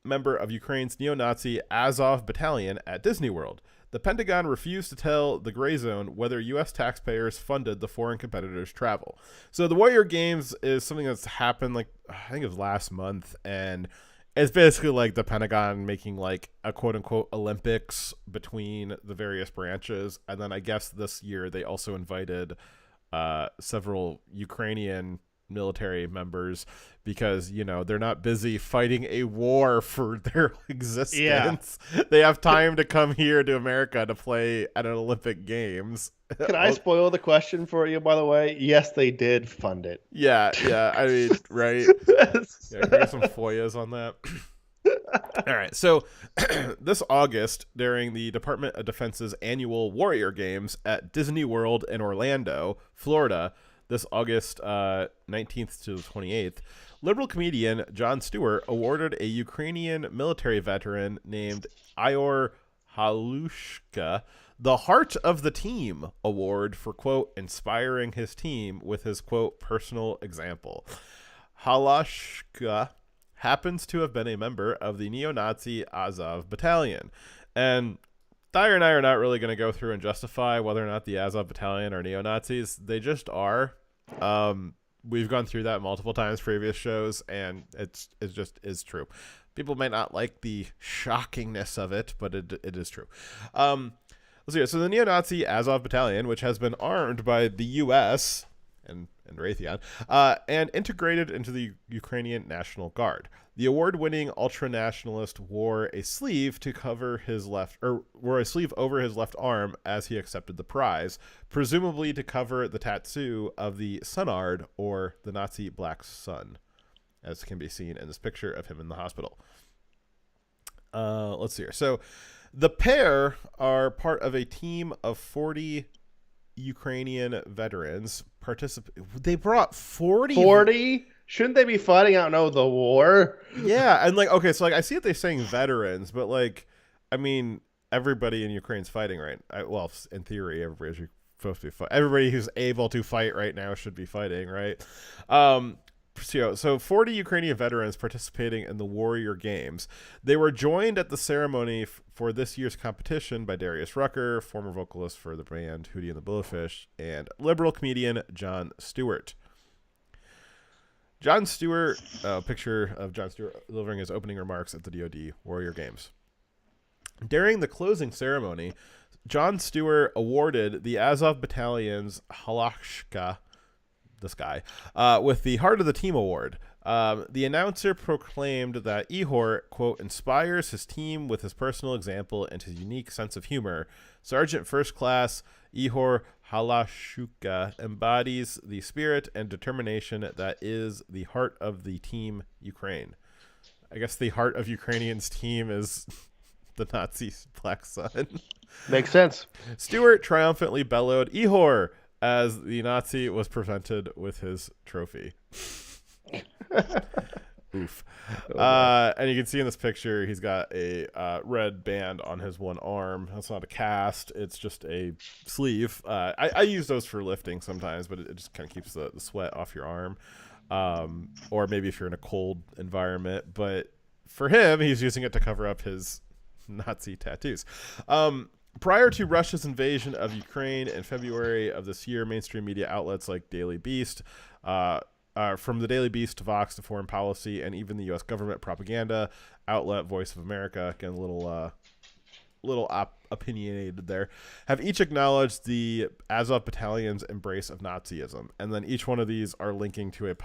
member of Ukraine's neo-Nazi Azov Battalion at Disney World. The Pentagon refused to tell the Gray Zone whether U.S. taxpayers funded the foreign competitors' travel. So the Warrior Games is something that's happened, I think it was last month, and it's basically like the Pentagon making like a quote-unquote Olympics between the various branches. And then I guess this year they also invited several Ukrainian military members because, they're not busy fighting a war for their existence. Yeah. They have time to come here to America to play at an Olympic Games. Can I spoil the question for you, by the way? Yes, they did fund it. Yeah. I mean, right? Yeah, can I get some FOIAs on that? All right. So this August, during the Department of Defense's annual Warrior Games at Disney World in Orlando, Florida, this August 19th to the 28th, liberal comedian Jon Stewart awarded a Ukrainian military veteran named Ior Halushka the Heart of the Team award for, quote, inspiring his team with his, quote, personal example. Halushka happens to have been a member of the neo-Nazi Azov Battalion. And Dyer and I are not really going to go through and justify whether or not the Azov Battalion are neo-Nazis. They just are. We've gone through that multiple times previous shows, and it just is true. People might not like the shockingness of it, but it is true. Let's see. So the neo-Nazi Azov Battalion, which has been armed by the U.S. and Raytheon, and integrated into the Ukrainian National Guard. The award-winning ultra-nationalist wore a sleeve over his left arm as he accepted the prize, presumably to cover the tattoo of the Sunard, or the Nazi Black Sun, as can be seen in this picture of him in the hospital. Let's see here. So the pair are part of a team of 40 Ukrainian veterans. They brought 40? 40? Shouldn't they be fighting out the war? Yeah, and okay, so I see that they're saying veterans, but everybody in Ukraine's fighting, right? Well, in theory, everybody's supposed to be fighting. Everybody who's able to fight right now should be fighting, right? So 40 Ukrainian veterans participating in the Warrior Games. They were joined at the ceremony for this year's competition by Darius Rucker, former vocalist for the band Hootie and the Blowfish, and liberal comedian Jon Stewart. Jon Stewart, picture of Jon Stewart delivering his opening remarks at the DoD Warrior Games. During the closing ceremony, Jon Stewart awarded the Azov Battalion's Halushka, this guy, with the Heart of the Team award. The announcer proclaimed that Ihor, quote, inspires his team with his personal example and his unique sense of humor. Sergeant First Class Ihor Halushka embodies the spirit and determination that is the heart of the team Ukraine. I guess the heart of Ukrainians' team is the Nazi Black Sun. Makes sense. Stewart triumphantly bellowed, Ihor, as the Nazi was presented with his trophy. Oof. And you can see in this picture, he's got a red band on his one arm. That's not a cast. It's just a sleeve. I use those for lifting sometimes, but it just kind of keeps the sweat off your arm. Or maybe if you're in a cold environment. But for him, he's using it to cover up his Nazi tattoos. Prior to Russia's invasion of Ukraine in February of this year, mainstream media outlets like Daily Beast, from the Daily Beast to Vox to Foreign Policy, and even the U.S. government propaganda outlet Voice of America, again, a little opinionated there, have each acknowledged the Azov Battalion's embrace of Nazism. And then each one of these are linking to a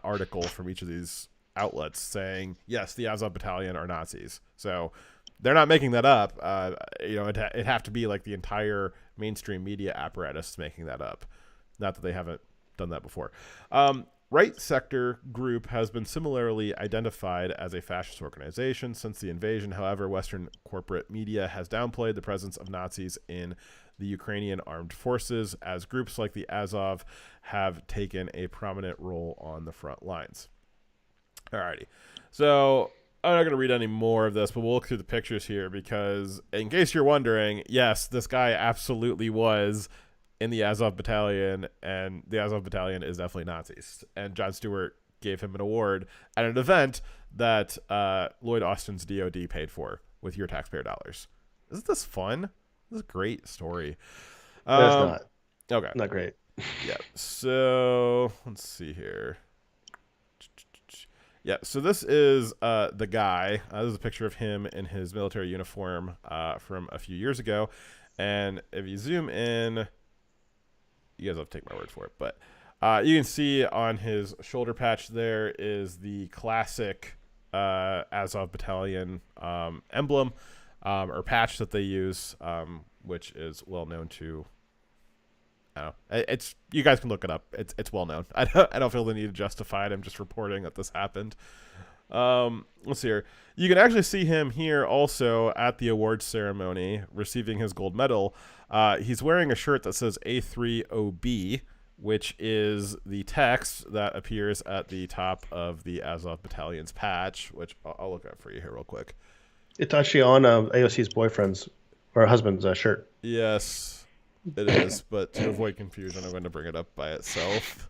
article from each of these outlets saying, yes, the Azov Battalion are Nazis. So they're not making that up. It'd have to be like the entire mainstream media apparatus making that up. Not that they haven't done that before. Right Sector Group has been similarly identified as a fascist organization since the invasion. However, Western corporate media has downplayed the presence of Nazis in the Ukrainian armed forces, as groups like the Azov have taken a prominent role on the front lines. Alrighty. So I'm not going to read any more of this, but we'll look through the pictures here because, in case you're wondering, yes, this guy absolutely was in the Azov Battalion, and the Azov Battalion is definitely Nazis. And Jon Stewart gave him an award at an event that Lloyd Austin's DOD paid for with your taxpayer dollars. Isn't this fun? This is a great story. No, it's not. Okay. Not great. Yeah. So let's see here. Yeah, so this is the guy. This is a picture of him in his military uniform from a few years ago. And if you zoom in, you guys have to take my word for it, but you can see on his shoulder patch there is the classic Azov Battalion emblem or patch that they use, which is well known to. I don't know. It's, you guys can look it up. It's well known. I don't feel the need to justify it. I'm just reporting that this happened. Let's see here. You can actually see him here also at the awards ceremony receiving his gold medal. He's wearing a shirt that says A3OB, which is the text that appears at the top of the Azov Battalion's patch, which I'll look up for you here real quick. It's actually on AOC's boyfriend's or husband's shirt. Yes. It is, but to avoid confusion, I'm going to bring it up by itself.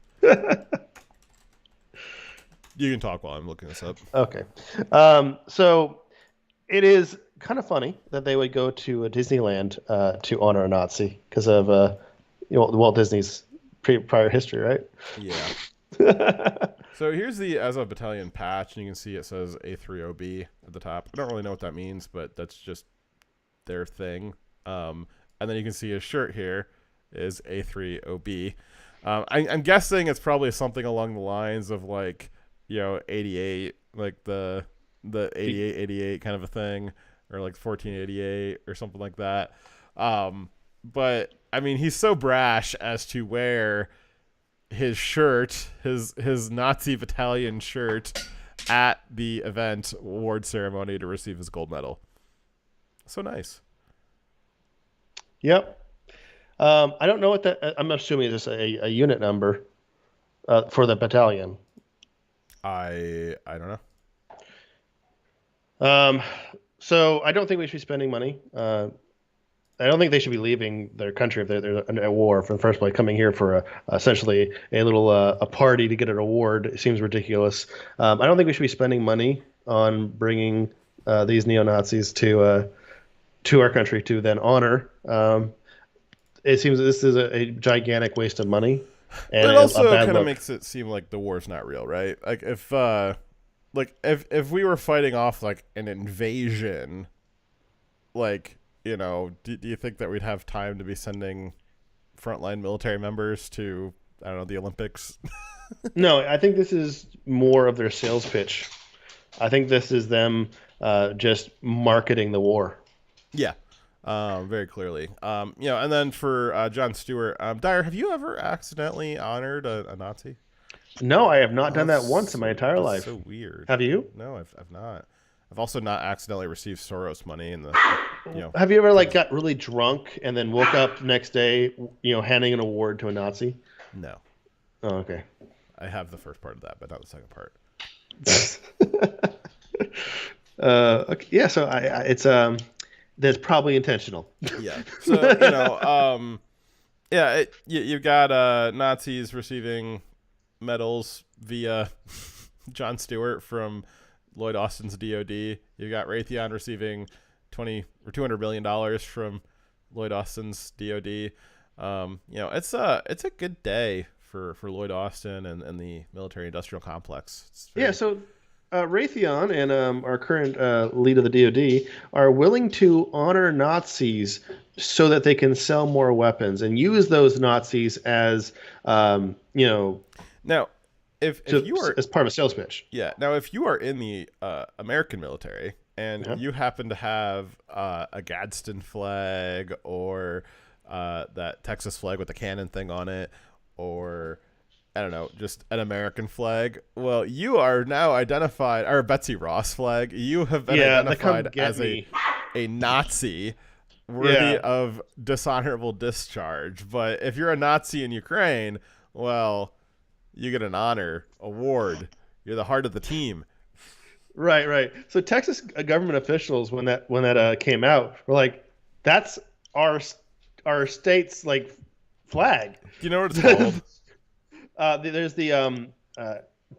You can talk while I'm looking this up. Okay. So it is kind of funny that they would go to a Disneyland to honor a Nazi because of Walt Disney's prior history, right? Yeah. So here's the Azov Battalion patch, and you can see it says A3OB at the top. I don't really know what that means, but that's just their thing. And then you can see his shirt here is A3OB. I'm guessing it's probably something along the lines of 88, like the 88 kind of a thing, or like 1488 or something like that. But I mean, he's so brash as to wear his shirt, his Nazi Battalion shirt, at the event award ceremony to receive his gold medal. So nice. Yep. I don't know what that. I'm assuming it's just a unit number for the battalion. I don't know. So I don't think we should be spending money. I don't think they should be leaving their country if they're at war from the first place. Coming here for essentially a little a party to get an award, it seems ridiculous. I don't think we should be spending money on bringing these neo-Nazis to our country to then honor. It seems that this is a gigantic waste of money. And but it also kind of makes it seem like the war's not real, right? Like if we were fighting off like an invasion, do you think that we'd have time to be sending frontline military members to, I don't know, the Olympics? No, I think this is more of their sales pitch. I think this is them just marketing the war. Yeah, very clearly. And then for Jon Stewart, Dyer, have you ever accidentally honored a Nazi? No, I have not done that once in my entire life. So weird. Have you? No, I've not. I've also not accidentally received Soros money in the. Have you ever got really drunk and then woke up next day, handing an award to a Nazi? No. Oh, okay. I have the first part of that, but not the second part. Okay. Yeah. So it's that's probably intentional. Yeah. So you've got Nazis receiving medals via Jon Stewart from Lloyd Austin's DOD. You've got Raytheon receiving $20 or $200 million from Lloyd Austin's DOD. It's a good day for Lloyd Austin and the military-industrial complex. So Raytheon and our current lead of the DOD are willing to honor Nazis so that they can sell more weapons and use those Nazis as, Now, if you are as part of a sales pitch. Yeah. Now, if you are in the American military and you happen to have a Gadsden flag or that Texas flag with the cannon thing on it, or I don't know, just an American flag. Well, you are now identified, or Betsy Ross flag. You have been identified as a Nazi worthy of dishonorable discharge. But if you're a Nazi in Ukraine, well, you get an honor award. You're the heart of the team. Right. So Texas government officials, when that came out, were like, "That's our state's like flag." Do you know what it's called? There's the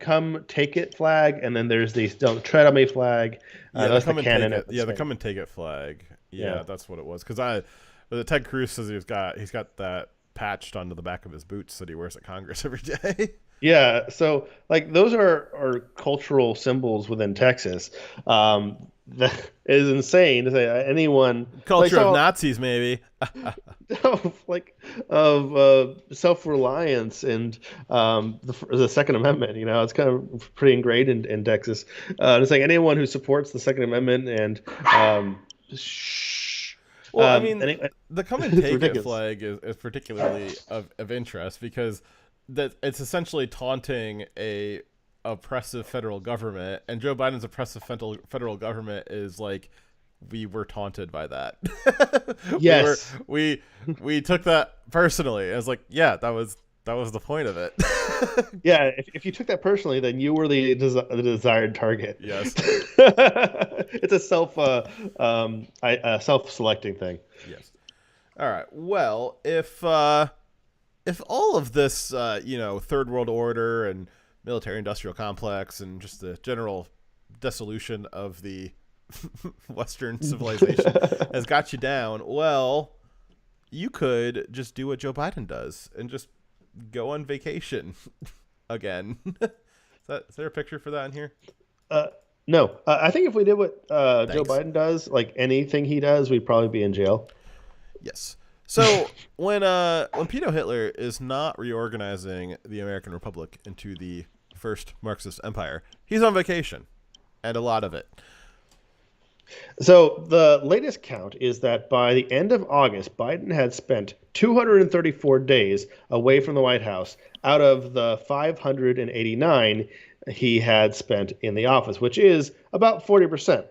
"Come Take It" flag, and then there's the "Don't Tread on Me" flag. That's the cannon. The "Come and Take It" flag. Yeah, that's what it was. Because Ted Cruz says he's got that patched onto the back of his boots that he wears at Congress every day. Yeah, so like those are cultural symbols within Texas. That is insane to say anyone culture of Nazis maybe of self-reliance and the Second Amendment. It's kind of pretty ingrained in Texas. It's like anyone who supports the Second Amendment and the "Come and Take It" flag is particularly of interest because that it's essentially taunting a oppressive federal government, and Joe Biden's oppressive federal government is like, we were taunted by that. Yes, we took that personally. I was like, yeah, that was the point of it. Yeah, if you took that personally, then you were the desired target. Yes, it's a self-selecting thing. Yes. All right. Well, if all of this, third world order and military-industrial complex and just the general dissolution of the Western civilization has got you down, well, you could just do what Joe Biden does and just go on vacation again. Is there a picture for that in here? No. I think if we did what Joe Biden does, like anything he does, we'd probably be in jail. Yes. So when Pedo-Hitler is not reorganizing the American Republic into the first Marxist empire, he's on vacation, and a lot of it. So the latest count is that by the end of August, Biden had spent 234 days away from the White House out of the 589 he had spent in the office, which is about 40%.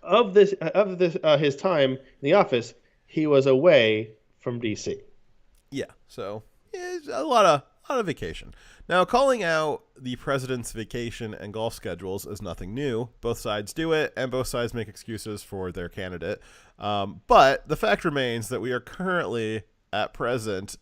Of his time in the office, he was away from D.C. Yeah, so it's a lot of vacation. Now, calling out the president's vacation and golf schedules is nothing new. Both sides do it, and both sides make excuses for their candidate. But the fact remains that we are currently at present.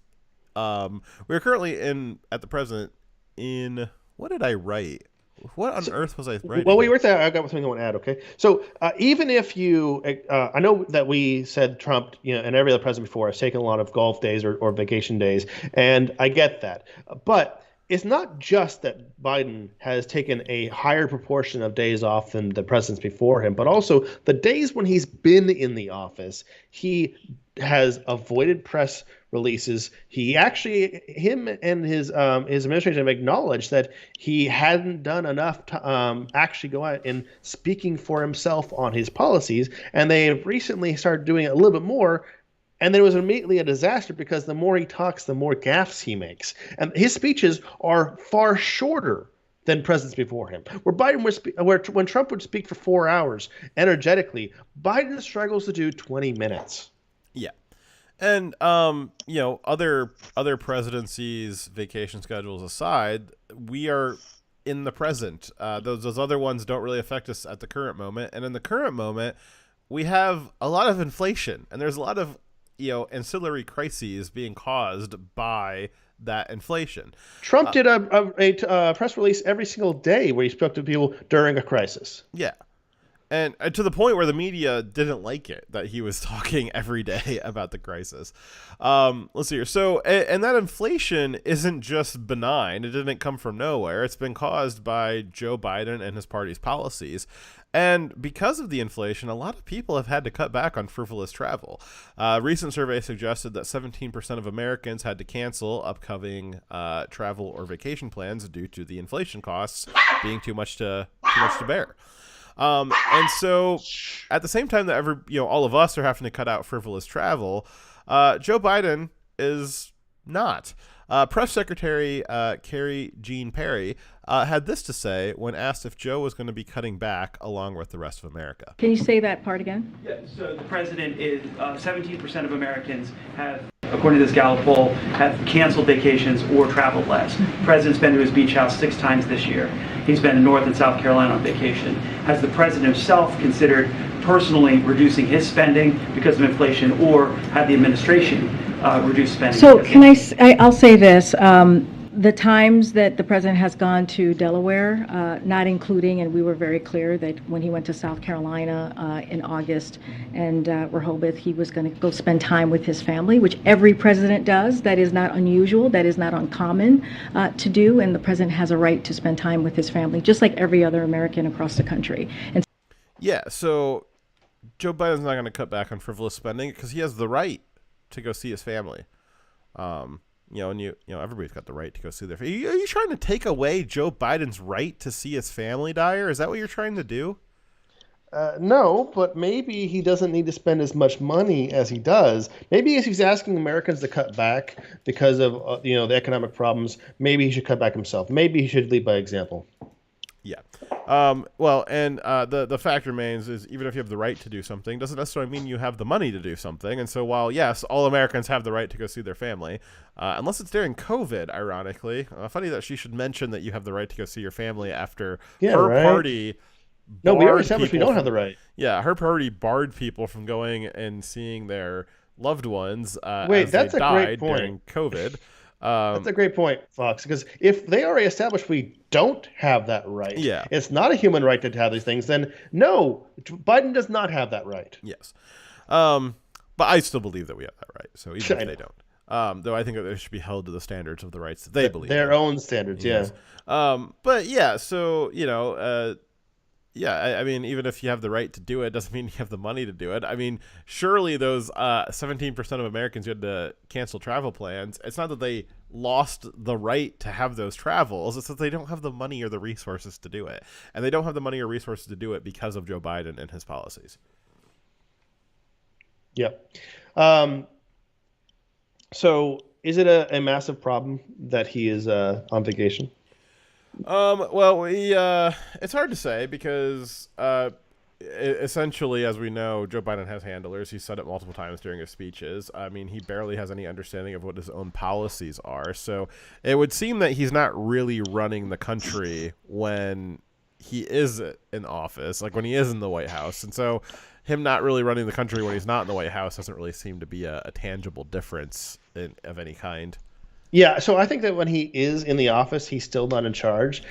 At the present in what did I write? What on earth was I writing? Well, we were there. I got something I want to add. Okay, so even if you, I know that we said Trump, and every other president before has taken a lot of golf days or vacation days, and I get that, but it's not just that Biden has taken a higher proportion of days off than the presidents before him, but also the days when he's been in the office, he has avoided press releases. Him and his administration have acknowledged that he hadn't done enough to actually go out and speaking for himself on his policies, and they have recently started doing it a little bit more. And then it was immediately a disaster because the more he talks, the more gaffes he makes. And his speeches are far shorter than presidents before him. When Trump would speak for 4 hours energetically, Biden struggles to do 20 minutes. Yeah. And, other presidencies' vacation schedules aside, we are in the present. Those other ones don't really affect us at the current moment. And in the current moment, we have a lot of inflation. And there's a lot of ancillary crises being caused by that inflation. Trump did a press release every single day where he spoke to people during a crisis. Yeah. And to the point where the media didn't like it, that he was talking every day about the crisis. Let's see here. So, and that inflation isn't just benign. It didn't come from nowhere. It's been caused by Joe Biden and his party's policies. And because of the inflation, a lot of people have had to cut back on frivolous travel. A recent survey suggested that 17% of Americans had to cancel upcoming travel or vacation plans due to the inflation costs being too much to bear. And so at the same time that all of us are having to cut out frivolous travel, Joe Biden is not. Press Secretary Carrie Jean Perry had this to say when asked if Joe was going to be cutting back along with the rest of America. Can you say that part again? Yeah, so the president is 17% of Americans have, according to this Gallup poll, have canceled vacations or traveled less. The president's been to his beach house 6 times this year. He's been in North and South Carolina on vacation. Has the president himself considered personally reducing his spending because of inflation, or had the administration reduce spending? So I'll say this. The times that the president has gone to Delaware, not including, and we were very clear that when he went to South Carolina in August and Rehoboth, he was going to go spend time with his family, which every president does. That is not unusual. That is not uncommon to do. And the president has a right to spend time with his family, just like every other American across the country. And yeah, so Joe Biden's not going to cut back on frivolous spending because he has the right to go see his family. And everybody's got the right to go see their family. Are you trying to take away Joe Biden's right to see his family, Dyer? Is that what you're trying to do? No, but maybe he doesn't need to spend as much money as he does. Maybe if he's asking Americans to cut back because of the economic problems, maybe he should cut back himself. Maybe he should lead by example. Yeah. The fact remains is even if you have the right to do something, doesn't necessarily mean you have the money to do something. And so while, yes, all Americans have the right to go see their family, unless it's during COVID, ironically, funny that she should mention that you have the right to go see your family after her party. No, we already established we don't have the right. Yeah, her party barred people from going and seeing their loved ones as they died during COVID. That's a great point, Fox, because if they already established we don't have that right, it's not a human right to have these things, then no, Biden does not have that right. Yes. But I still believe that we have that right, so even if they don't. Though I think that they should be held to the standards of the rights that they believe their in. own standards, yes. But yeah, so, I mean, even if you have the right to do it, doesn't mean you have the money to do it. I mean, surely those 17% of Americans who had to cancel travel plans, it's not that they lost the right to have those travels. It's that they don't have the money or the resources to do it. And they don't have the money or resources to do it because of Joe Biden and his policies. Yep. So is it a massive problem that he is on vacation? Well, it's hard to say because essentially, as we know, Joe Biden has handlers. He's said it multiple times during his speeches. I mean, he barely has any understanding of what his own policies are. So it would seem that he's not really running the country when he is in office, like when he is in the White House. And so him not really running the country when he's not in the White House doesn't really seem to be a tangible difference of any kind. Yeah, so I think that when he is in the office, he's still not in charge.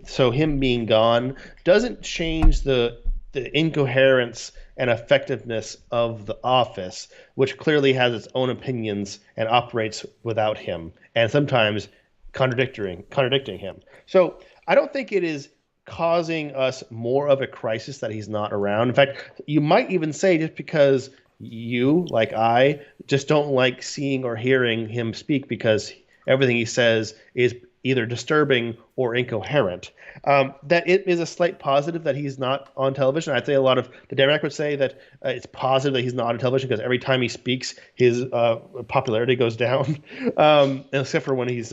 So him being gone doesn't change the incoherence and effectiveness of the office, which clearly has its own opinions and operates without him, and sometimes contradicting him. So I don't think it is causing us more of a crisis that he's not around. In fact, you might even say just because you, like I, just don't like seeing or hearing him speak because everything he says is either disturbing or incoherent. That it is a slight positive that he's not on television. I'd say a lot of the Democrats would say that it's positive that he's not on television because every time he speaks, his popularity goes down, except for when he's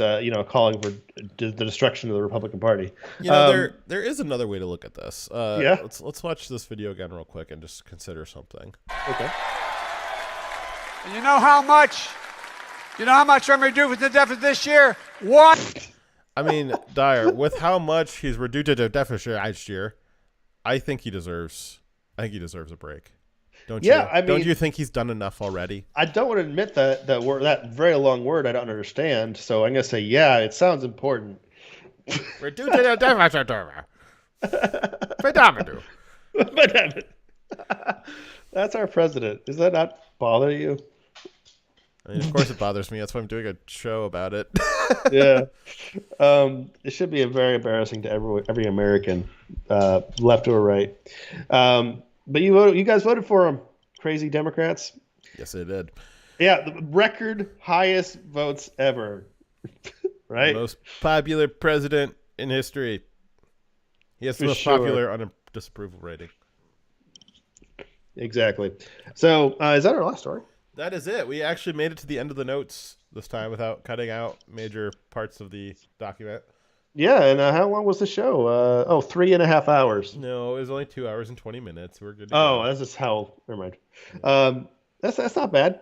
calling for the destruction of the Republican Party. There is another way to look at this. Yeah. Let's watch this video again real quick and just consider something. Okay. And you know how much I'm reducing the deficit this year? What? I mean, Dyer, with how much he's reduced the deficit last year, I think he deserves a break. Don't you? Yeah, don't you think he's done enough already? I don't want to admit that word, that very long word I don't understand. So I'm going to say, yeah, it sounds important. Reduce the deficit. That's our president. Does that not bother you? I mean, of course it bothers me. That's why I'm doing a show about it. Yeah. It should be very embarrassing to every American, left or right. But you guys voted for him, crazy Democrats. Yes, I did. Yeah, the record highest votes ever. Right? The most popular president in history. He has the For most sure. popular on a disapproval rating. Exactly. So, is that our last story? That is it. We actually made it to the end of the notes this time without cutting out major parts of the document. Yeah, and how long was the show? 3.5 hours. No, it was only 2 hours and 20 minutes. We're good to Oh, go. that's just how. Never mind. That's not bad.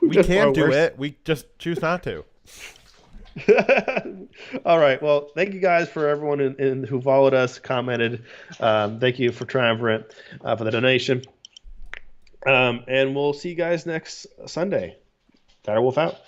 We can do it. We just choose not to. All right. Well, thank you guys for everyone who followed us, commented. Thank you for Triumvirate for the donation. And we'll see you guys next Sunday. Dire Wolf out.